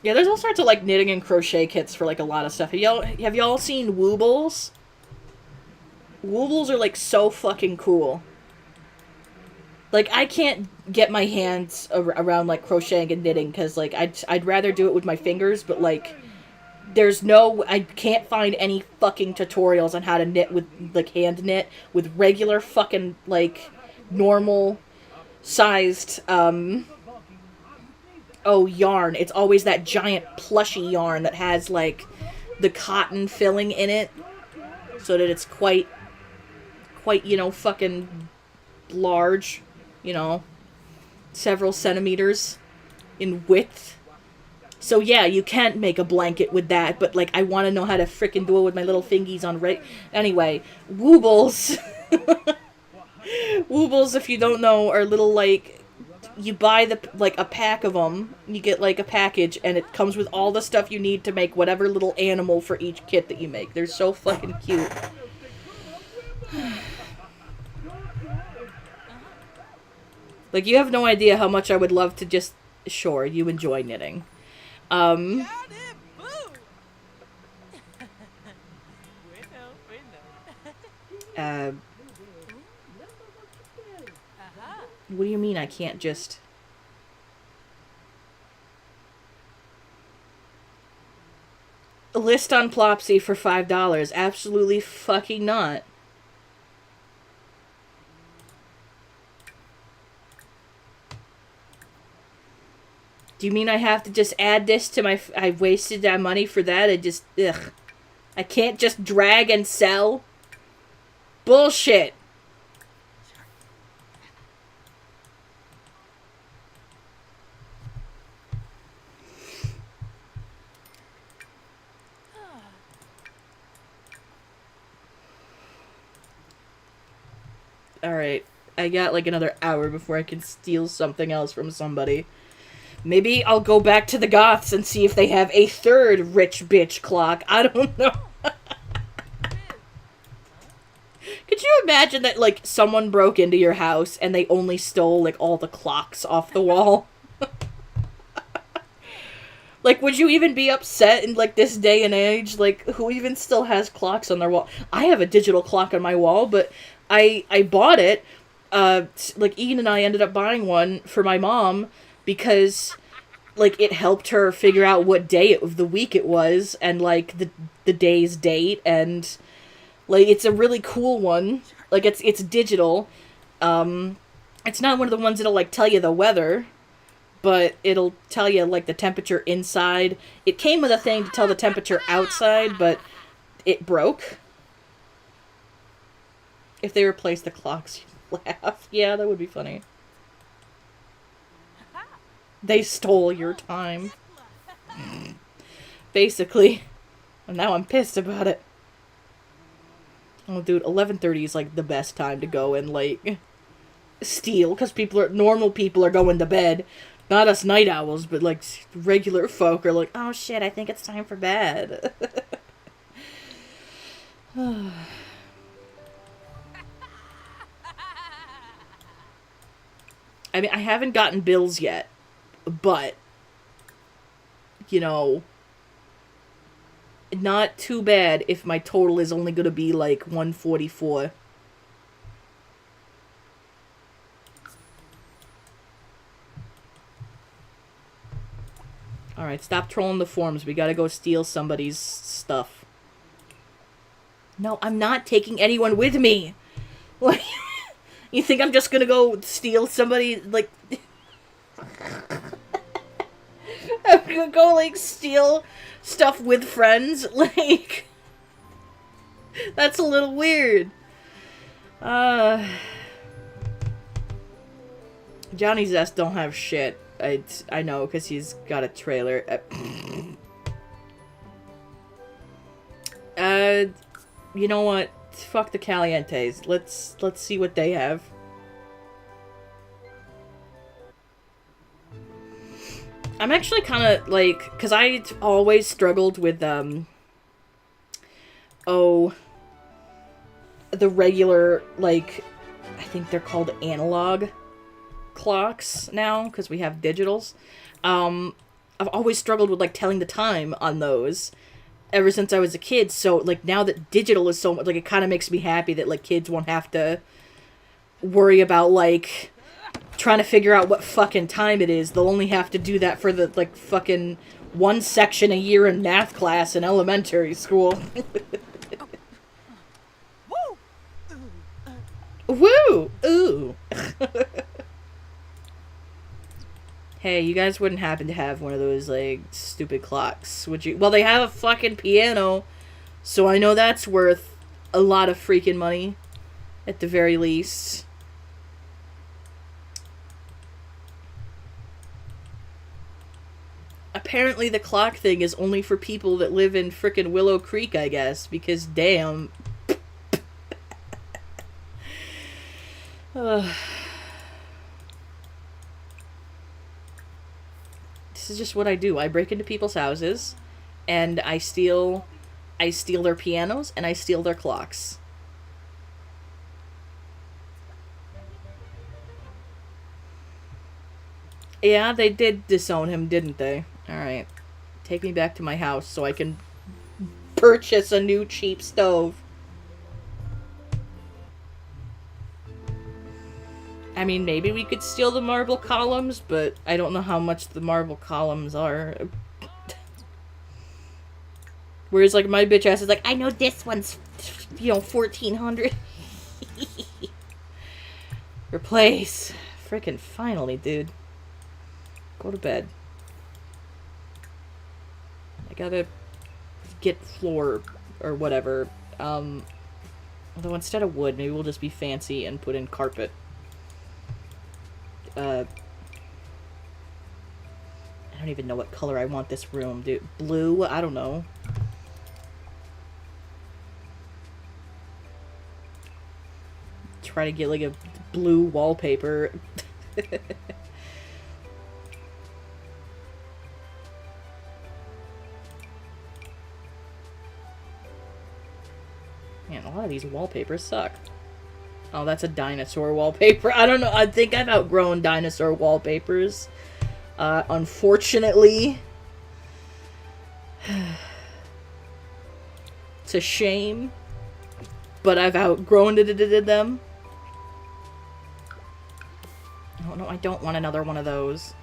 Yeah, there's all sorts of, like, knitting and crochet kits for, like, a lot of stuff. Have y'all seen Woobles? Woobles are, like, so fucking cool. Like, I can't get my hands around, like, crocheting and knitting, because, like, I'd rather do it with my fingers, but, like, I can't find any fucking tutorials on how to knit with, like, hand knit with regular fucking, like, normal sized, yarn. It's always that giant plushy yarn that has, like, the cotton filling in it. So that it's quite, fucking large. Several centimeters in width. So yeah, you can't make a blanket with that, but, like, I want to know how to frickin' do it with my little fingies on Anyway, woobles. Woobles, if you don't know, are little, like, you buy a pack of them, you get, like, a package, and it comes with all the stuff you need to make whatever little animal for each kit that you make. They're so fucking cute. Like, you have no idea how much I would love to just... Sure, you enjoy knitting. What do you mean I can't just... List on Plopsy for $5. Absolutely fucking not. Do you mean I have to just add this to my... I wasted that money for that? Ugh. I can't just drag and sell? Bullshit. Alright, I got like another hour before I can steal something else from somebody. Maybe I'll go back to the Goths and see if they have a third rich bitch clock. I don't know. Could you imagine that, like, someone broke into your house and they only stole, like, all the clocks off the wall? Like, would you even be upset in, like, this day and age? Like, who even still has clocks on their wall? I have a digital clock on my wall, but I bought it. Like, Ian and I ended up buying one for my mom because, like, it helped her figure out what day of the week it was and, like, the day's date, and, like, it's a really cool one. Like, it's digital. It's not one of the ones that'll, like, tell you the weather, but it'll tell you, like, the temperature inside. It came with a thing to tell the temperature outside, but it broke. If they replace the clocks, you'd laugh. Yeah, that would be funny. They stole your time. Basically. And now I'm pissed about it. Oh, dude, 11:30 is, like, the best time to go and, like, steal, because normal people are going to bed. Not us night owls, but, like, regular folk are like, oh shit, I think it's time for bed. I mean, I haven't gotten bills yet, but, you know, not too bad if my total is only going to be, like, 144. Alright, stop trolling the forums. We gotta go steal somebody's stuff. No, I'm not taking anyone with me! Like, you think I'm just gonna go steal somebody, like... I'm gonna go, like, steal stuff with friends? Like... That's a little weird. Johnny Zest don't have shit. I know, because he's got a trailer. You know what? Fuck the Calientes. Let's see what they have. I'm actually kind of, like, because I always struggled with, the regular, like, I think they're called analog clocks now, because we have digitals. I've always struggled with, like, telling the time on those ever since I was a kid, so, like, now that digital is so much, like, it kind of makes me happy that, like, kids won't have to worry about, like, trying to figure out what fucking time it is. They'll only have to do that for the, like, fucking one section a year in math class in elementary school. Woo! Ooh! Hey, you guys wouldn't happen to have one of those, like, stupid clocks, would you? Well, they have a fucking piano, so I know that's worth a lot of freaking money, at the very least. Apparently the clock thing is only for people that live in frickin' Willow Creek, I guess, because damn. This is just what I do. I break into people's houses, and I steal their pianos, and I steal their clocks. Yeah, they did disown him, didn't they? Alright. Take me back to my house so I can purchase a new cheap stove. I mean, maybe we could steal the marble columns, but I don't know how much the marble columns are. Whereas, like, my bitch ass is like, I know this one's, 1,400. Replace. Frickin' finally, dude. Go to bed. I gotta get floor or whatever. Although instead of wood, maybe we'll just be fancy and put in carpet. I don't even know what color I want this room, dude. Blue? I don't know. Try to get, like, a blue wallpaper. Man, a lot of these wallpapers suck. Oh, that's a dinosaur wallpaper. I don't know. I think I've outgrown dinosaur wallpapers. Unfortunately. It's a shame. But I've outgrown them. Oh, no, I don't want another one of those.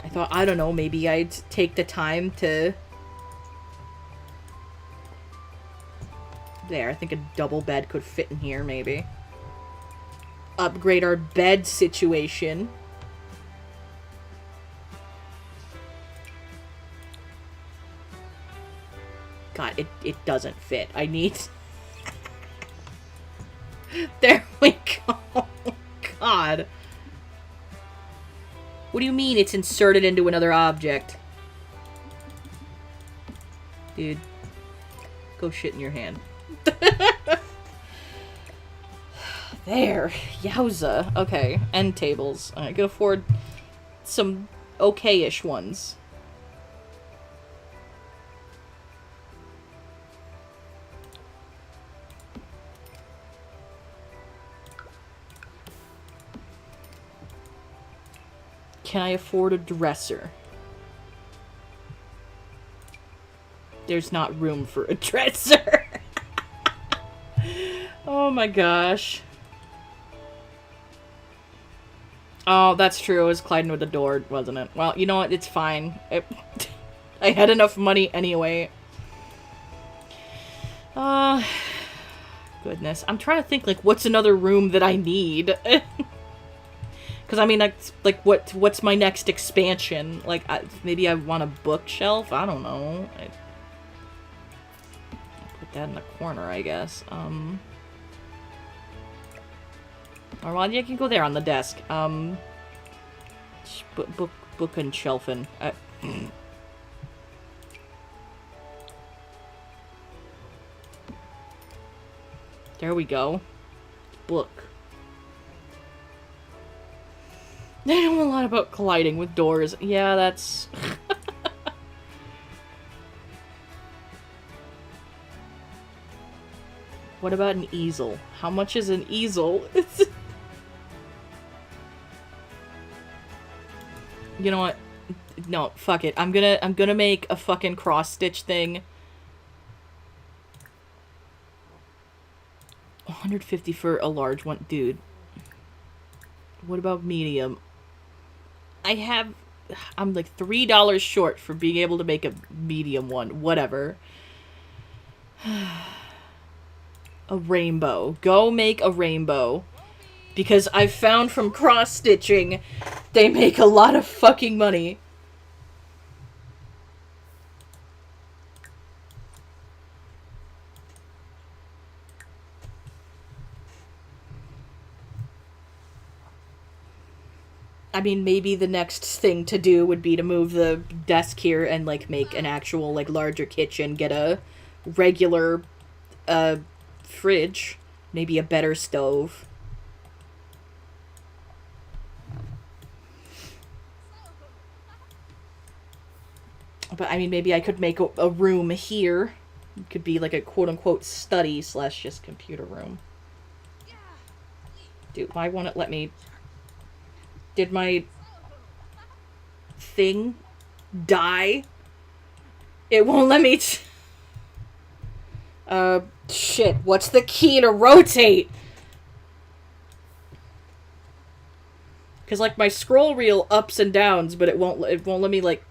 I thought, I don't know, maybe I'd take the time to... There, I think a double bed could fit in here, maybe. Upgrade our bed situation. God, it doesn't fit. I need... There we go. God. What do you mean it's inserted into another object? Dude. Go shit in your hand. There. Yowza. Okay. End tables. I can afford some okay-ish ones. Can I afford a dresser? There's not room for a dresser. Oh my gosh. Oh, that's true. It was colliding with the door, wasn't it? Well, you know what? It's fine. I had enough money anyway. Goodness. I'm trying to think, like, what's another room that I need? Because, I mean, like, what's my next expansion? Like, maybe I want a bookshelf? I don't know. I'll put that in the corner, I guess. Or, well, you can go there on the desk. Book and shelfing. There we go. Book. They know a lot about colliding with doors. Yeah, that's... What about an easel? How much is an easel? You know what? No, fuck it. I'm gonna make a fucking cross-stitch thing. 150 for a large one. Dude. What about medium? I'm like $3 short for being able to make a medium one. Whatever. A rainbow. Go make a rainbow. Because I've found from cross-stitching, they make a lot of fucking money. I mean, maybe the next thing to do would be to move the desk here and, like, make an actual, like, larger kitchen, get a regular, fridge, maybe a better stove. But, I mean, maybe I could make a room here. It could be, like, a quote-unquote study slash just computer room. Dude, why won't it let me... Did my thing die? It won't let me... shit. What's the key to rotate? Because, like, my scroll wheel ups and downs, but it won't let me, like,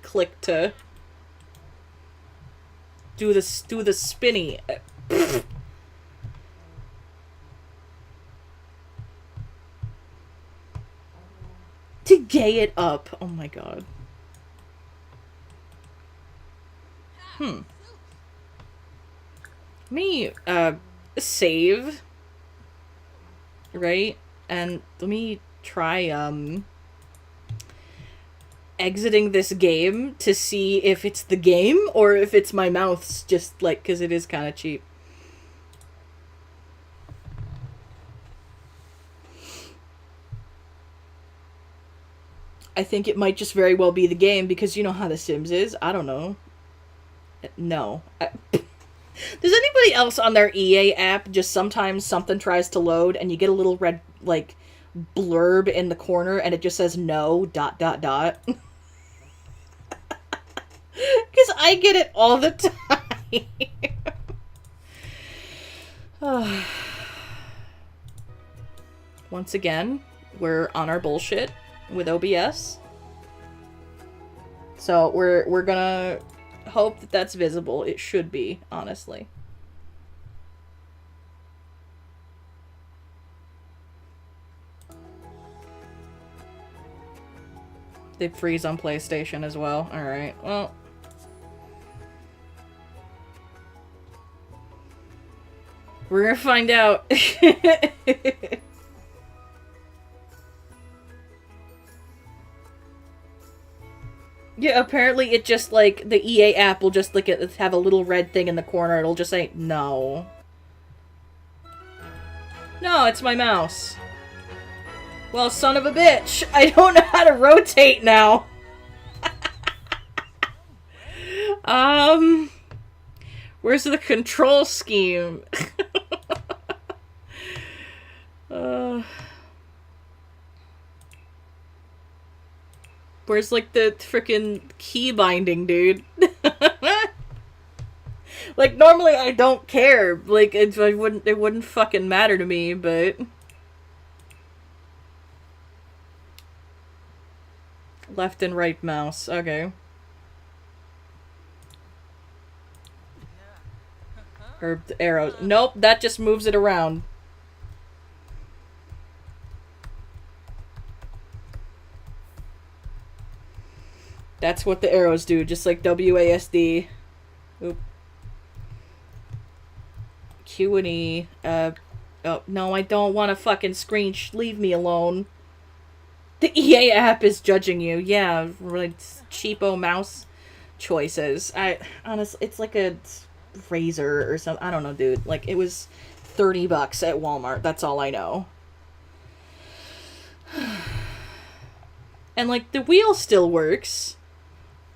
click to do the spinny. To gay it up. Oh my god. Let me, save. Right? And let me try, exiting this game to see if it's the game or if it's my mouth's just, like, because it is kind of cheap. I think it might just very well be the game, because you know how The Sims is. I don't know. No. Does anybody else on their EA app just sometimes something tries to load and you get a little red, like, blurb in the corner and it just says no, ... Because I get it all the time. Once again, we're on our bullshit with OBS. So we're gonna hope that that's visible. It should be, honestly. They freeze on PlayStation as well. Alright, well. We're gonna find out. Yeah, apparently it just, like, the EA app will just, like, have a little red thing in the corner. It'll just say, no. No, it's my mouse. Well, son of a bitch, I don't know how to rotate now. Where's the control scheme? Where's, like, the frickin' key binding, dude? Like, normally I don't care. Like, it wouldn't fucking matter to me, but... Left and right mouse. Okay. Or the arrows. Nope, that just moves it around. That's what the arrows do, just like WASD. Oop. Q and E. Oh, no, I don't want to fucking leave me alone. The EA app is judging you. Yeah, really cheapo mouse choices. Honestly, it's like a razor or something. I don't know, dude. Like, it was $30 at Walmart. That's all I know. And, like, the wheel still works.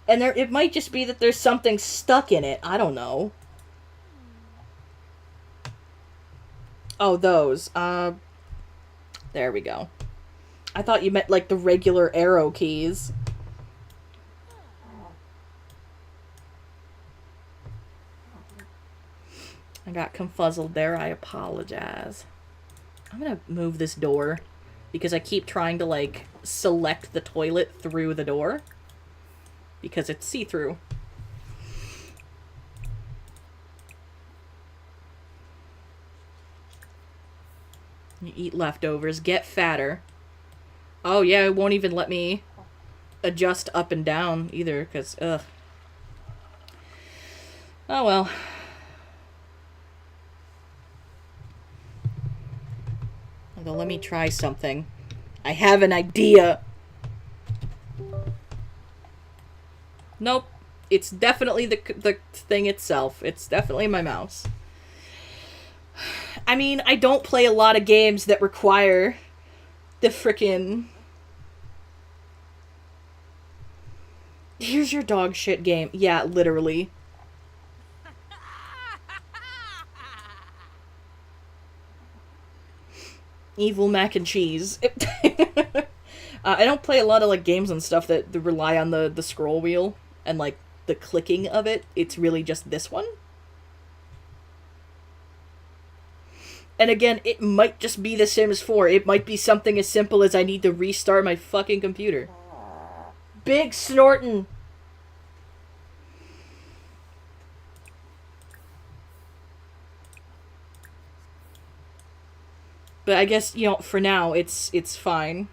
And it might just be that there's something stuck in it. I don't know. Oh, those. There we go. I thought you meant, like, the regular arrow keys. I got confuzzled there. I apologize. I'm gonna move this door because I keep trying to, like, select the toilet through the door. Because it's see-through. You eat leftovers, get fatter. Oh yeah, it won't even let me adjust up and down either, because, ugh. Oh well. Although, let me try something. I have an idea. Nope. It's definitely the thing itself. It's definitely my mouse. I mean, I don't play a lot of games that require the frickin'... Here's your dog shit game. Yeah, literally. Evil mac and cheese. I don't play a lot of like games and stuff that rely on the scroll wheel and like the clicking of it. It's really just this one. And again, it might just be The Sims 4. It might be something as simple as I need to restart my fucking computer. Big snortin'. But I guess, you know, for now, it's fine.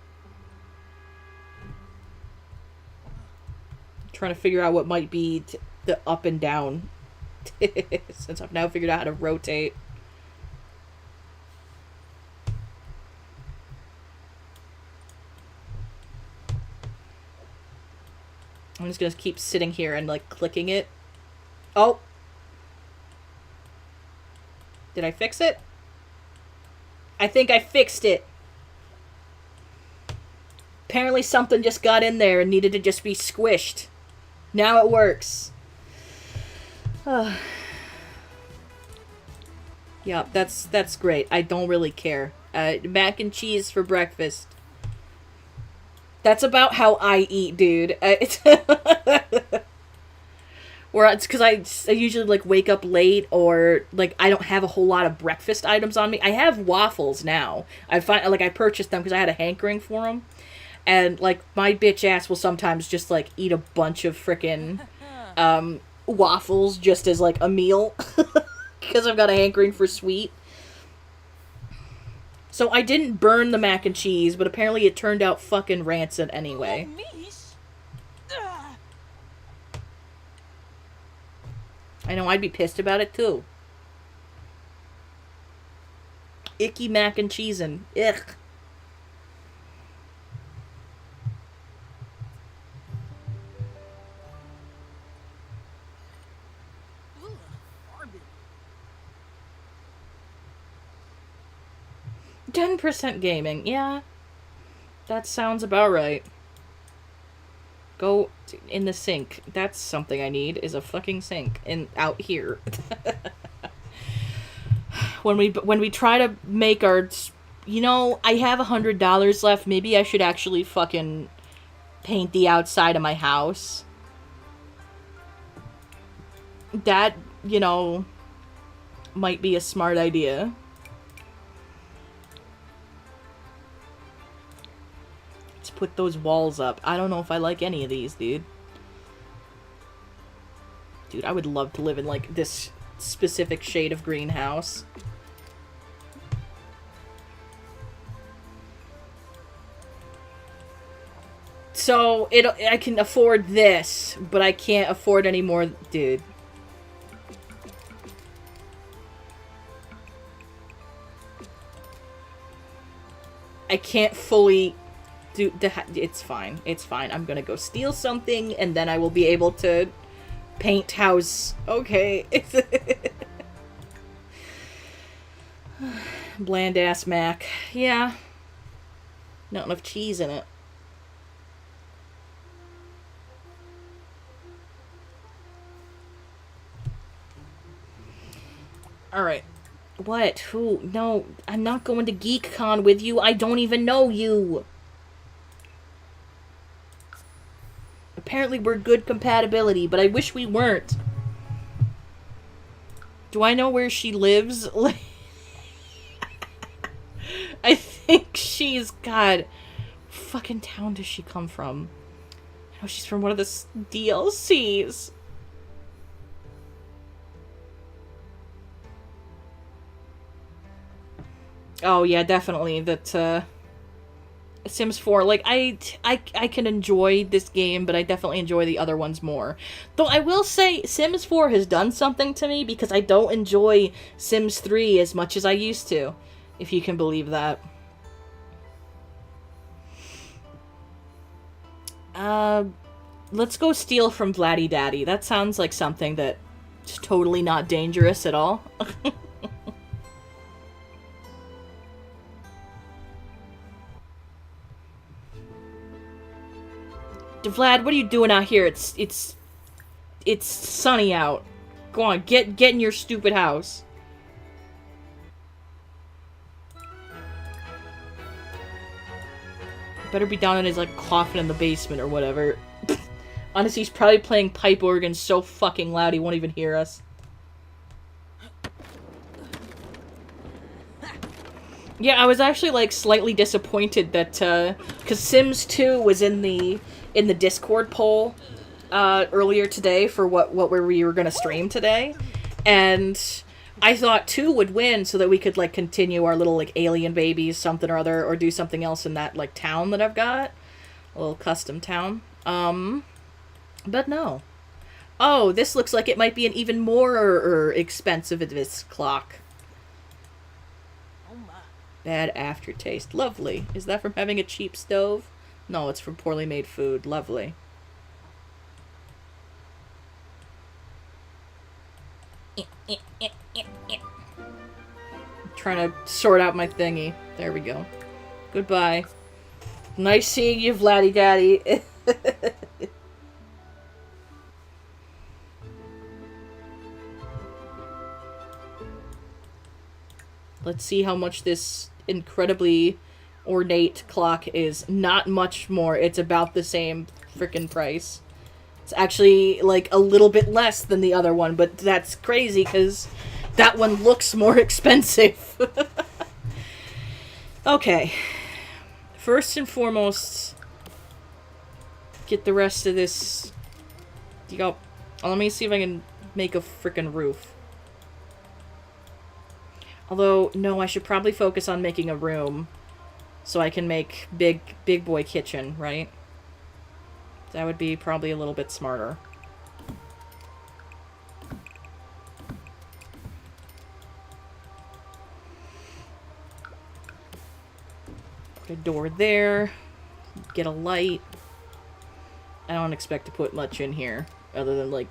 I'm trying to figure out what might be the up and down. Since I've now figured out how to rotate. I'm just gonna keep sitting here and, like, clicking it. Oh! Did I fix it? I think I fixed it. Apparently something just got in there and needed to just be squished. Now it works. Yeah, that's great. I don't really care. Mac and cheese for breakfast. That's about how I eat, dude. Or it's because I usually, like, wake up late, or, like, I don't have a whole lot of breakfast items on me. I have waffles now. I purchased them because I had a hankering for them. And, like, my bitch ass will sometimes just, like, eat a bunch of frickin' waffles just as, like, a meal. Because I've got a hankering for sweet. So I didn't burn the mac and cheese, but apparently it turned out fucking rancid anyway. I know, I'd be pissed about it too. Icky mac and cheese and ugh. Ugh, garbage. 10% gaming, yeah. That sounds about right. Go in the sink. That's something I need, is a fucking sink. Out here. When we try to make our... You know, I have $100 left. Maybe I should actually fucking paint the outside of my house. That, you know, might be a smart idea. Put those walls up. I don't know if I like any of these, dude. Dude, I would love to live in, like, this specific shade of greenhouse. So, I can afford this, but I can't afford any more, dude. I can't fully... It's fine. It's fine. I'm gonna go steal something, and then I will be able to paint house. Okay. Bland-ass mac. Yeah. Not enough cheese in it. Alright. What? Who? No, I'm not going to GeekCon with you. I don't even know you. Apparently we're good compatibility, but I wish we weren't. Do I know where she lives? I think she's... God, fucking town does she come from? I know she's from one of the DLCs. Oh yeah, definitely. That Sims 4, like I can enjoy this game, but I definitely enjoy the other ones more. Though I will say Sims 4 has done something to me because I don't enjoy Sims 3 as much as I used to, if you can believe that. Let's go steal from Vladdy Daddy. That sounds like something that's totally not dangerous at all. Vlad, what are you doing out here? It's sunny out. Go on, get in your stupid house. Better be down in his like coffin in the basement or whatever. Honestly, he's probably playing pipe organ so fucking loud he won't even hear us. Yeah, I was actually like slightly disappointed that because Sims 2 was in the Discord poll earlier today for what we were gonna stream today, and I thought 2 would win so that we could like continue our little like alien babies something or other, or do something else in that like town that I've got, a little custom town. But no. Oh, this looks like it might be an even more expensive this clock. Oh my. Bad aftertaste. Lovely. Is that from having a cheap stove? No, it's from poorly made food. Lovely. Trying to sort out my thingy. There we go. Goodbye. Nice seeing you, Vladdy Daddy. Let's see how much this incredibly ornate clock is. Not much more. It's about the same frickin' price. It's actually like a little bit less than the other one, but that's crazy because that one looks more expensive. Okay. First and foremost, get the rest of this. Let me see if I can make a frickin' roof. Although, no, I should probably focus on making a room so I can make big boy kitchen, right? That would be probably a little bit smarter. Put a door there. Get a light. I don't expect to put much in here other than, like,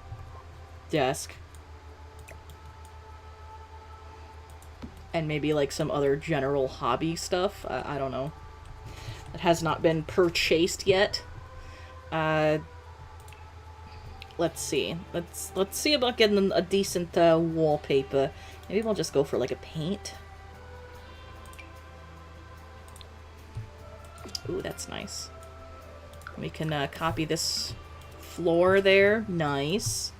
desk. And maybe, like, some other general hobby stuff. I don't know. It has not been purchased yet. Let's see. Let's see about getting a decent wallpaper. Maybe we'll just go for, like, a paint. Ooh, that's nice. We can copy this floor there. Nice.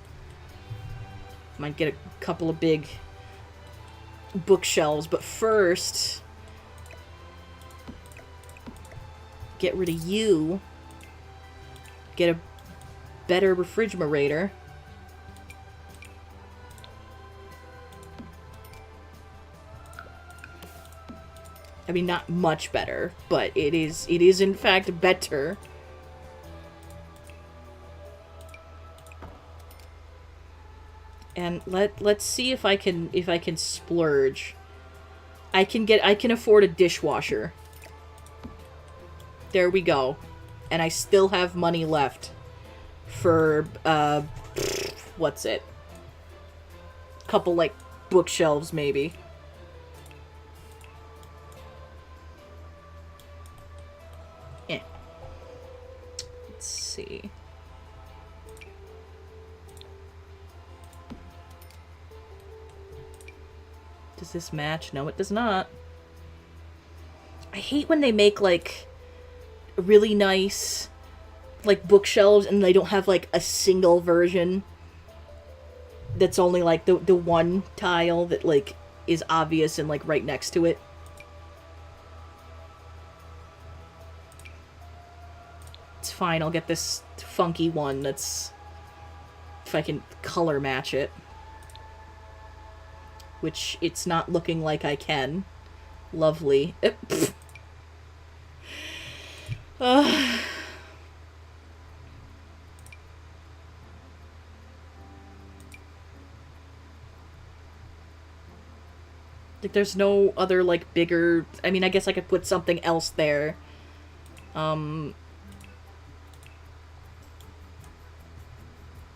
Might get a couple of big bookshelves, but first get rid of you. Get a better refrigerator. I mean, not much better, but it is in fact better. And let's see if I can splurge. I can afford a dishwasher. There we go. And I still have money left for what's it? Couple like bookshelves maybe. Yeah. Let's see. Does this match? No, it does not. I hate when they make, like, really nice, like, bookshelves and they don't have, like, a single version that's only, like, the one tile that, like, is obvious and, like, right next to it. It's fine, I'll get this funky one that's... if I can color match it. Which it's not looking like I can. Lovely. Uh, like, there's no other, like, bigger... I mean, I guess I could put something else there. I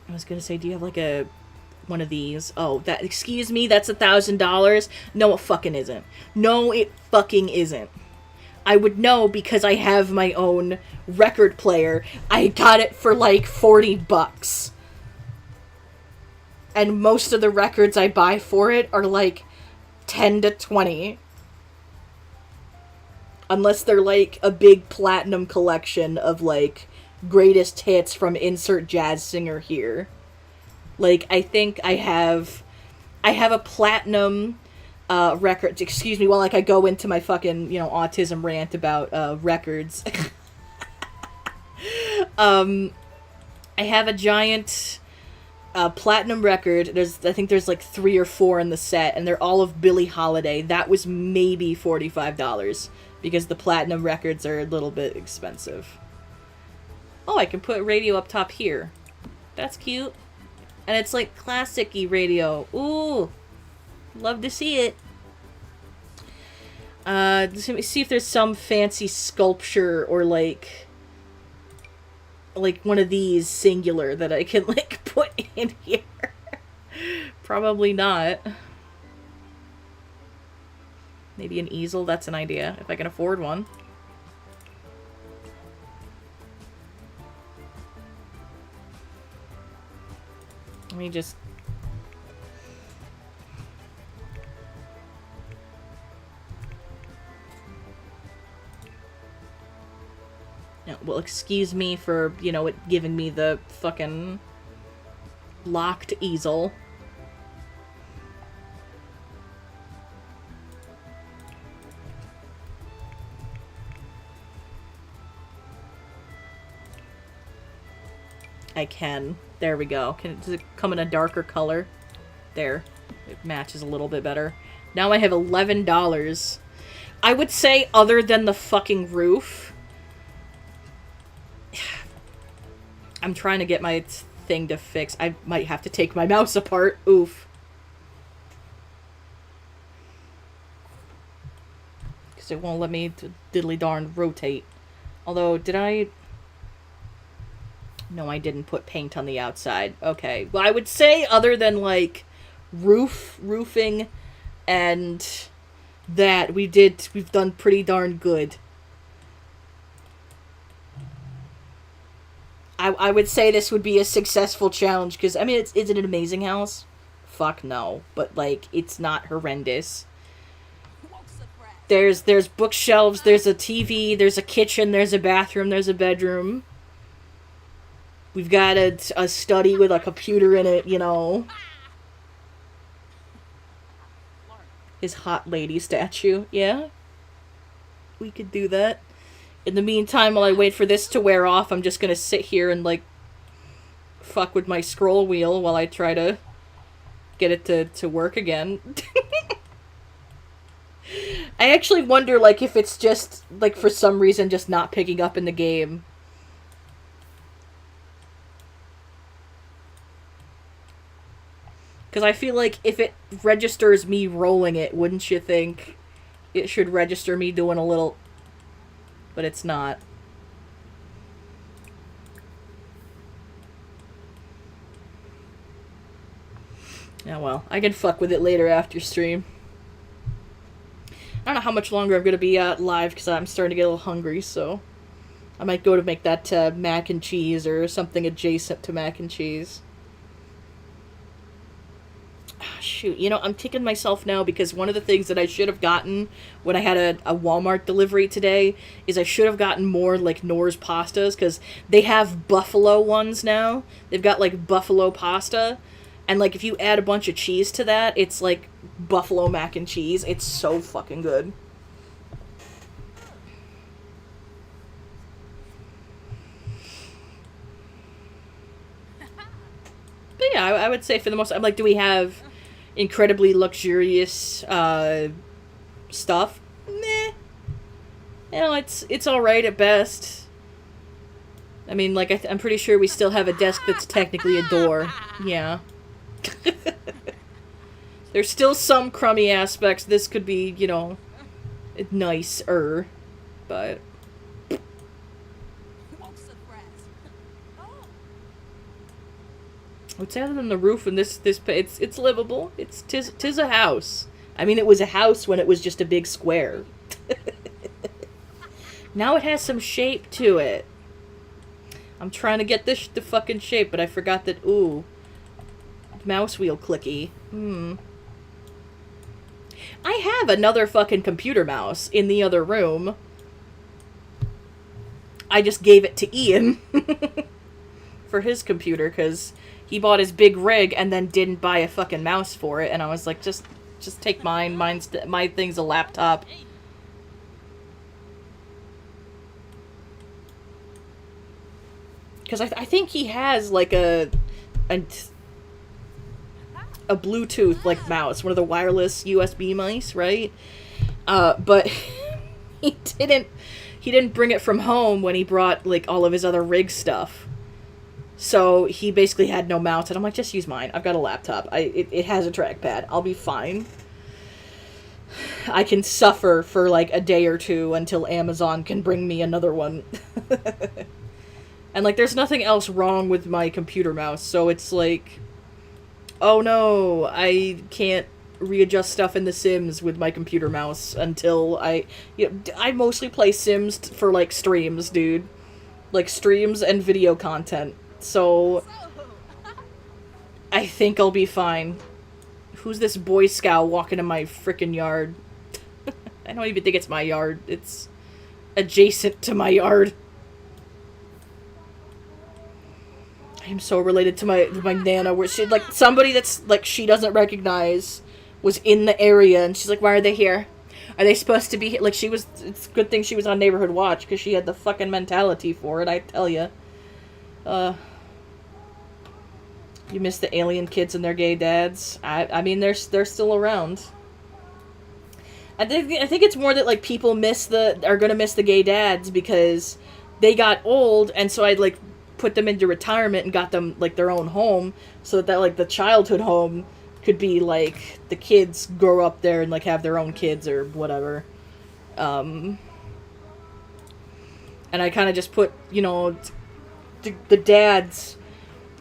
was gonna say, do you have, like, a... one of these? Oh, that... Excuse me, that's $1,000? No, it fucking isn't. No, it fucking isn't. I would know because I have my own record player. I got it for, like, $40. And most of the records I buy for it are, like, 10 to 20. Unless they're, like, a big platinum collection of, like, greatest hits from insert jazz singer here. Like, I think I have a platinum record. Excuse me while, like, I go into my fucking, you know, autism rant about records. I have a giant platinum record. I think there's like 3 or 4 in the set, and they're all of Billie Holiday. That was maybe $45 because the platinum records are a little bit expensive. Oh, I can put radio up top here. That's cute. And it's like classic-y radio. Ooh. Love to see it. Let me see if there's some fancy sculpture or like one of these singular that I can like put in here. Probably not. Maybe an easel, that's an idea, if I can afford one. Let me just... No, well, excuse me for, you know, it giving me the fucking locked easel. I can. There we go. Does it come in a darker color? There. It matches a little bit better. Now I have $11. I would say other than the fucking roof. I'm trying to get my thing to fix. I might have to take my mouse apart. Oof. Because it won't let me diddly darn rotate. Although, did I... No, I didn't put paint on the outside. Okay. Well, I would say other than, like, roofing, and that, we've done pretty darn good. I would say this would be a successful challenge, because, I mean, is it an amazing house? Fuck no. But, like, it's not horrendous. There's bookshelves, there's a TV, there's a kitchen, there's a bathroom, there's a bedroom. We've got a study with a computer in it, you know. His hot lady statue. Yeah. We could do that. In the meantime, while I wait for this to wear off, I'm just gonna sit here and, like, fuck with my scroll wheel while I try to get it to work again. I actually wonder, like, if it's just, like, for some reason just not picking up in the game. Because I feel like if it registers me rolling it, wouldn't you think it should register me doing a little... But it's not. Oh well, I can fuck with it later after stream. I don't know how much longer I'm going to be live because I'm starting to get a little hungry, so... I might go to make that mac and cheese or something adjacent to mac and cheese. Shoot, you know, I'm kicking myself now because one of the things that I should have gotten when I had a Walmart delivery today is I should have gotten more, like, Knorr's pastas, because they have buffalo ones now. They've got, like, buffalo pasta, and, like, if you add a bunch of cheese to that, it's, like, buffalo mac and cheese. It's so fucking good. But yeah, I would say for the most... I'm like, do we have... incredibly luxurious stuff? Meh. You know, it's alright at best. I mean, like, I'm pretty sure we still have a desk that's technically a door. Yeah. There's still some crummy aspects. This could be, you know, nicer. But... What's other than the roof and it's livable. Tis a house. I mean, it was a house when it was just a big square. Now it has some shape to it. I'm trying to get this the fucking shape, but I forgot that, ooh. Mouse wheel clicky. I have another fucking computer mouse in the other room. I just gave it to Ian. For his computer, because he bought his big rig and then didn't buy a fucking mouse for it, and I was like, just take mine. My thing's a laptop. Because I think he has, like, a Bluetooth, like, mouse. One of the wireless USB mice, right? But he didn't bring it from home when he brought, like, all of his other rig stuff. So he basically had no mouse, and I'm like, just use mine. I've got a laptop. It has a trackpad. I'll be fine. I can suffer for, like, a day or two until Amazon can bring me another one. And, like, there's nothing else wrong with my computer mouse, so it's like, oh no, I can't readjust stuff in The Sims with my computer mouse until I mostly play Sims for, like, streams, dude. Like, streams and video content. So, I think I'll be fine. Who's this Boy Scout walking in my frickin' yard? I don't even think it's my yard. It's adjacent to my yard. I am so related to my Nana, where she, like, somebody that's, like, she doesn't recognize was in the area, and she's like, why are they here? Are they supposed to be here? Like, it's a good thing she was on Neighborhood Watch, because she had the fucking mentality for it, I tell ya. You miss the alien kids and their gay dads? I mean, they're still around. I think it's more that, like, people are gonna miss the gay dads because they got old, and so I'd, like, put them into retirement and got them, like, their own home, so that, like, the childhood home could be, like, the kids grow up there and, like, have their own kids or whatever. And I kind of just put, you know, the dads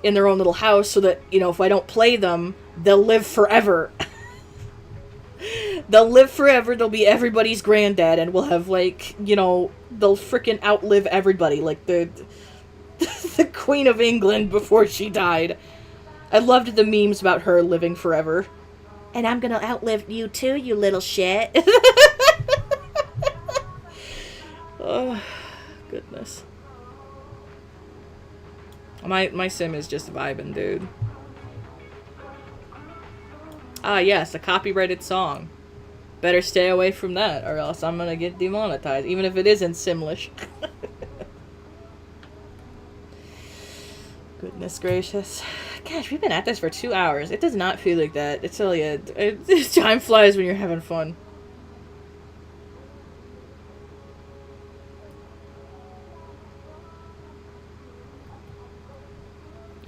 in their own little house so that, you know, if I don't play them, they'll live forever. They'll live forever, they'll be everybody's granddad, and we'll have, like, you know, they'll frickin' outlive everybody, like the Queen of England before she died. I loved the memes about her living forever. And I'm gonna outlive you too, you little shit. Oh, goodness. My sim is just vibing, dude. Ah, yes, a copyrighted song. Better stay away from that, or else I'm gonna get demonetized, even if it isn't Simlish. Goodness gracious. Gosh, we've been at this for 2 hours. It does not feel like that. It's really time flies when you're having fun.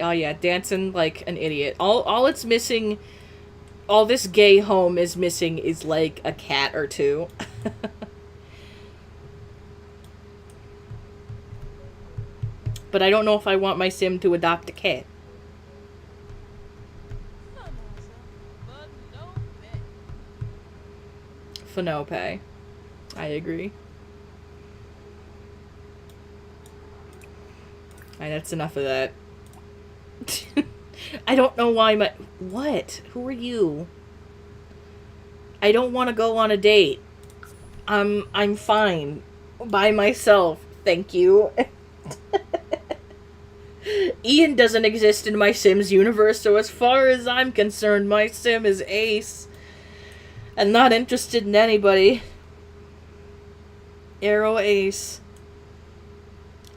Oh yeah, dancing like an idiot. All it's missing, all this gay home is missing is like a cat or two. But I don't know if I want my sim to adopt a cat. Finope. I agree. Alright, that's enough of that. I don't know why my... What? Who are you? I don't want to go on a date. I'm fine. By myself. Thank you. Ian doesn't exist in my Sims universe, so as far as I'm concerned, my sim is ace. And not interested in anybody. Arrow ace.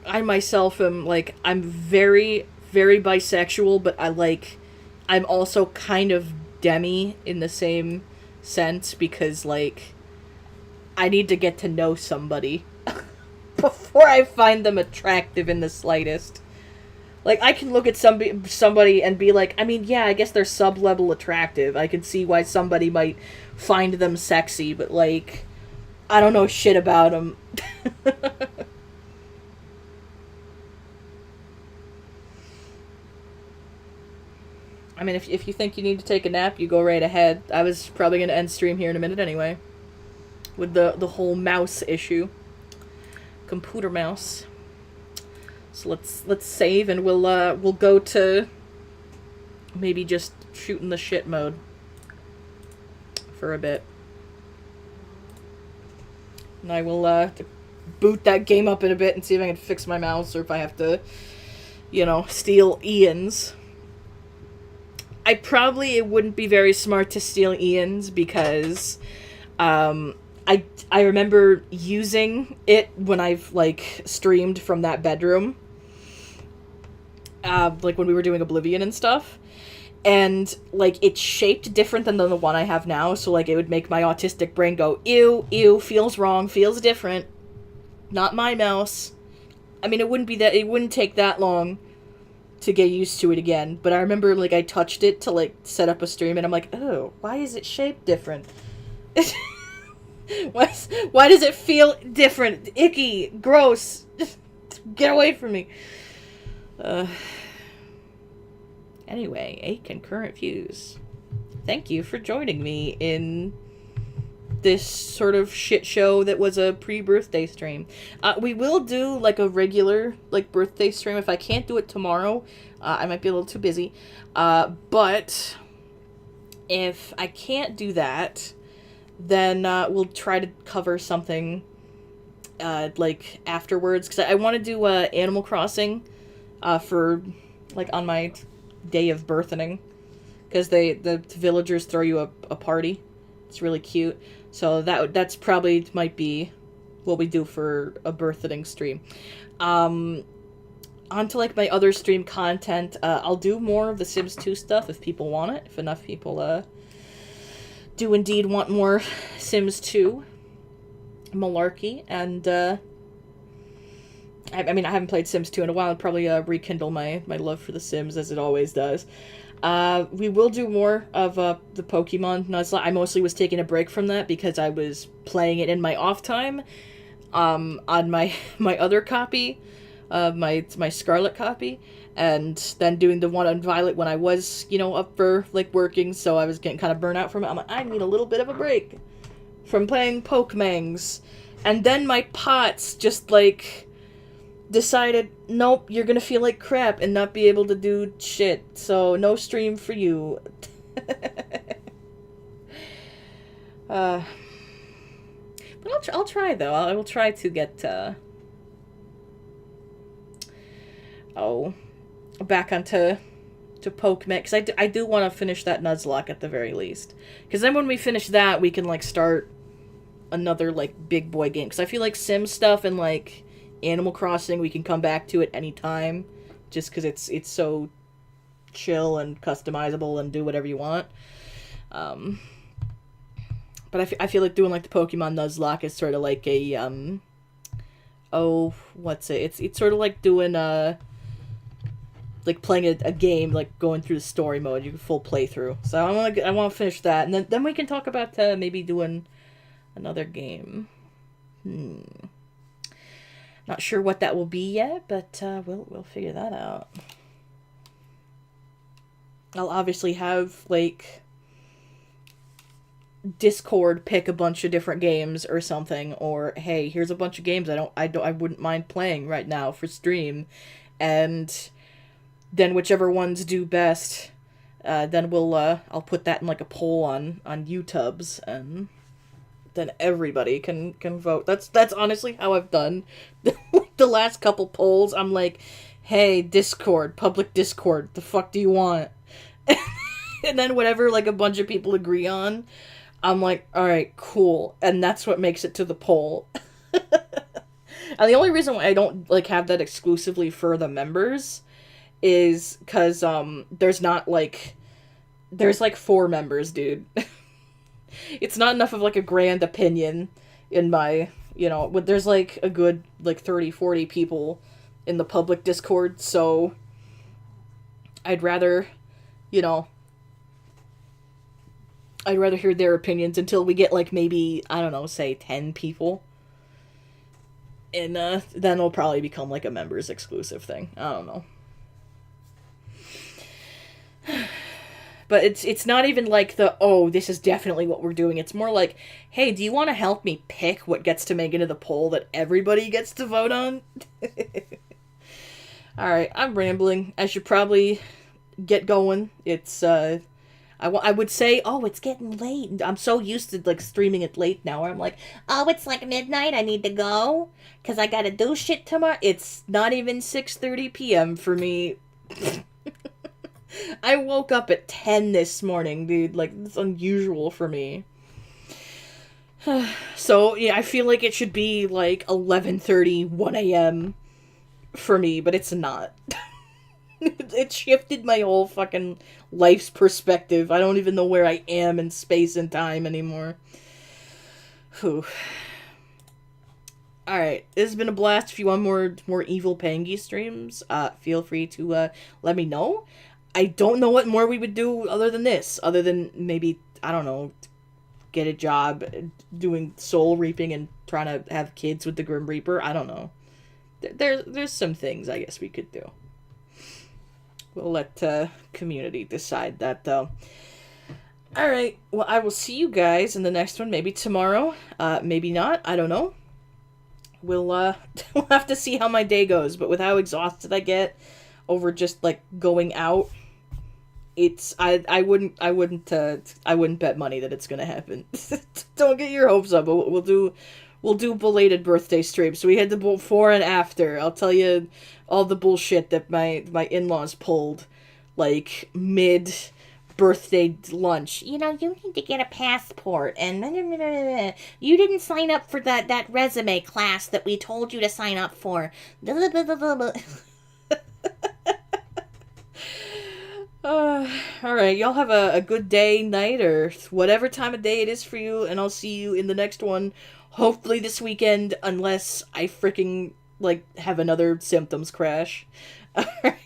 I myself am, like, I'm very, very bisexual, but I'm also kind of demi in the same sense, because, like, I need to get to know somebody before I find them attractive in the slightest. Like, I can look at somebody and be like, I mean, yeah, I guess they're sub-level attractive. I can see why somebody might find them sexy, but, like, I don't know shit about them. I mean, if you think you need to take a nap, you go right ahead. I was probably going to end stream here in a minute anyway. With the whole mouse issue. Computer mouse. So let's save and we'll go to maybe just shooting the shit mode for a bit. And I will boot that game up in a bit and see if I can fix my mouse or if I have to, you know, steal Ian's. It wouldn't be very smart to steal Ian's because I remember using it when I've, like, streamed from that bedroom. Like, when we were doing Oblivion and stuff. And, like, it's shaped different than the one I have now, so, like, it would make my autistic brain go, ew, ew, feels wrong, feels different. Not my mouse. I mean, it wouldn't take that long to get used to it again. But I remember, like, I touched it to, like, set up a stream, and I'm like, oh, why is it shaped different? Why does it feel different? Icky. Gross. Get away from me. Anyway, 8 concurrent views. Thank you for joining me in this sort of shit show that was a pre-birthday stream. We will do, like, a regular, like, birthday stream. If I can't do it tomorrow, I might be a little too busy. But if I can't do that, then we'll try to cover something, like, afterwards. Because I want to do Animal Crossing for, like, on my day of birthing. Because the villagers throw you a party. It's really cute. So that's probably might be what we do for a birthing stream. On to, like, my other stream content. I'll do more of the Sims 2 stuff if people want it. If enough people do indeed want more Sims 2 malarkey. And I mean, I haven't played Sims 2 in a while. I'll probably rekindle my love for the Sims, as it always does. We will do more of the Pokemon Nuzlocke. I mostly was taking a break from that because I was playing it in my off time on my other copy, my Scarlet copy, and then doing the one on Violet when I was, you know, up for, like, working, so I was getting kind of burnt out from it. I'm like, I need a little bit of a break from playing Pokemongs. And then my POTS just, like, decided, nope, you're gonna feel like crap and not be able to do shit, so no stream for you. But I'll try, though. I will try to get, back onto Pokemon, because I do want to finish that Nuzlocke at the very least. Because then when we finish that, we can, like, start another, like, big boy game. Because I feel like Sim stuff and, like, Animal Crossing, we can come back to it anytime, just because it's so chill and customizable and do whatever you want. But I feel like doing, like, the Pokemon Nuzlocke is sort of like a, It's sort of like doing, like, playing a game, like, going through the story mode, you can full playthrough. So I want to finish that, and then we can talk about, maybe doing another game. Not sure what that will be yet, but we'll figure that out. I'll obviously have, like, Discord pick a bunch of different games or something, or hey, here's a bunch of games I wouldn't mind playing right now for stream, and then whichever ones do best, then I'll put that in, like, a poll on YouTubes, and then everybody can vote. That's honestly how I've done the last couple polls. I'm like, hey, Discord, public Discord, the fuck do you want? And then whatever, like, a bunch of people agree on, I'm like, alright, cool. And that's what makes it to the poll. And the only reason why I don't, like, have that exclusively for the members is because there's not, like, there's, like, 4 members, dude. It's not enough of, like, a grand opinion. in my, there's like a good like 30, 40 people in the public Discord, so I'd rather, you know, I'd rather hear their opinions until we get like maybe, I don't know, say 10 people. And then it'll probably become like a members exclusive thing. I don't know. But it's not even like this is definitely what we're doing. It's more like, hey, do you want to help me pick what gets to make it into the poll that everybody gets to vote on? Alright, I'm rambling. I should probably get going. It's, I would say, oh, it's getting late. I'm so used to, like, streaming it late now, where I'm like, oh, it's like midnight, I need to go, because I gotta do shit tomorrow. It's not even 6:30 p.m. for me. I woke up at 10 this morning, dude. Like, it's unusual for me. So, yeah, I feel like it should be, like, 11:30, 1 a.m. for me, but it's not. It shifted my whole fucking life's perspective. I don't even know where I am in space and time anymore. Whew. Alright, this has been a blast. If you want more evil Pengu streams, feel free to let me know. I don't know what more we would do other than this. Other than maybe, I don't know, get a job doing soul reaping and trying to have kids with the Grim Reaper. I don't know. There's some things I guess we could do. We'll let community decide that, though. Alright, well, I will see you guys in the next one. Maybe tomorrow. Maybe not. I don't know. We'll have to see how my day goes. But with how exhausted I get over just, like, going out, I wouldn't bet money that it's gonna happen. Don't get your hopes up. We'll do belated birthday streams. So we had the before and after. I'll tell you all the bullshit that my in-laws pulled, like, mid birthday lunch. You need to get a passport, and you didn't sign up for that resume class that we told you to sign up for. Alright, y'all have a good day, night, or whatever time of day it is for you, and I'll see you in the next one, hopefully this weekend, unless I freaking, like, have another symptoms crash. Alright.